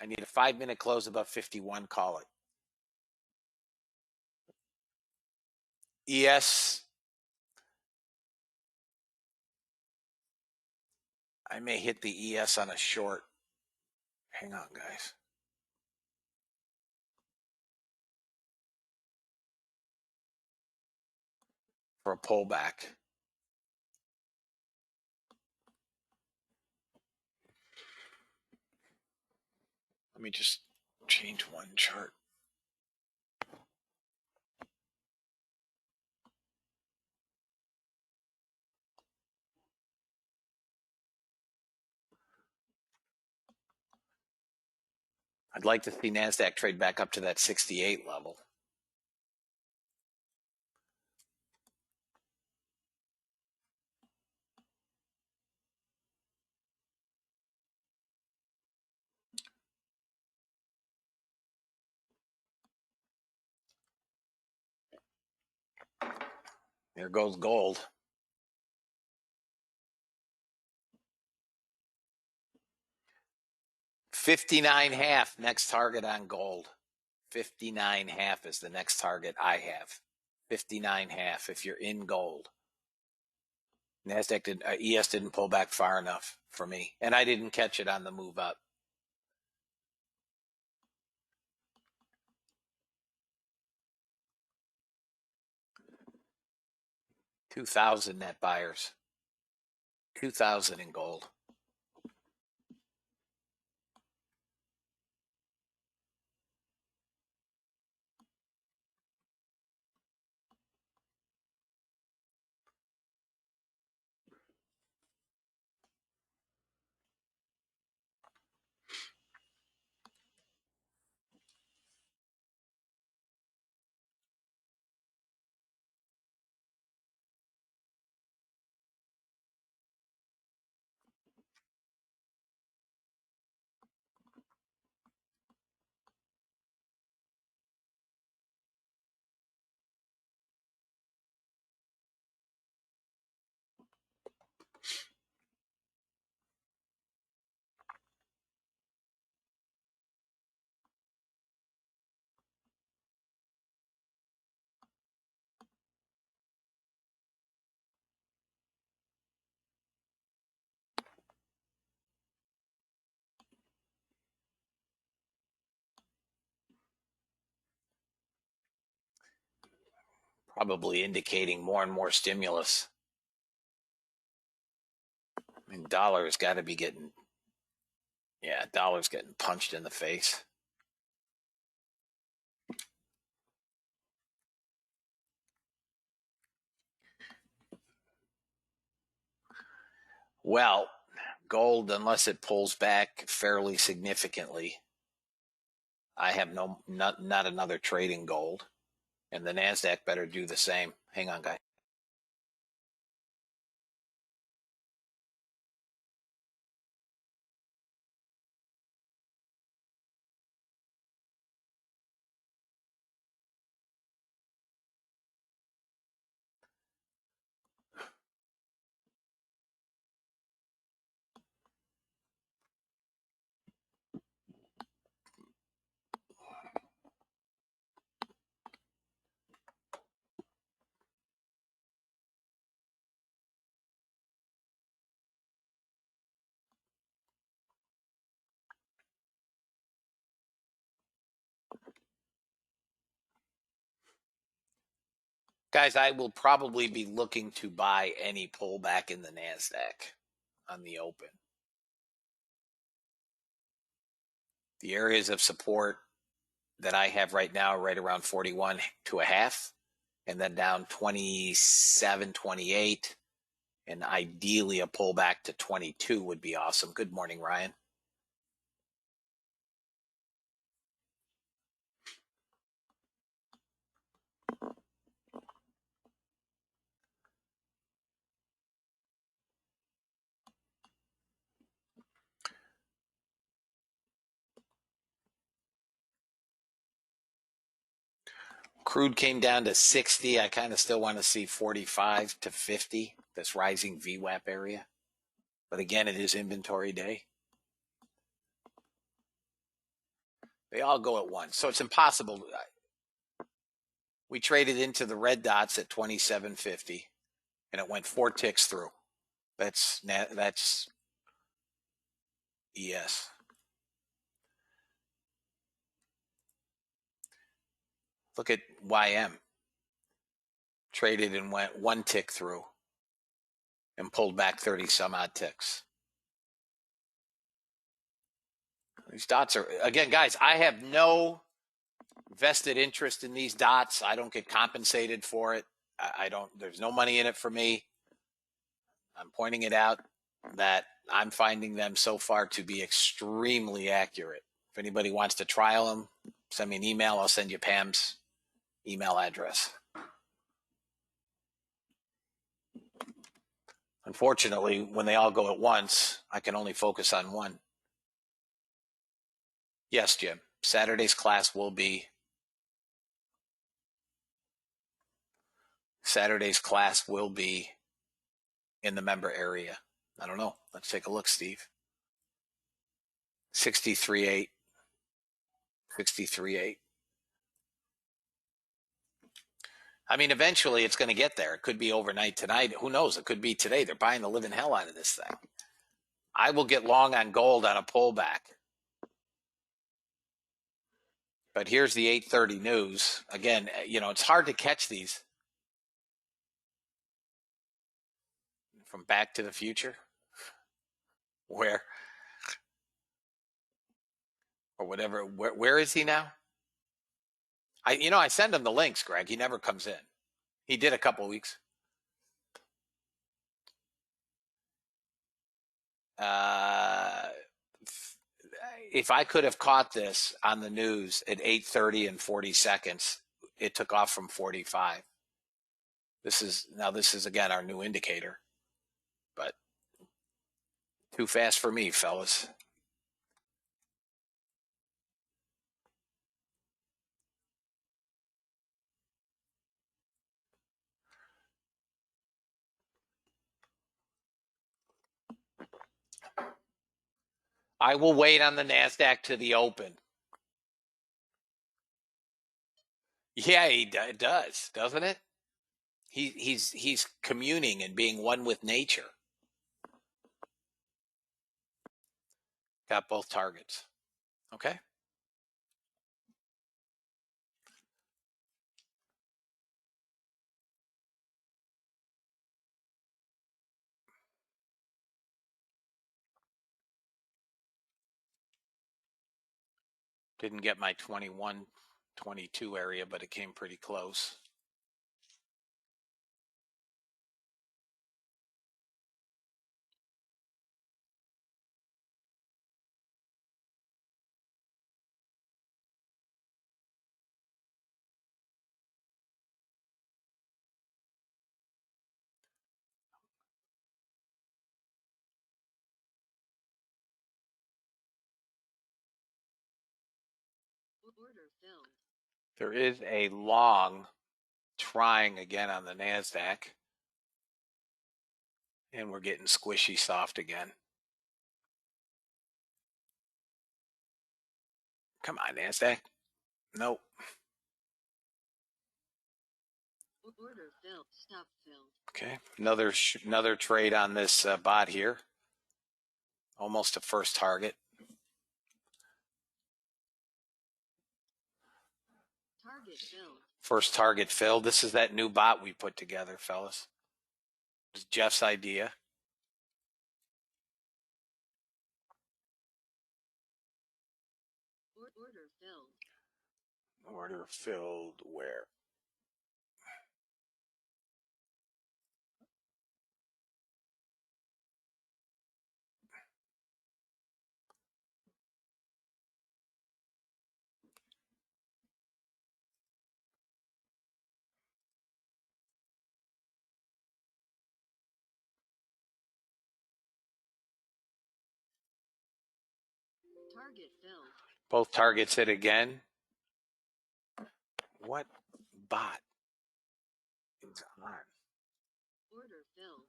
I need a 5-minute close above 51. Call it. ES. I may hit the ES on a short. Hang on, guys. For a pullback. Let me just change one chart. I'd like to see NASDAQ trade back up to that 68 level. There goes gold. $59.5 next target on gold. 59.5 is the next target I have. 59.5 if you're in gold. NASDAQ ES didn't pull back far enough for me, and I didn't catch it on the move up. 2,000 net buyers. 2,000 in gold. Probably indicating more and more stimulus. I mean, dollar has got to be getting, dollar's getting punched in the face. Well, gold, unless it pulls back fairly significantly, I have not another trade in gold, and the NASDAQ better do the same. Hang on, guys. Guys, I will probably be looking to buy any pullback in the NASDAQ on the open. The areas of support that I have right now are right around 41 to a half, and then down 27, 28, and ideally a pullback to 22 would be awesome. Good morning, Ryan. Crude came down to 60. I kind of still want to see 45 to 50, this rising VWAP area. But again, it is inventory day. They all go at once, so it's impossible. We traded into the red dots at 27.50, and it went 4 ticks through. That's ES. Look at YM. Traded and went 1 tick through and pulled back 30 some odd ticks. These dots are, again, guys, I have no vested interest in these dots. I don't get compensated for it. There's no money in it for me. I'm pointing it out that I'm finding them so far to be extremely accurate. If anybody wants to trial them, send me an email. I'll send you Pam's email address. Unfortunately, when they all go at once, I can only focus on one. Yes, Jim. Saturday's class will be in the member area. I don't know. Let's take a look, Steve. 63.8. 63.8. I mean, eventually it's going to get there. It could be overnight tonight. Who knows? It could be today. They're buying the living hell out of this thing. I will get long on gold on a pullback. But here's the 8:30 news. Again, it's hard to catch these from Back to the Future. Where or whatever. Where is he now? I send him the links, Greg. He never comes in. He did a couple weeks. If I could have caught this on the news at 8:30 and 40 seconds, it took off from 45. This is again our new indicator, but too fast for me, fellas. I will wait on the NASDAQ to the open. Yeah, it does, doesn't it? He's communing and being one with nature. Got both targets. Okay. Didn't get my 21, 22 area, but it came pretty close. There is a long trying again on the NASDAQ. And we're getting squishy soft again. Come on, NASDAQ. Nope. Order filled. Stop filled. Okay. Another trade on this bot here. Almost a first target. Target filled. First target filled. This is that new bot we put together, fellas. It's Jeff's idea. Order filled. Order filled where? Target filled. Both targets hit again. What bot is on? Order filled.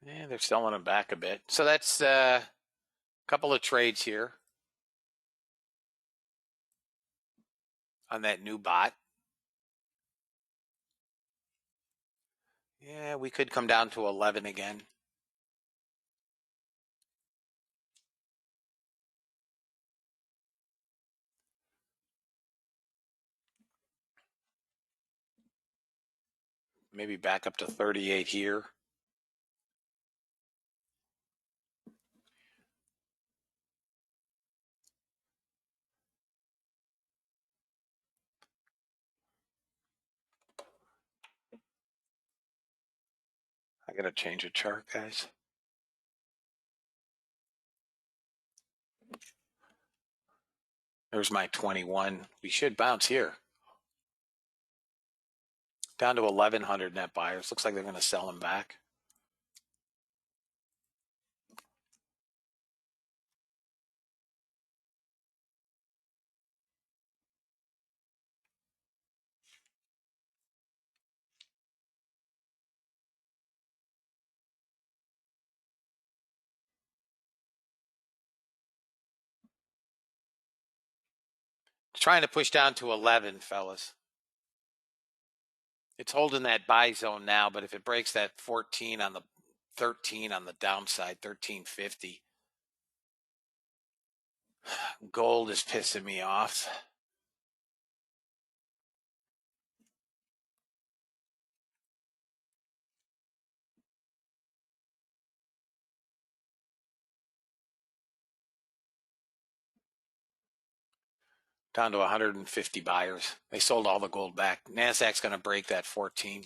Yeah, they're selling them back a bit. So that's a couple of trades here on that new bot. Yeah, we could come down to 11 again. Maybe back up to 38 here. I got to change a chart, guys. There's my 21. We should bounce here. Down to 1,100 net buyers. Looks like they're going to sell them back. Trying to push down to 11, fellas. It's holding that buy zone now, but if it breaks that 14 on the 13 on the downside, 1350, gold is pissing me off. Down to 150 buyers. They sold all the gold back. NASDAQ's going to break that 14.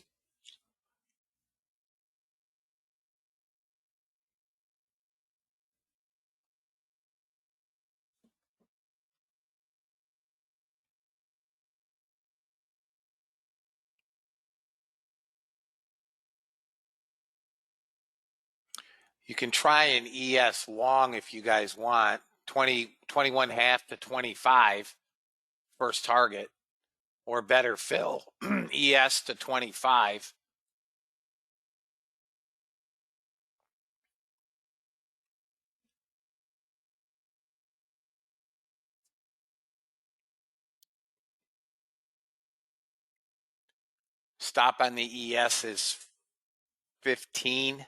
You can try an ES long if you guys want. 21 half to 25 first target, or better fill ES to 25. Stop on the ES is 15.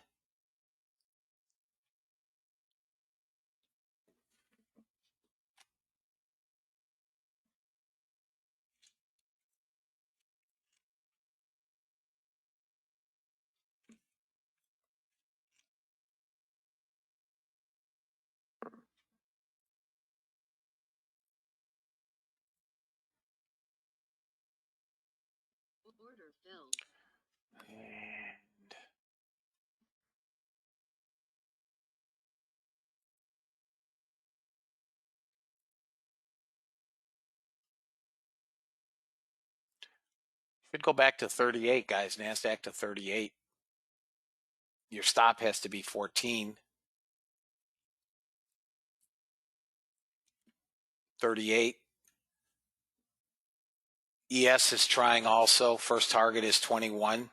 Order filled. And should go back to 38, guys. NASDAQ to 38. Your stop has to be 14. 38. ES is trying also. First target is 21.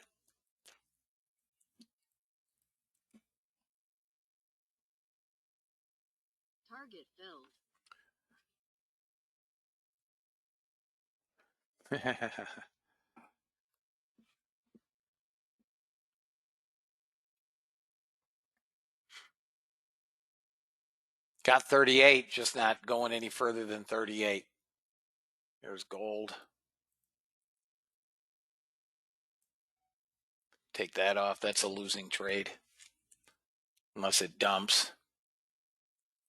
Target filled. Got 38, just not going any further than 38. There's gold. Take that off. That's a losing trade. Unless it dumps.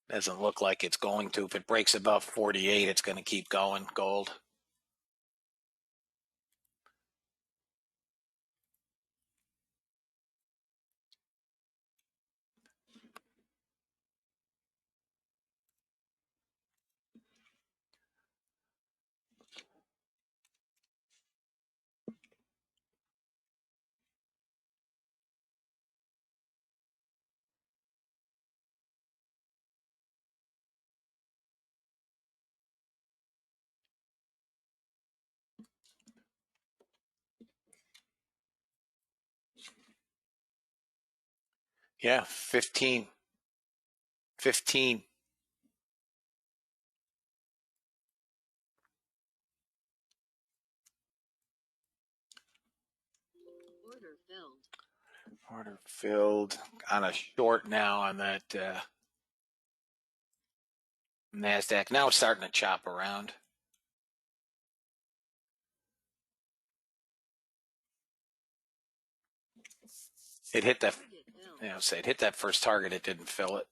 Doesn't look like it's going to. If it breaks above 48, it's going to keep going. Gold. Yeah, 15. 15. Order filled. Order filled on a short now on that NASDAQ. Now it's starting to chop around. It hit that, Target filled. you know, say it hit that first target. It didn't fill it.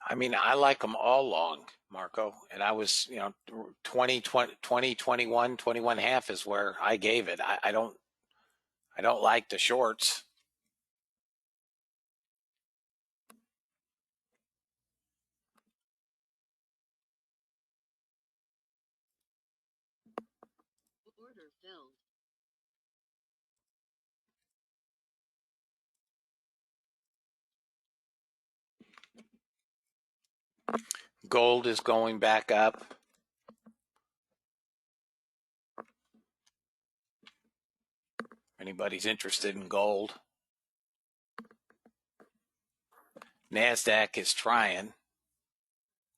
I mean, I like them all long, Marco. And I was, 20, 21, 21 half is where I gave it. I don't like the shorts. Order filled. Gold is going back up. Anybody's interested in gold? NASDAQ is trying.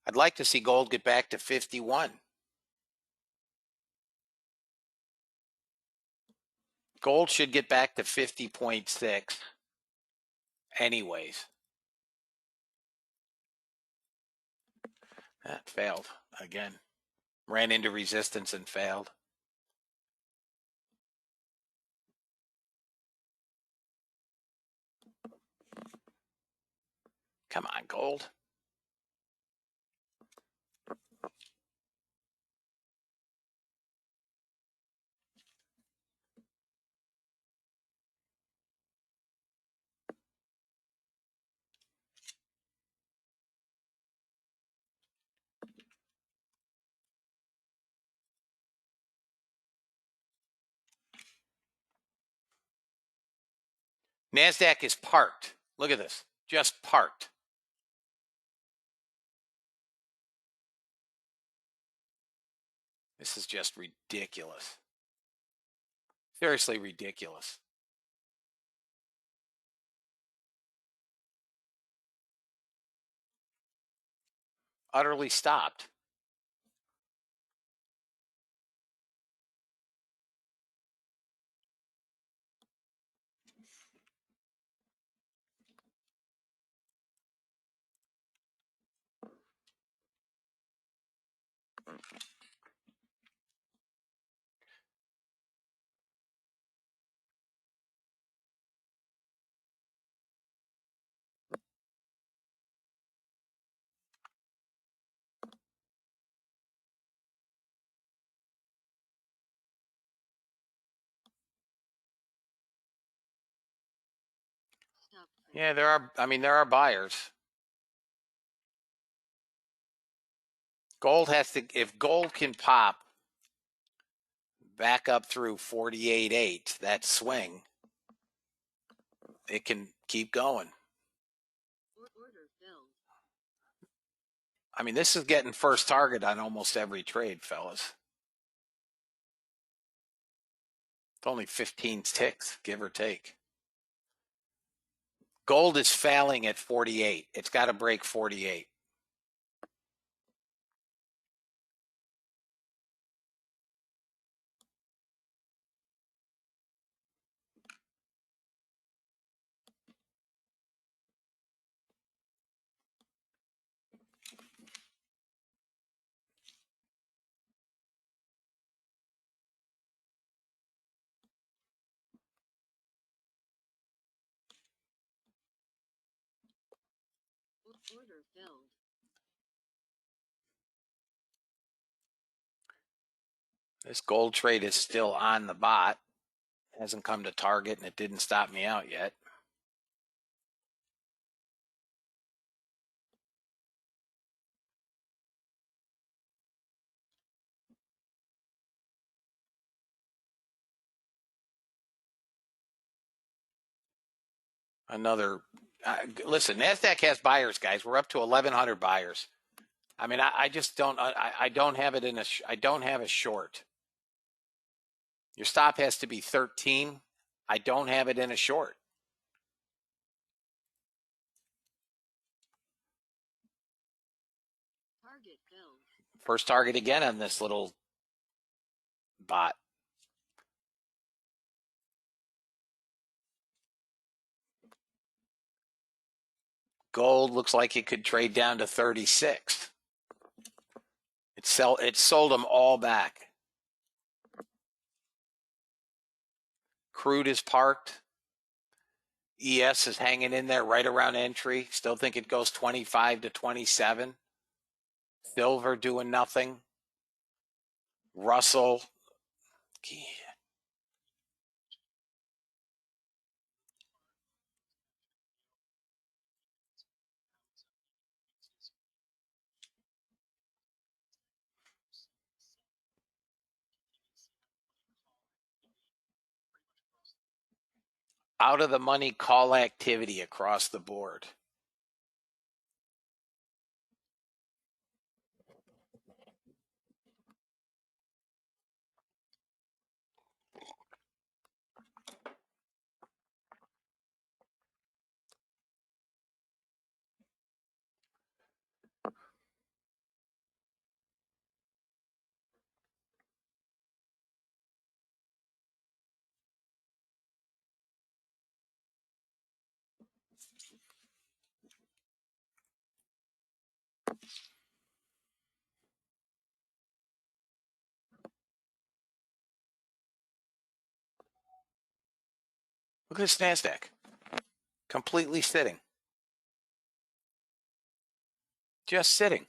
I'd like to see gold get back to 51. Gold should get back to 50.6 anyways. That failed again. Ran into resistance and failed. Come on, gold. NASDAQ is parked. Look at this. Just parked. This is just ridiculous. Seriously ridiculous. Utterly stopped. Stop. Yeah, there are buyers. Gold has to, if gold can pop back up through 48.8, that swing, it can keep going. Order filled. I mean, this is getting first target on almost every trade, fellas. It's only 15 ticks, give or take. Gold is failing at 48. It's got to break 48. Order filled. This gold trade is still on the bot. Hasn't come to target, and it didn't stop me out yet. Listen, NASDAQ has buyers, guys. We're up to 1,100 buyers. I mean, I just don't. I don't have it in a. I don't have a short. Your stop has to be 13. I don't have it in a short. Target filled. First target again on this little bot. Gold looks like it could trade down to 36. It sold them all back. Crude is parked. ES is hanging in there right around entry. Still think it goes 25 to 27. Silver doing nothing. Russell. Out of the money call activity across the board. Look at this NASDAQ. Completely sitting. Just sitting.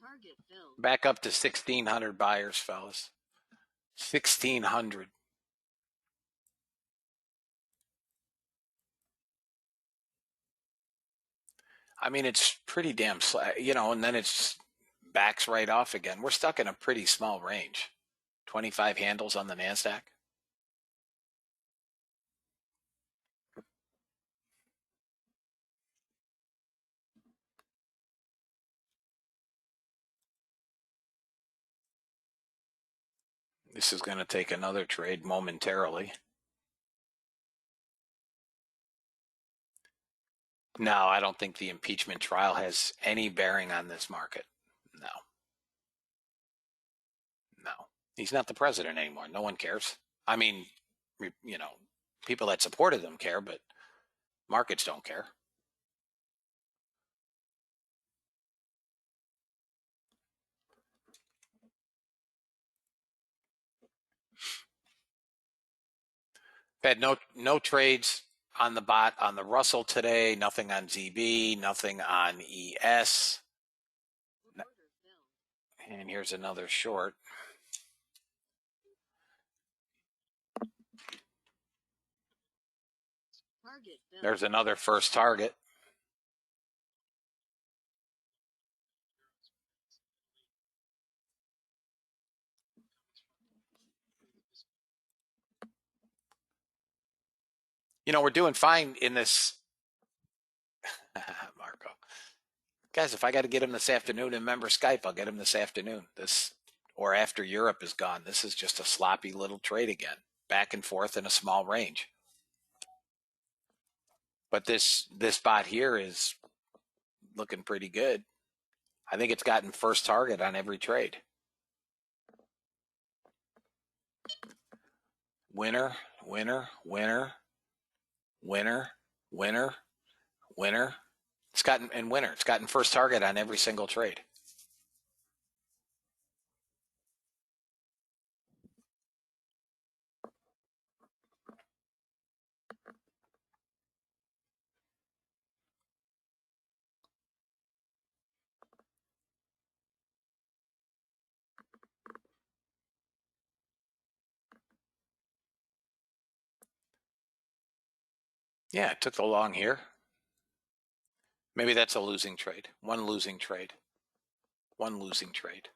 Target filled. Back up to 1,600 buyers, fellas. 1,600. I mean, it's pretty damn, and then it's backs right off again. We're stuck in a pretty small range. 25 handles on the NASDAQ. This is going to take another trade momentarily. No, I don't think the impeachment trial has any bearing on this market. No. No. He's not the president anymore. No one cares. I mean, people that supported them care, but markets don't care. Had no trades on the Russell today, nothing on ZB, nothing on ES. Order filled. And here's another short. Target filled. There's another first target. We're doing fine in this. Marco. Guys, if I got to get him this afternoon and member Skype, I'll get him this afternoon. Or after Europe is gone. This is just a sloppy little trade again. Back and forth in a small range. But this spot here is looking pretty good. I think it's gotten first target on every trade. Winner, winner, winner, winner, winner, winner. It's gotten first target on every single trade. Yeah, it took the long here. Maybe that's a losing trade. One losing trade. One losing trade.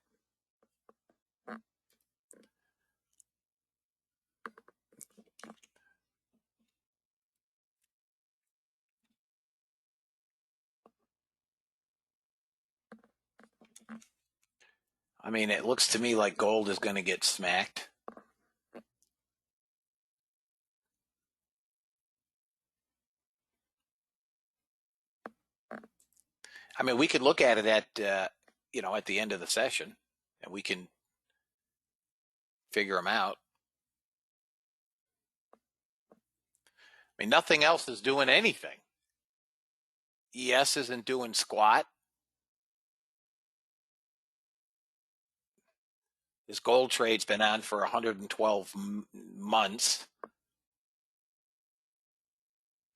I mean, it looks to me like gold is going to get smacked. I mean, we could look at it at at the end of the session, and we can figure them out. I mean, nothing else is doing anything. ES isn't doing squat. This gold trade's been on for 112 months.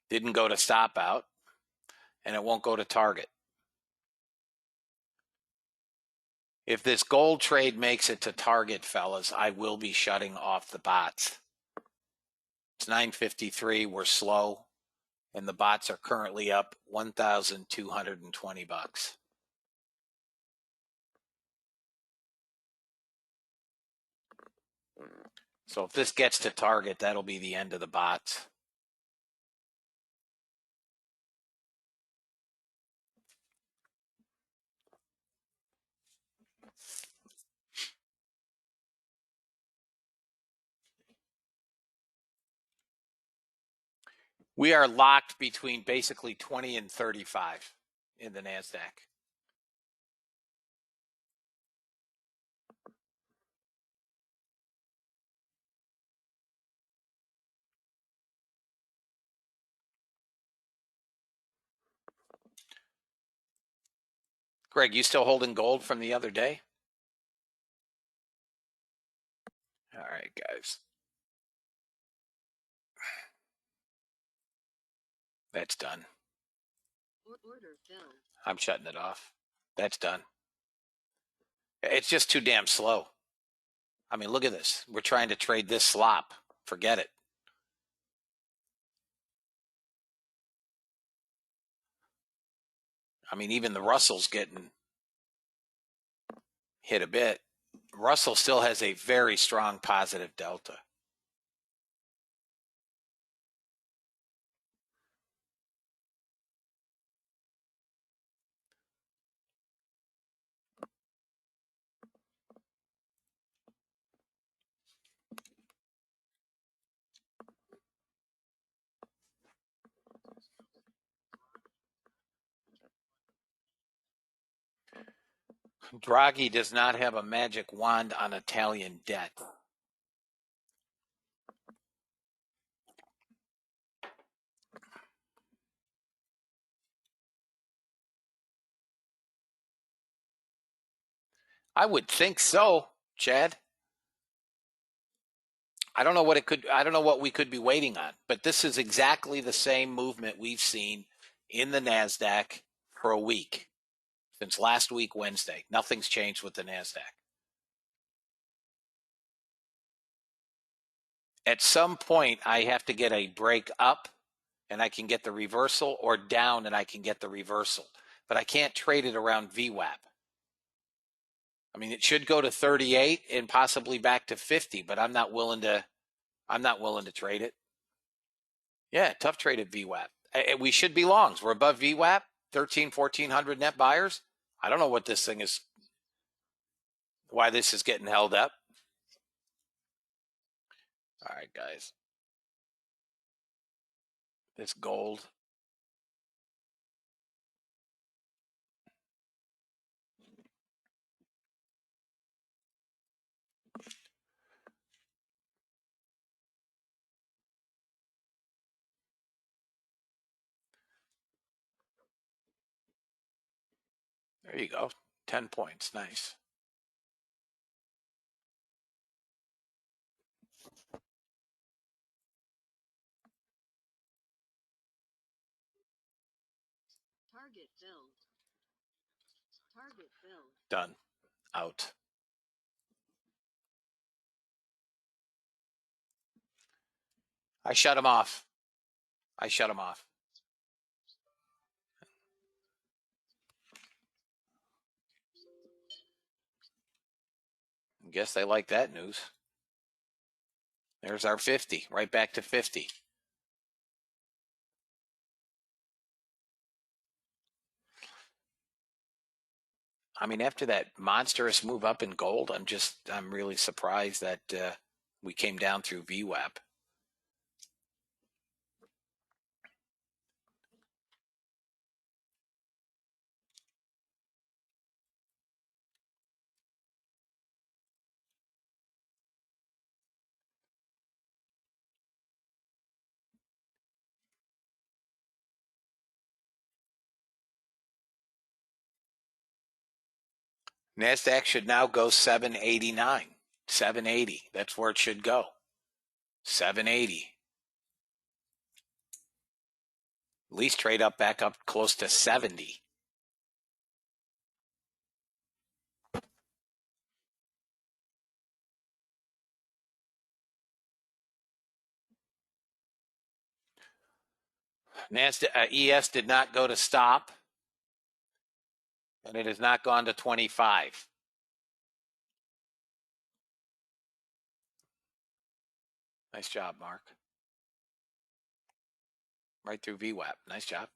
Didn't go to stop out, and it won't go to target. If this gold trade makes it to target, fellas, I will be shutting off the bots. It's 9:53. We're slow, and the bots are currently up $1,220. So if this gets to target, that'll be the end of the bots. We are locked between basically 20 and 35 in the NASDAQ. Greg, you still holding gold from the other day? All right, guys. That's done. Order filled. I'm shutting it off. That's done. It's just too damn slow. I mean, look at this. We're trying to trade this slop. Forget it. I mean, even the Russell's getting hit a bit. Russell still has a very strong positive delta. Draghi does not have a magic wand on Italian debt. I would think so, Chad. I don't know what we could be waiting on, but this is exactly the same movement we've seen in the NASDAQ for a week. Since last week, Wednesday. Nothing's changed with the NASDAQ. At some point, I have to get a break up and I can get the reversal, or down and I can get the reversal. But I can't trade it around VWAP. I mean, it should go to 38 and possibly back to 50, but I'm not willing to trade it. Yeah, tough trade at VWAP. We should be longs. We're above VWAP, 1,400 net buyers. I don't know what this thing is, why this is getting held up. All right, guys. This gold. There you go. 10 points. Nice. Target filled. Target filled. Done. Out. I shut him off. I guess they like that news. There's our 50, right back to 50. I mean, after that monstrous move up in gold, I'm really surprised that we came down through VWAP. NASDAQ should now go 789, 780. That's where it should go. 780. At least trade up back up close to 70. NASDAQ ES did not go to stop, and it has not gone to 25. Nice job, Mark. Right through VWAP. Nice job.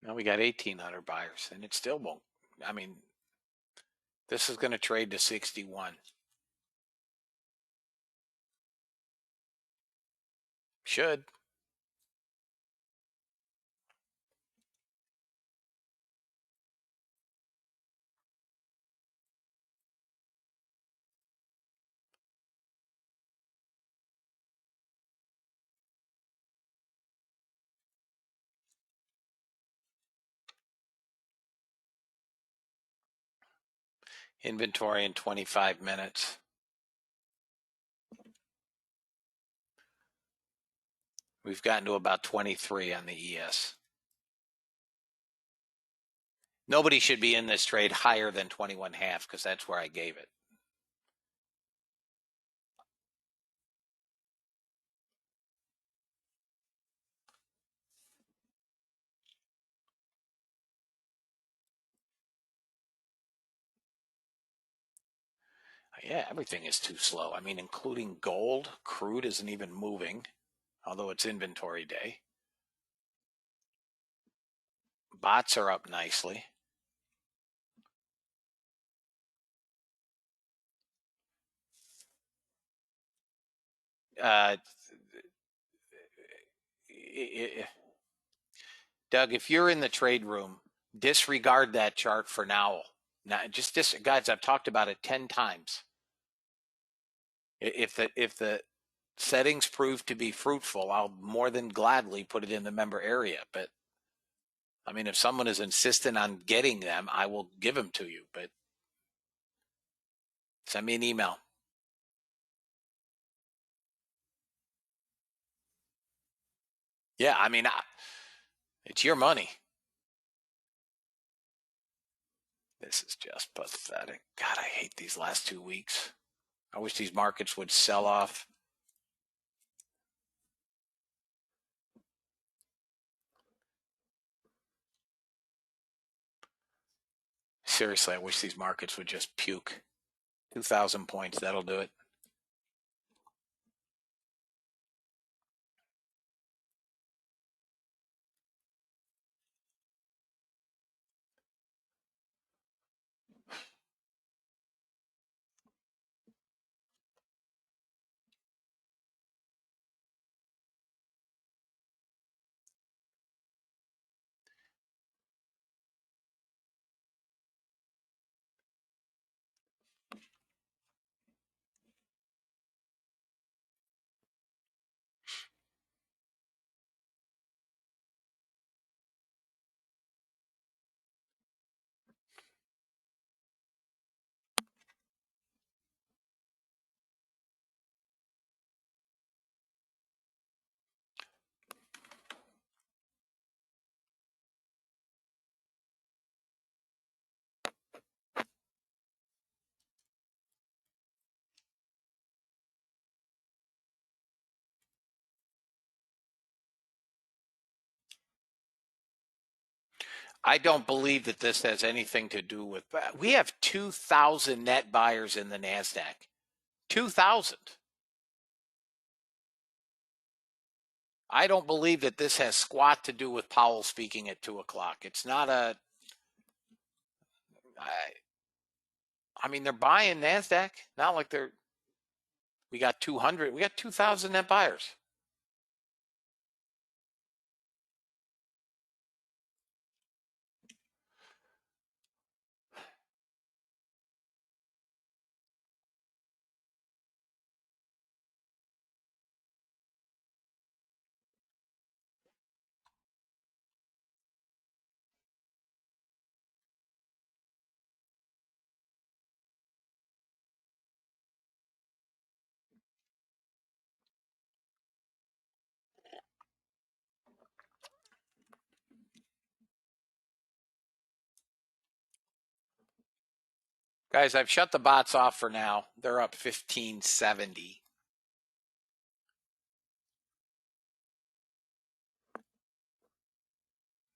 Now we got 1,800 buyers, and it still won't. I mean, this is going to trade to 61. Should. Inventory in 25 minutes. We've gotten to about 23 on the ES. Nobody should be in this trade higher than 21.5 because that's where I gave it. Yeah, everything is too slow. I mean, including gold. Crude isn't even moving, although it's inventory day. Bots are up nicely. Uh, Doug, if you're in the trade room, disregard that chart for now. Now, guys, I've talked about it 10 times. If the settings prove to be fruitful, I'll more than gladly put it in the member area. But I mean, if someone is insistent on getting them, I will give them to you. But send me an email. Yeah, I mean, it's your money. This is just pathetic. God, I hate these last 2 weeks. I wish these markets would sell off. Seriously, I wish these markets would just puke. 2,000 points, that'll do it. I don't believe that this has anything to do with. We have 2,000 net buyers in the NASDAQ. 2,000. I don't believe that this has squat to do with Powell speaking at 2 o'clock. It's not a. I mean, they're buying NASDAQ. Not like they're. We got 200. We got 2,000 net buyers. Guys, I've shut the bots off for now. They're up 1570.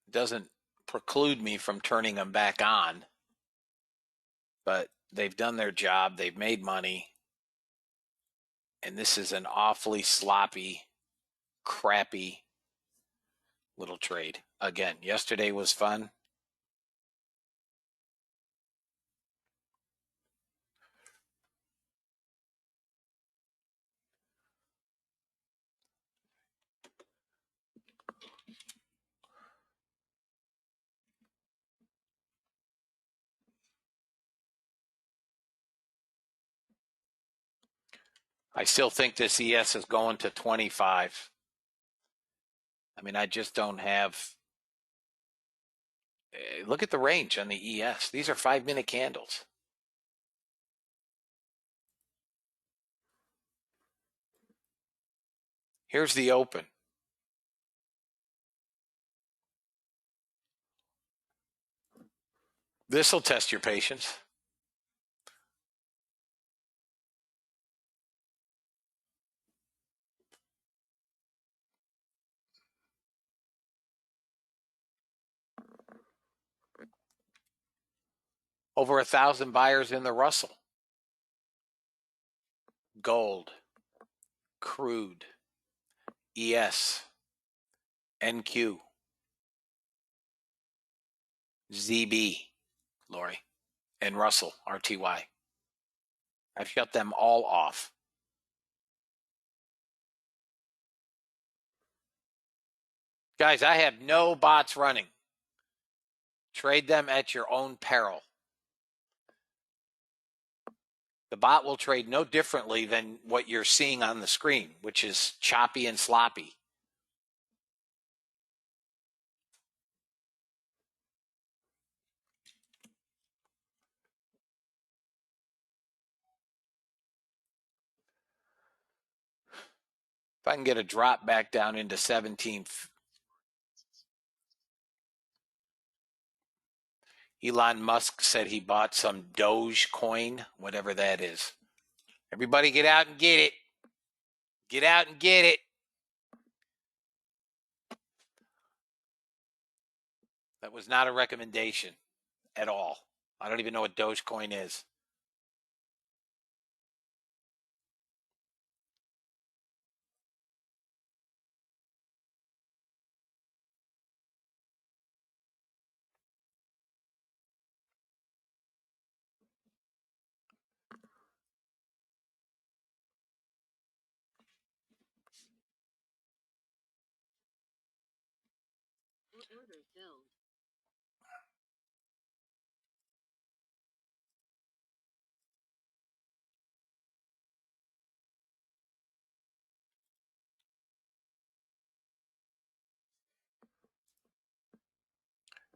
Doesn't preclude me from turning them back on, but they've done their job. They've made money. And this is an awfully sloppy, crappy little trade. Again, yesterday was fun. I still think this ES is going to 25. I mean, I just don't have. Look at the range on the ES. These are 5-minute candles. Here's the open. This will test your patience. Over 1,000 buyers in the Russell. Gold, crude, ES, NQ, ZB, Lori, and Russell, RTY. I've shut them all off. Guys, I have no bots running. Trade them at your own peril. The bot will trade no differently than what you're seeing on the screen, which is choppy and sloppy. If I can get a drop back down into 17. Elon Musk said he bought some Dogecoin, whatever that is. Everybody get out and get it. Get out and get it. That was not a recommendation at all. I don't even know what Dogecoin is. Order filled.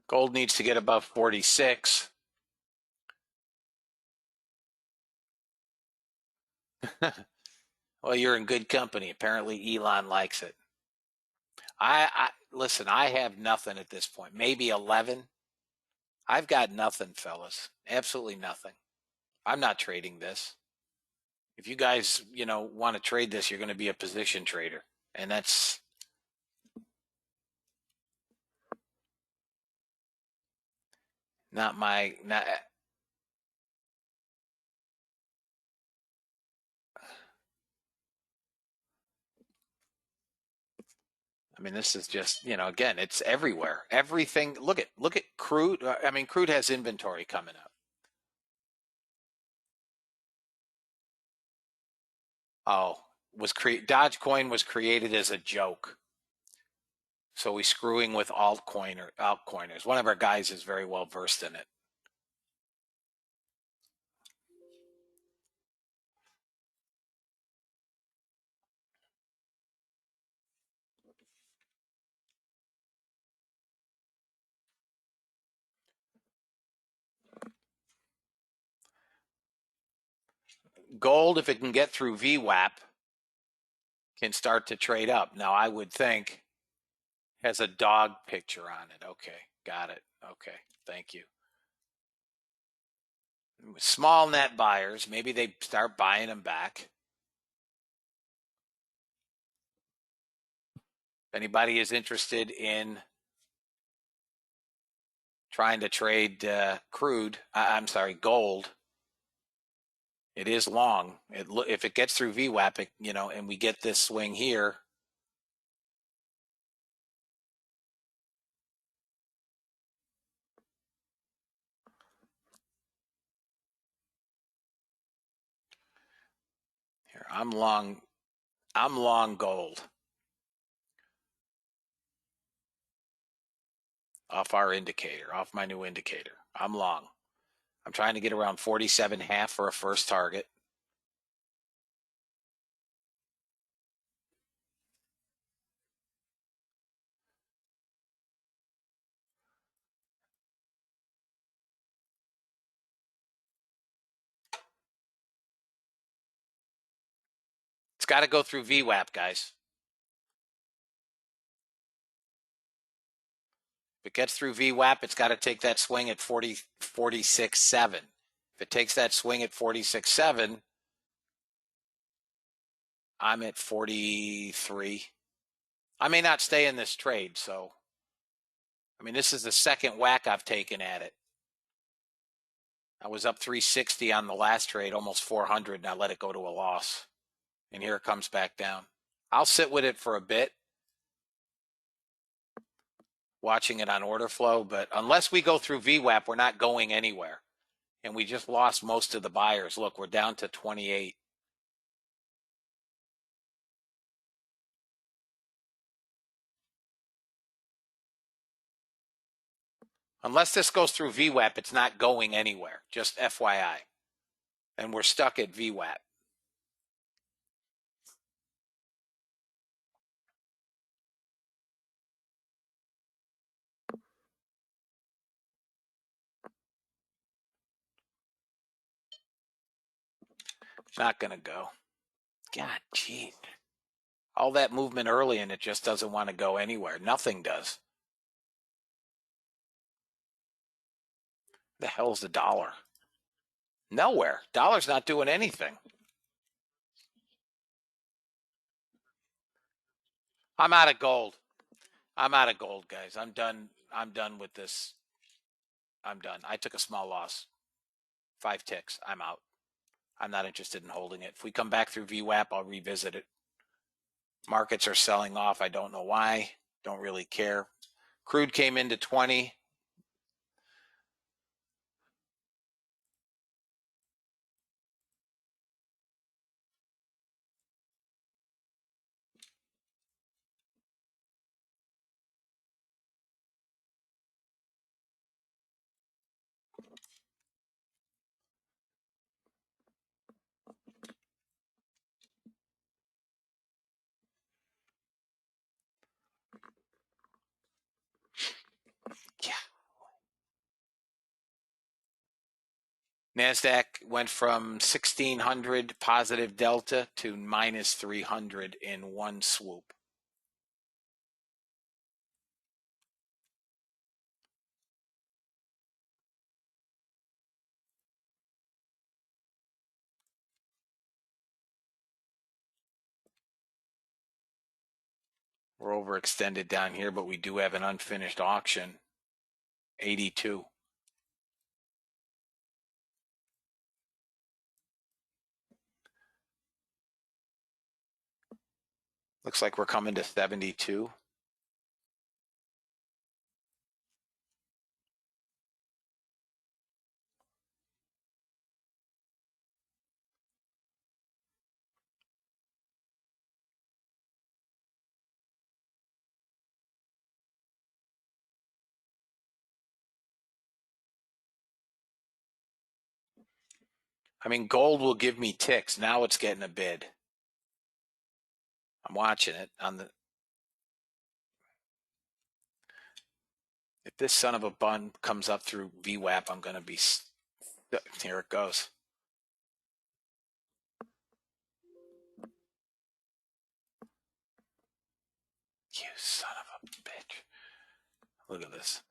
Gold needs to get above 46. Well, you're in good company. Apparently, Elon likes it. Listen, I have nothing at this point. Maybe 11. I've got nothing, fellas. Absolutely nothing. I'm not trading this. If you guys, want to trade this, you're going to be a position trader. And that's not my, not, I mean, this is just, you know, again, it's everywhere. Everything. Look at crude. I mean, crude has inventory coming up. Oh, Dogecoin was created as a joke. So we're screwing with altcoiners. One of our guys is very well versed in it. Gold, if it can get through VWAP, can start to trade up. Now, I would think has a dog picture on it. Okay, got it. Okay, thank you. Small net buyers, maybe they start buying them back. If anybody is interested in trying to trade I'm sorry, gold, it is long. If it gets through VWAP, you know, and we get this swing here, here I'm long gold off our indicator, off my new indicator. I'm long. I'm trying to get around 47.5 for a first target. It's got to go through VWAP, guys. If it gets through VWAP, it's got to take that swing at 46.7. If it takes that swing at 46.7, I'm at 43. I may not stay in this trade, so I mean, this is the second whack I've taken at it. I was up 360 on the last trade, almost 400, and I let it go to a loss. And here it comes back down. I'll sit with it for a bit, watching it on order flow, but unless we go through VWAP, we're not going anywhere. And we just lost most of the buyers. Look, we're down to 28. Unless this goes through VWAP, it's not going anywhere, just FYI. And we're stuck at VWAP. Not going to go. God, gee. All that movement early and it just doesn't want to go anywhere. Nothing does. The hell's the dollar? Nowhere. Dollar's not doing anything. I'm out of gold. I'm out of gold, guys. I'm done. I'm done with this. I'm done. I took a small loss. 5 ticks. I'm out. I'm not interested in holding it. If we come back through VWAP, I'll revisit it. Markets are selling off. I don't know why. Don't really care. Crude came into 20. Yeah. NASDAQ went from 1,600 positive delta to minus 300 in one swoop. We're overextended down here, but we do have an unfinished auction. 82. Looks like we're coming to 72. I mean, gold will give me ticks. Now it's getting a bid. I'm watching it on the. If this son of a bun comes up through VWAP, I'm going to be. Here it goes. You son of a bitch. Look at this.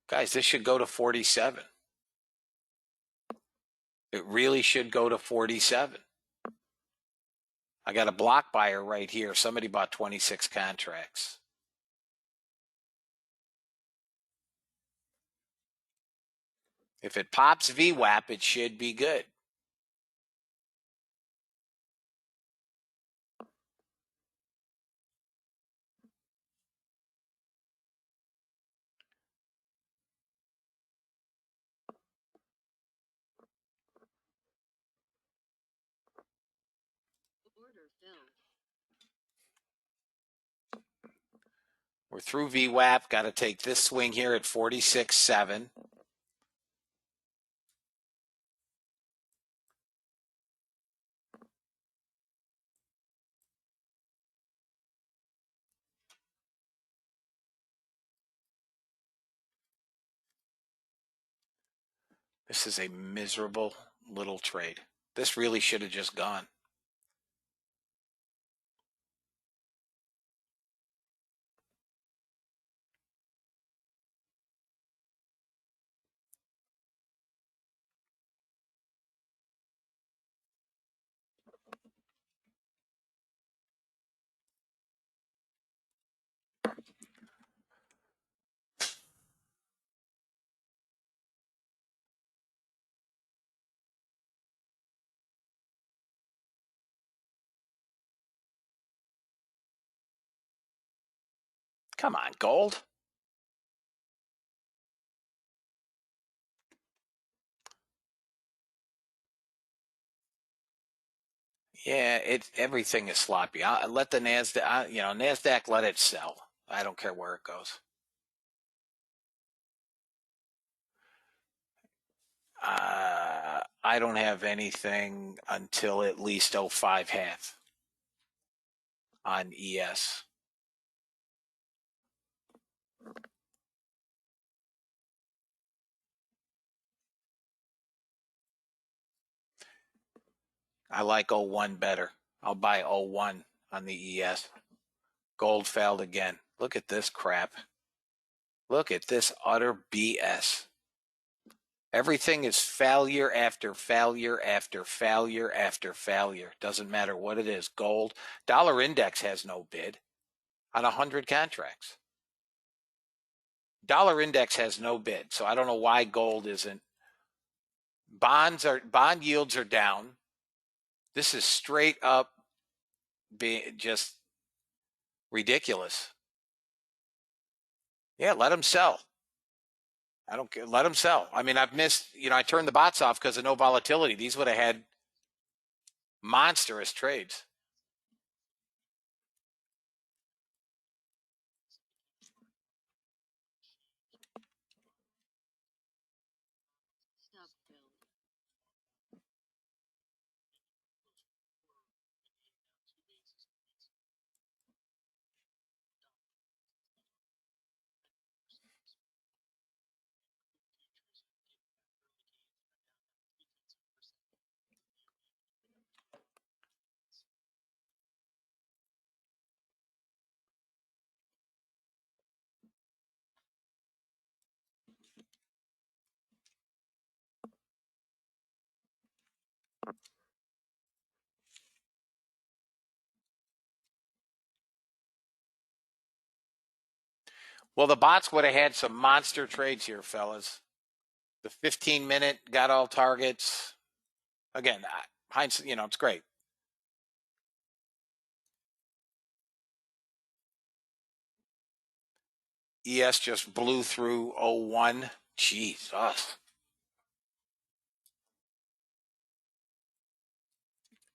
Guys, this should go to 47. It really should go to 47. I got a block buyer right here. Somebody bought 26 contracts. If it pops VWAP, it should be good. Order filled. We're through VWAP. Got to take this swing here at 46.7. This is a miserable little trade. This really should have just gone. Come on, gold. Yeah, everything is sloppy. I let the Nasdaq, Nasdaq let it sell. I don't care where it goes. I don't have anything until at least 05 half on ES. I like 01 better. I'll buy 01 on the ES. Gold failed again. Look at this crap. Look at this utter BS. Everything is failure after failure after failure after failure. Doesn't matter what it is. Gold. Dollar index has no bid on 100 contracts. Dollar index has no bid. So I don't know why gold isn't. Bond yields are down. This is straight up just ridiculous. Yeah, let them sell. I don't care. Let them sell. I mean, I've missed, I turned the bots off because of no volatility. These would have had monstrous trades. Stop filled. Well, the bots would have had some monster trades here, fellas. The 15-minute got all targets. Again, hindsight, it's great. ES just blew through 01. Jesus.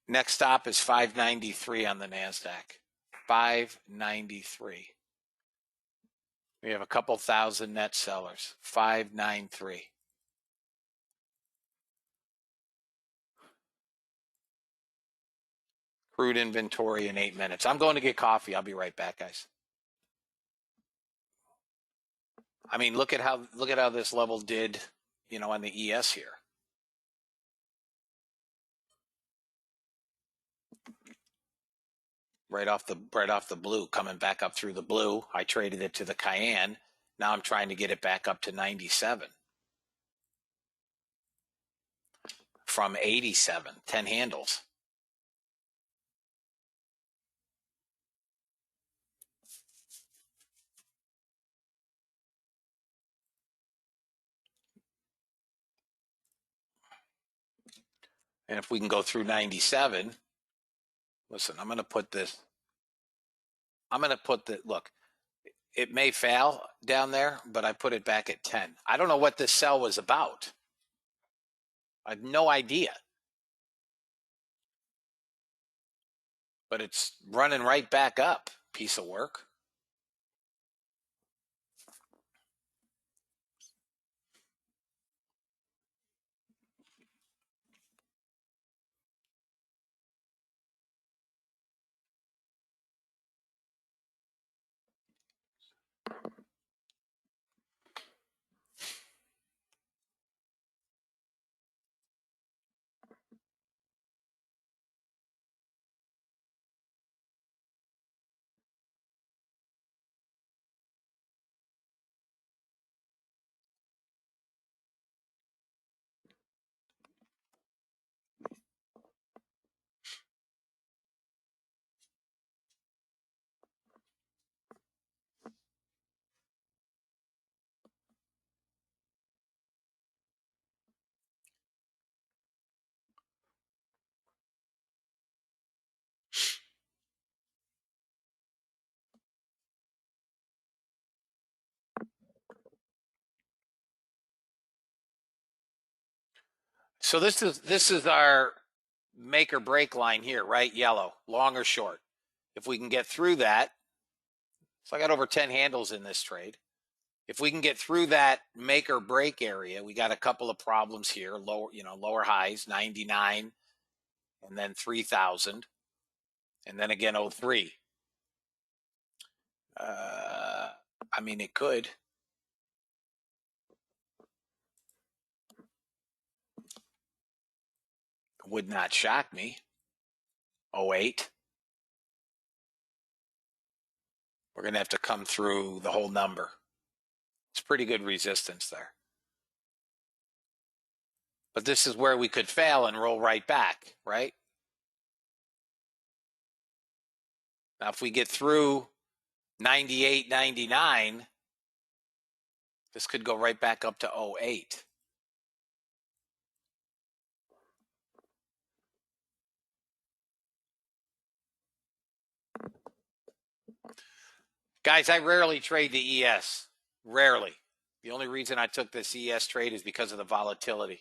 Next stop is 593 on the NASDAQ. 593. We have a couple thousand net sellers. 593. Crude inventory in 8 minutes. I'm going to get coffee. I'll be right back, guys. I mean, look at how this level did, on the ES here. Right off the blue, coming back up through the blue. I traded it to the Cayenne. Now I'm trying to get it back up to 97 from 87, 10 handles. And if we can go through 97, listen, I'm going to put the, look, it may fail down there, but I put it back at 10. I don't know what this sell was about. I have no idea. But it's running right back up. Piece of work. So this is our make or break line here, right? Yellow, long or short. If we can get through that, so I got over 10 handles in this trade. If we can get through that make or break area, we got a couple of problems here. Lower highs, 99, and then 3,000, and then again 03. I mean, it could. Would not shock me. 08. We're going to have to come through the whole number. It's pretty good resistance there. But this is where we could fail and roll right back, right? Now, if we get through 98, 99, this could go right back up to 08. Guys, I rarely trade the ES. Rarely. The only reason I took this ES trade is because of the volatility.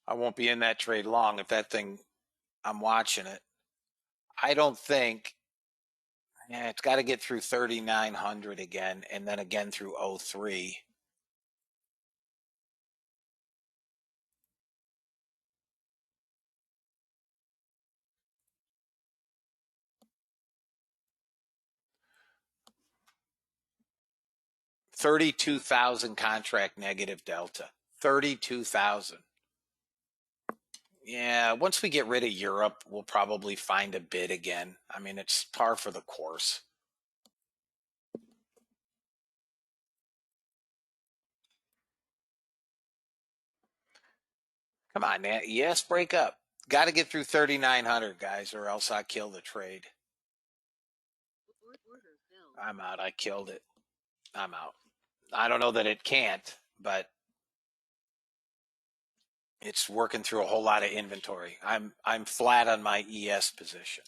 I won't be in that trade long if that thing, I'm watching it. I don't think, it's got to get through 3,900 again, and then again through 03. $32,000 contract negative delta. 32,000. Yeah, once we get rid of Europe, we'll probably find a bid again. I mean, it's par for the course. Come on, man. Yes, break up. Got to get through 3,900, guys, or else I kill the trade. I'm out. I killed it. I'm out. I don't know that it can't, but it's working through a whole lot of inventory. I'm flat on my ES position.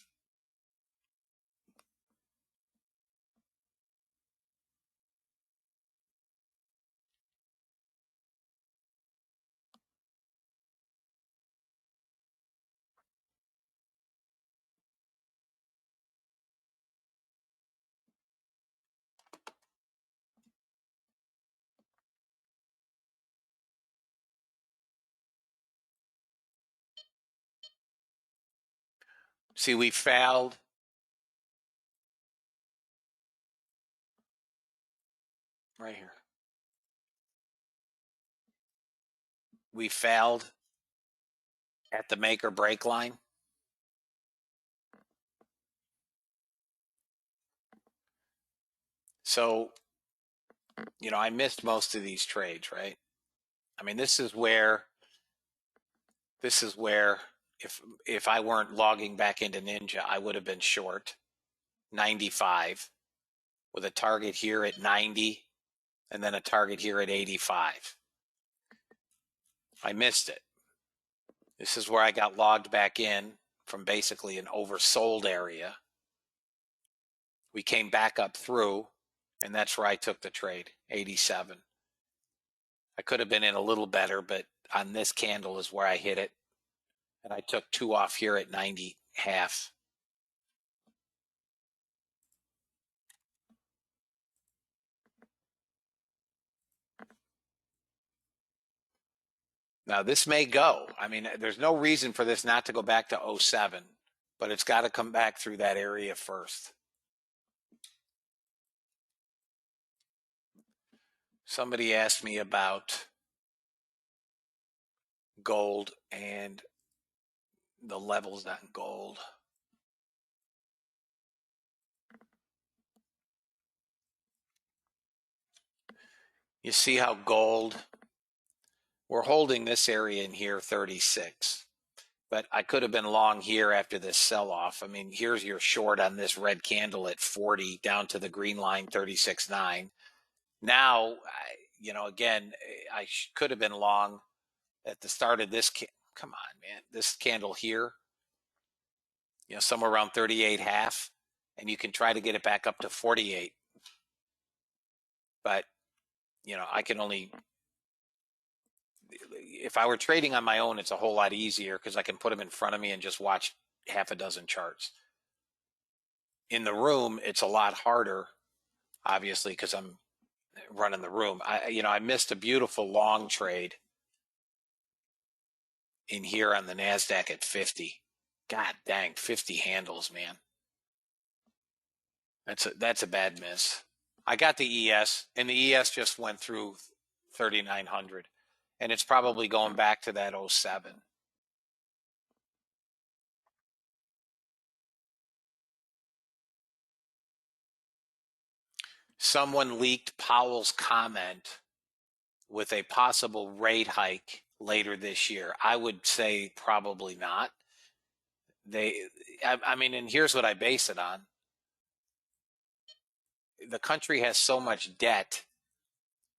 See, we failed. Right here. We failed at the make or break line. So, I missed most of these trades, right? I mean, this is where if I weren't logging back into Ninja, I would have been short 95 with a target here at 90 and then a target here at 85. I missed it. This is where I got logged back in from basically an oversold area. We came back up through, and that's where I took the trade, 87. I could have been in a little better, but on this candle is where I hit it. And I took 2 off here at 90 half. Now this may go. I mean, there's no reason for this not to go back to 07, but it's got to come back through that area first. Somebody asked me about gold and the levels on gold. You see how gold, we're holding this area in here, 36. But I could have been long here after this sell-off. I mean, here's your short on this red candle at 40 down to the green line, 36.9. Now, again, I could have been long at the start of this. Come on, man. This candle here, somewhere around 38 half, and you can try to get it back up to 48. But, I can only, if I were trading on my own, it's a whole lot easier because I can put them in front of me and just watch half a dozen charts. In the room, it's a lot harder, obviously, because I'm running the room. I missed a beautiful long trade in here on the NASDAQ at 50. God dang, 50 handles, man. That's a bad miss. I got the ES, and the ES just went through 3,900, and it's probably going back to that 07. Someone leaked Powell's comment with a possible rate hike later this year. I would say probably not. I mean, and here's what I base it on. The country has so much debt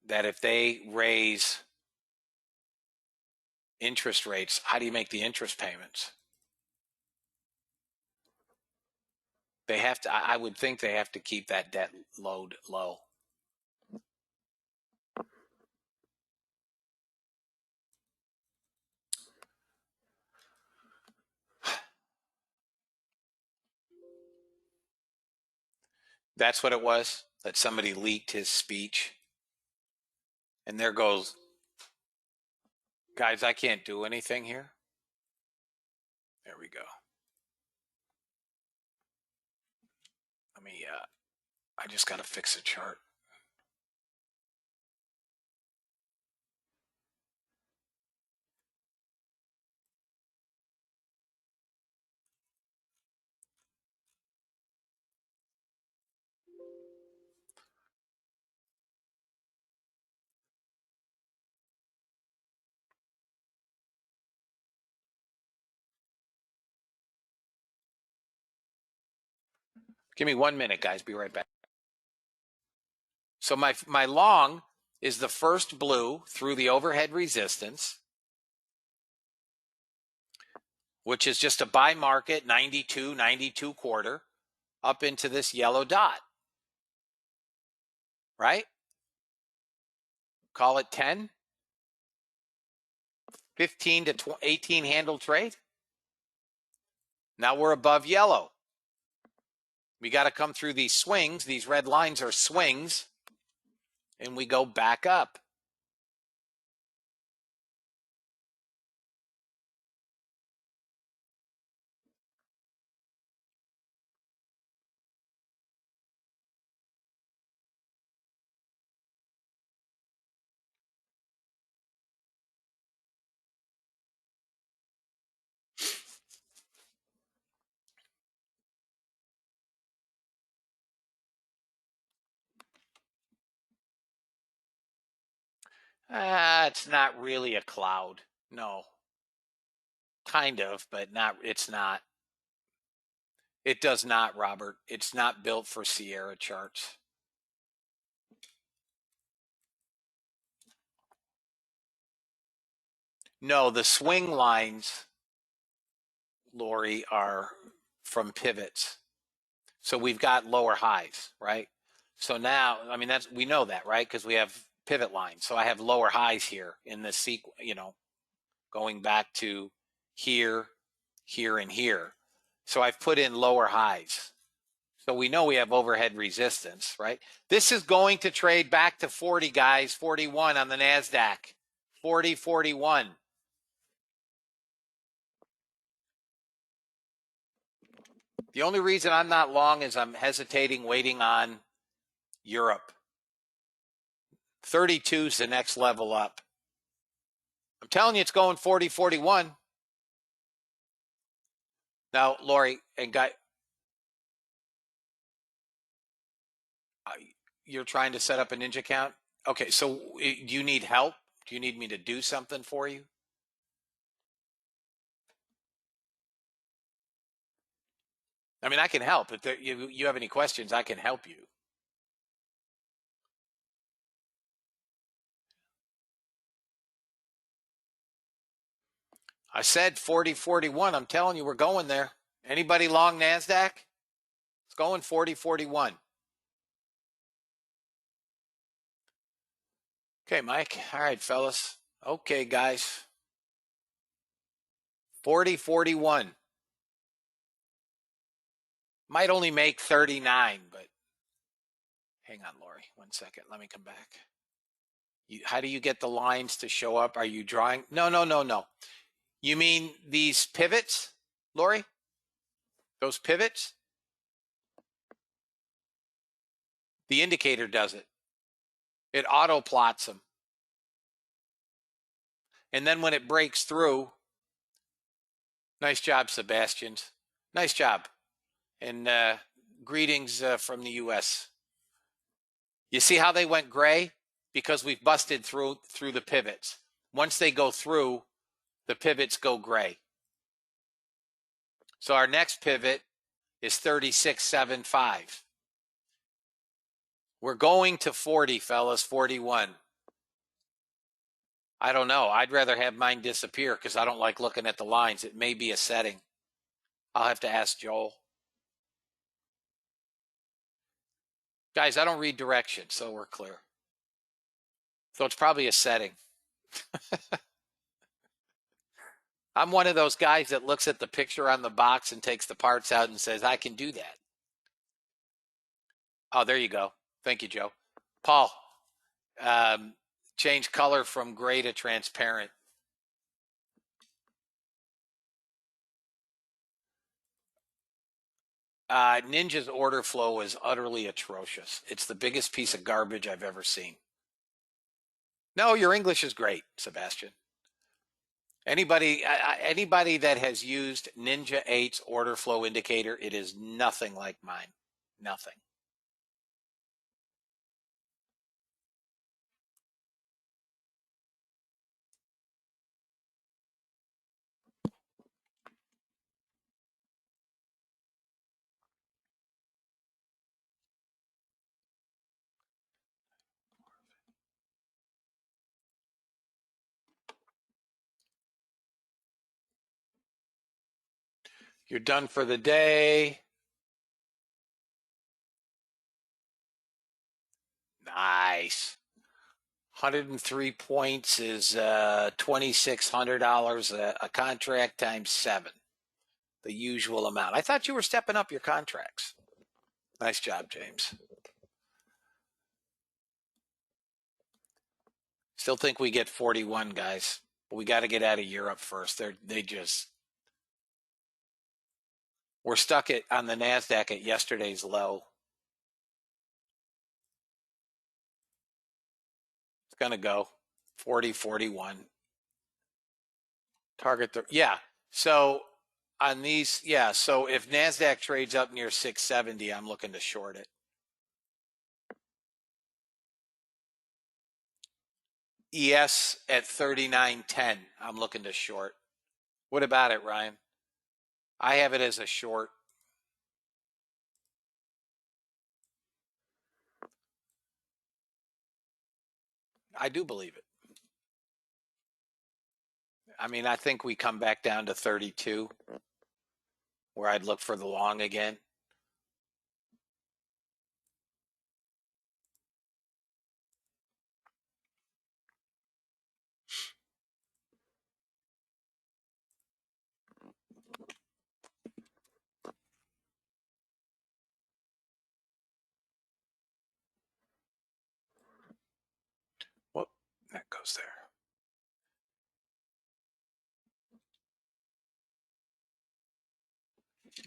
that if they raise interest rates, how do you make the interest payments? They have to, I would think they have to keep that debt load low. That's what it was, that somebody leaked his speech. And there goes, guys, I can't do anything here. There we go. Let me, I just got to fix a chart. Give me 1 minute, guys. Be right back. So my long is the first blue through the overhead resistance, which is just a buy market 92, 92 quarter up into this yellow dot, right? Call it 10, 15 to 18 handle trade. Now we're above yellow. We got to come through these swings. These red lines are swings, and we go back up. It's not really a cloud. No. Kind of, but not. It's not. It does not, Robert. It's not built for Sierra charts. No, the swing lines, Lori, are from pivots. So we've got lower highs, right? So now, I mean, we know that, right? Because we have pivot lines. So I have lower highs here in the sequence, going back to here, here, and here. So I've put in lower highs. So we know we have overhead resistance, right? This is going to trade back to 40, guys, 41 on the NASDAQ. 40, 41. The only reason I'm not long is I'm hesitating, waiting on Europe. 32 is the next level up. I'm telling you, it's going 40, 41. Now, Lori and Guy, you're trying to set up a Ninja account? Okay, so do you need help? Do you need me to do something for you? I mean, I can help. If you have any questions, I can help you. I said 40, 41. I'm telling you, we're going there. Anybody long NASDAQ? It's going 40, 41. Okay, Mike. All right, fellas. Okay, guys. 40, 41. Might only make 39, but hang on, Lori. 1 second. Let me come back. How do you get the lines to show up? Are you drawing? No. You mean these pivots, Lori? Those pivots? The indicator does it. It auto plots them. And then when it breaks through, nice job, Sebastian. Nice job. And greetings from the U.S. You see how they went gray? Because we've busted through the pivots. Once they go through, the pivots go gray. So our next pivot is 36.75. We're going to 40, fellas, 41. I don't know. I'd rather have mine disappear because I don't like looking at the lines. It may be a setting. I'll have to ask Joel. Guys, I don't read directions, so we're clear. So it's probably a setting. I'm one of those guys that looks at the picture on the box and takes the parts out and says, I can do that. Oh, there you go. Thank you, Joe. Paul, change color from gray to transparent. Ninja's order flow is utterly atrocious. It's the biggest piece of garbage I've ever seen. No, your English is great, Sebastian. Anybody that has used Ninja 8's order flow indicator, it is nothing like mine. Nothing. You're done for the day. Nice. 103 points is $2,600 a contract times 7, the usual amount. I thought you were stepping up your contracts. Nice job, James. Still think we get 41, guys. But we got to get out of Europe first. We're stuck on the NASDAQ at yesterday's low. It's going to go 40, 41. Target, yeah. So on these, yeah. So if NASDAQ trades up near 670, I'm looking to short it. ES at 39.10, I'm looking to short. What about it, Ryan? I have it as a short. I do believe it. I mean, I think we come back down to 32, where I'd look for the long again. Well, that goes there.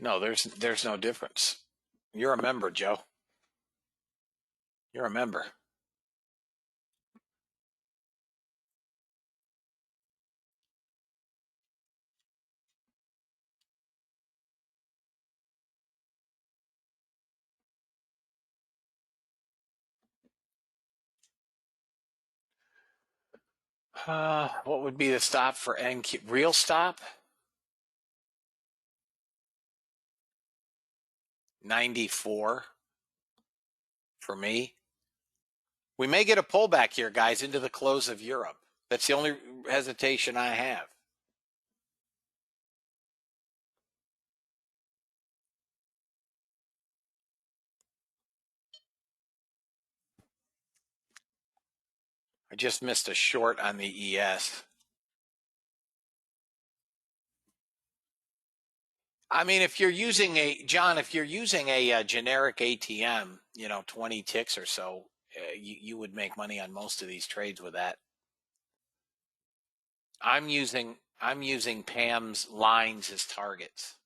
No, there's no difference. You're a member, Joe. You're a member. What would be the stop for NQ? Real stop? 94 for me. We may get a pullback here, guys, into the close of Europe. That's the only hesitation I have. I just missed a short on the ES. I mean, if you're using a generic ATM, 20 ticks or so, you would make money on most of these trades with that. I'm using Pam's lines as targets.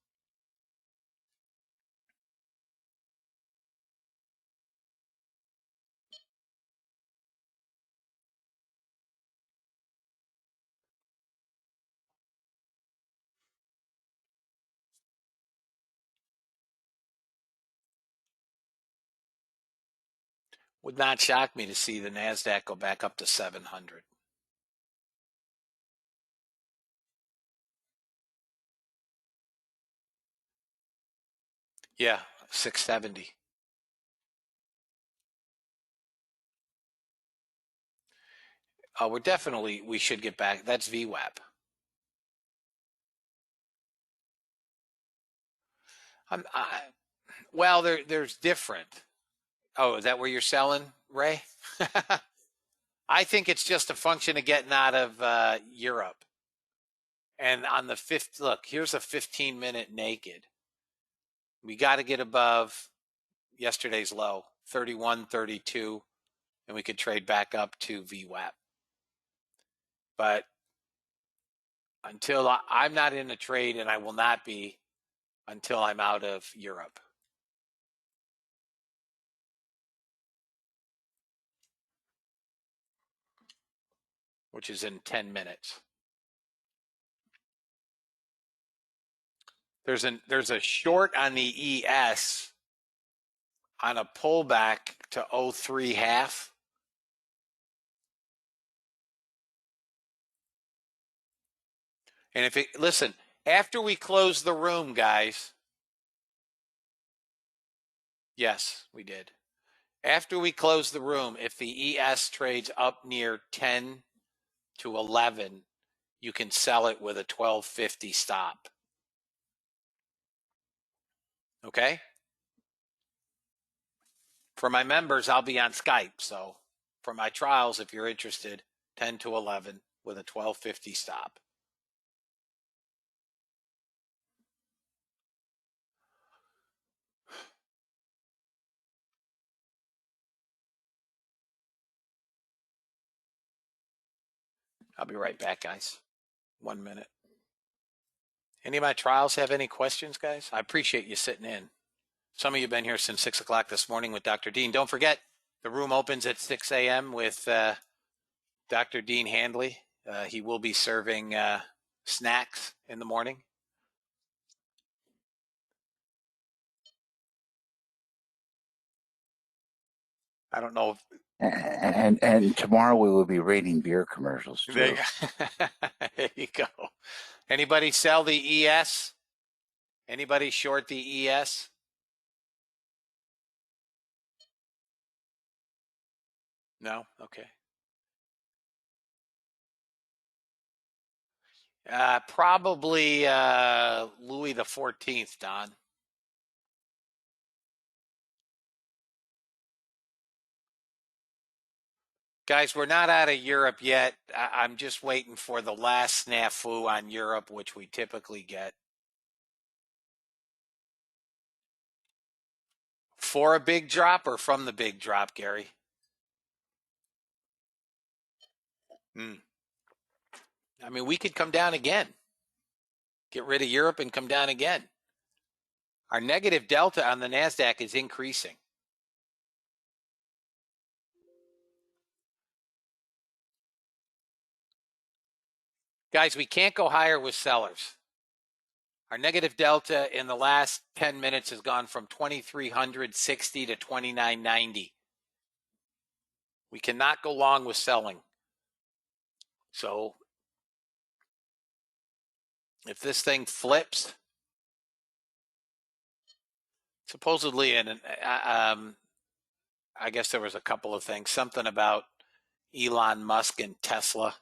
Would not shock me to see the NASDAQ go back up to 700. Yeah, 670. We should get back. That's VWAP. Well, there's different. Oh, is that where you're selling, Ray? I think it's just a function of getting out of Europe. And on the fifth, look, here's a 15-minute naked. We got to get above yesterday's low, 31.32, and we could trade back up to VWAP. But until I'm not in a trade, and I will not be until I'm out of Europe. Which is in 10 minutes. There's a short on the ES on a pullback to 03 half. And listen, after we close the room, guys. Yes, we did. After we close the room, if the ES trades up near 10 to 11, you can sell it with a 1250 stop. Okay. For my members, I'll be on Skype. So for my trials, if you're interested, 10 to 11 with a 1250 stop. I'll be right back, guys. 1 minute. Any of my trials have any questions, guys? I appreciate you sitting in. Some of you have been here since 6 o'clock this morning with Dr. Dean. Don't forget, the room opens at 6 a.m. with Dr. Dean Handley. He will be serving snacks in the morning. I don't know if And tomorrow we will be rating beer commercials too. There you go. Anybody sell the ES? Anybody short the ES? No? Okay. Probably Louis the 14th, Don. Guys, we're not out of Europe yet. I'm just waiting for the last snafu on Europe, which we typically get. For a big drop or from the big drop, Gary? I mean, we could come down again. Get rid of Europe and come down again. Our negative delta on the NASDAQ is increasing. Guys, we can't go higher with sellers. Our negative delta in the last 10 minutes has gone from 2,360 to 2,990. We cannot go long with selling. So if this thing flips, supposedly, I guess there was a couple of things, something about Elon Musk and Tesla.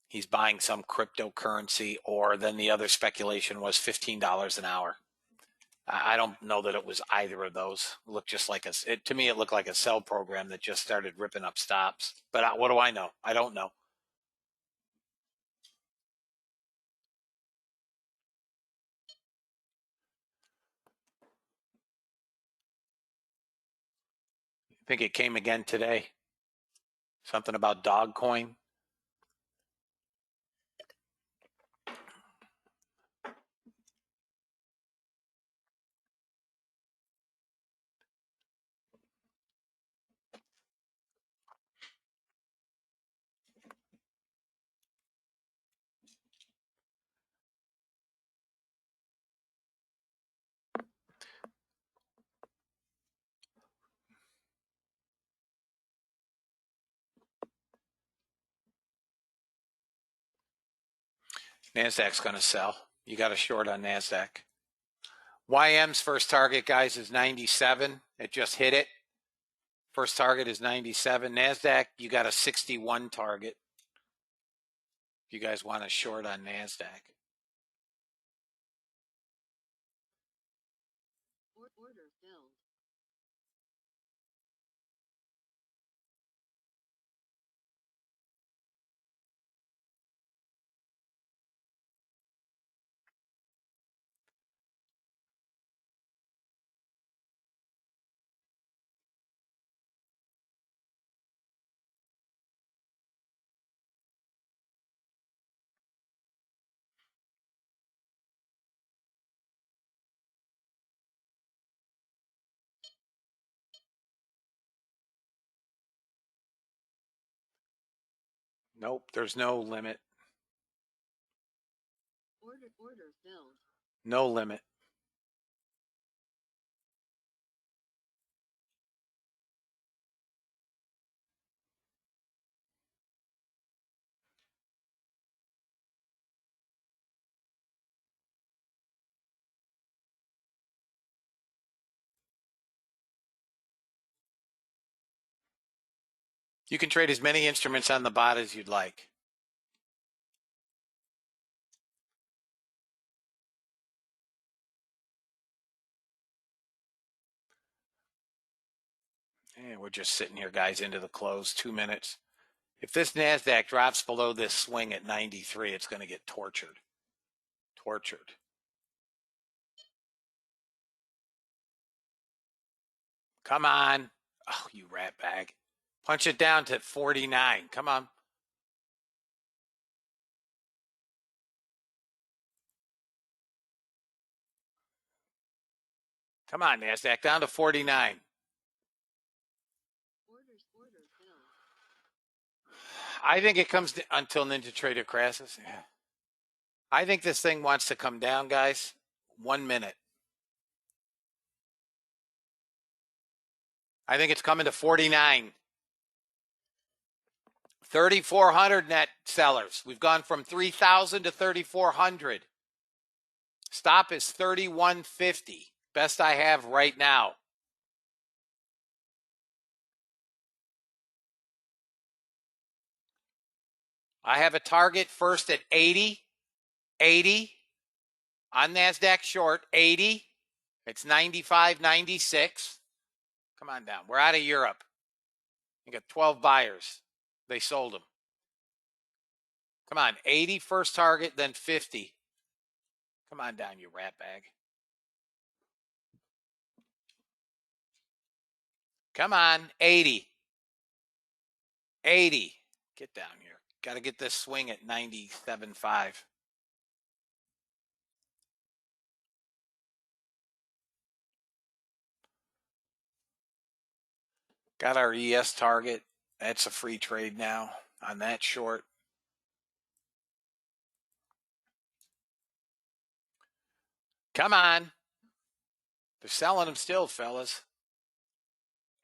He's buying some cryptocurrency, or then the other speculation was $15 an hour. I don't know that it was either of those. It looked just like to me, it looked like a sell program that just started ripping up stops. But what do I know? I don't know. I think it came again today. Something about Dogcoin. NASDAQ's going to sell. You got a short on NASDAQ. YM's first target, guys, is 97. It just hit it. First target is 97. NASDAQ, you got a 61 target. If you guys want a short on NASDAQ. Order filled. Nope, there's no limit. Order filled. No limit. You can trade as many instruments on the bot as you'd like. And we're just sitting here, guys, into the close, 2 minutes. If this NASDAQ drops below this swing at 93, it's going to get tortured. Tortured. Come on. Oh, you rat bag. Punch it down to 49. Come on. Come on, NASDAQ, down to 49. Order filled. I think it comes until Ninja Trader crashes. Yeah. I think this thing wants to come down, guys. 1 minute. I think it's coming to 49. 3,400 net sellers. We've gone from 3,000 to 3,400. Stop is 3,150. Best I have right now. I have a target first at 80. 80 on NASDAQ short. 80. It's 95, 96. Come on down. We're out of Europe. You got 12 buyers. They sold them. Come on. 80 first target, then 50. Come on down, you rat bag. Come on. 80. 80. Get down here. Got to get this swing at 97.5. Got our ES target. That's a free trade now on that short. Come on. They're selling them still, fellas.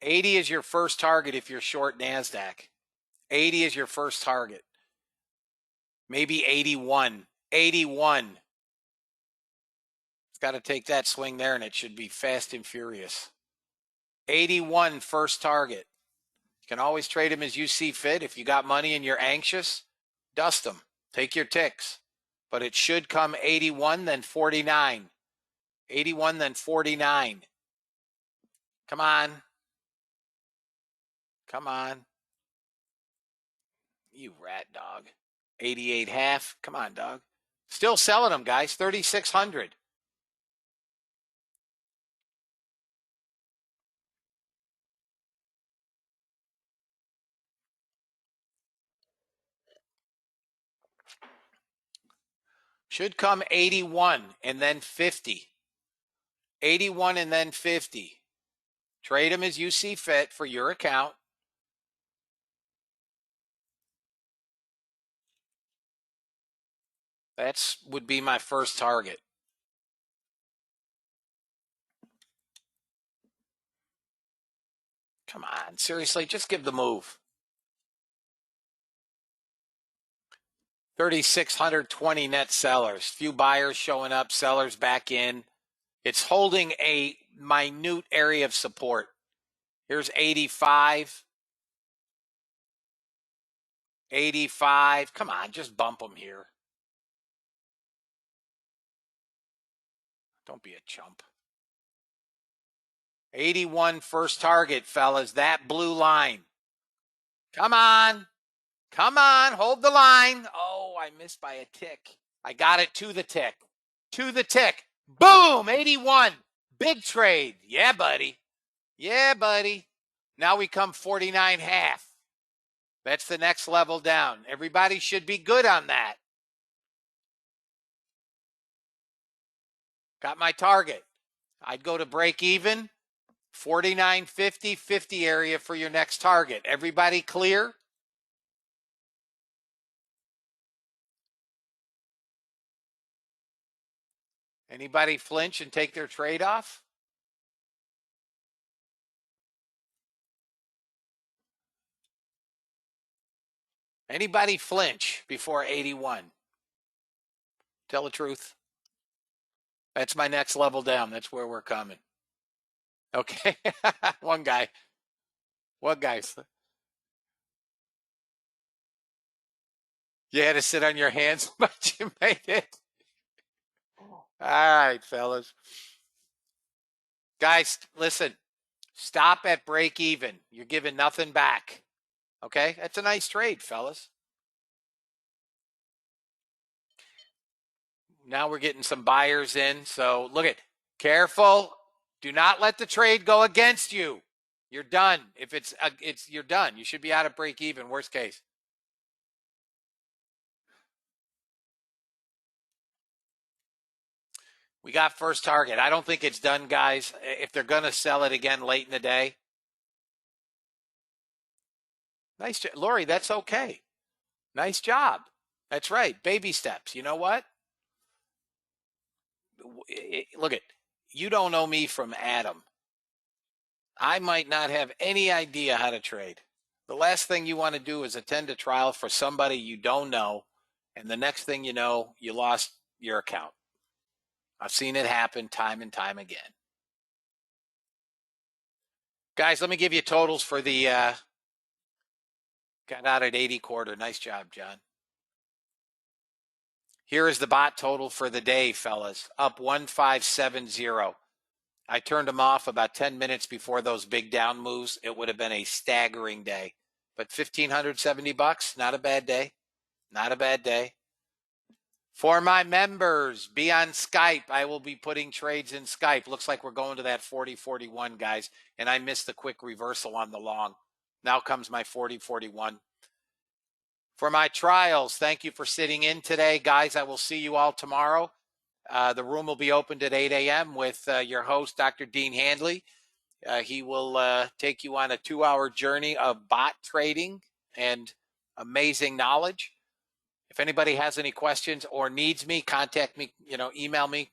80 is your first target if you're short NASDAQ. 80 is your first target. Maybe 81. 81. It's got to take that swing there, and it should be fast and furious. 81 first target. You can always trade them as you see fit. If you got money and you're anxious, dust them. Take your ticks. But it should come 81, then 49. 81, then 49. Come on. Come on. You rat dog. 88 half. Come on, dog. Still selling them, guys. 3,600. Should come 81 and then 50. 81 and then 50. Trade them as you see fit for your account. That's would be my first target. Come on, seriously, just give the move. 3,620 net sellers. Few buyers showing up, sellers back in. It's holding a minute area of support. Here's 85. 85. Come on, just bump them here. Don't be a chump. 81 first target, fellas. That blue line. Come on. Come on. Hold the line. Oh, I missed by a tick. I got it to the tick. To the tick. Boom. 81. Big trade. Yeah, buddy. Yeah, buddy. Now we come 49 half. That's the next level down. Everybody should be good on that. Got my target. I'd go to break even. 49.50, 50 area for your next target. Everybody clear? Anybody flinch and take their trade off? Anybody flinch before 81? Tell the truth. That's my next level down. That's where we're coming. Okay. One guy. One guy. You had to sit on your hands, but you made it. All right, fellas. Guys, listen. Stop at break even. You're giving nothing back. Okay? That's a nice trade, fellas. Now we're getting some buyers in. So look at, careful. Do not let the trade go against you. You're done. If you're done. You should be out of break even, worst case. We got first target. I don't think it's done, guys. If they're going to sell it again late in the day. Nice, Lori, that's okay. Nice job. That's right. Baby steps. You know what? Look at, you don't know me from Adam. I might not have any idea how to trade. The last thing you want to do is attend a trial for somebody you don't know, and the next thing you know, you lost your account. I've seen it happen time and time again. Guys, let me give you totals for the got out at 80 quarter. Nice job, John. Here is the bot total for the day, fellas. Up 1570. I turned them off about 10 minutes before those big down moves. It would have been a staggering day. But $1,570, not a bad day. Not a bad day. For my members, be on Skype. I will be putting trades in Skype. Looks like we're going to that 40-41, guys. And I missed the quick reversal on the long. Now comes my 40-41. For my trials, thank you for sitting in today. Guys, I will see you all tomorrow. The room will be opened at 8 a.m. with your host, Dr. Dean Handley. He will take you on a 2-hour journey of bot trading and amazing knowledge. If anybody has any questions or needs me, contact me, email me,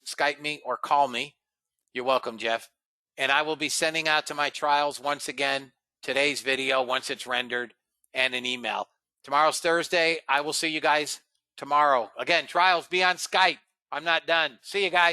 Skype me, or call me. You're welcome, Jeff. And I will be sending out to my trials once again today's video once it's rendered and an email. Tomorrow's Thursday. I will see you guys tomorrow. Again, trials, be on Skype. I'm not done. See you guys.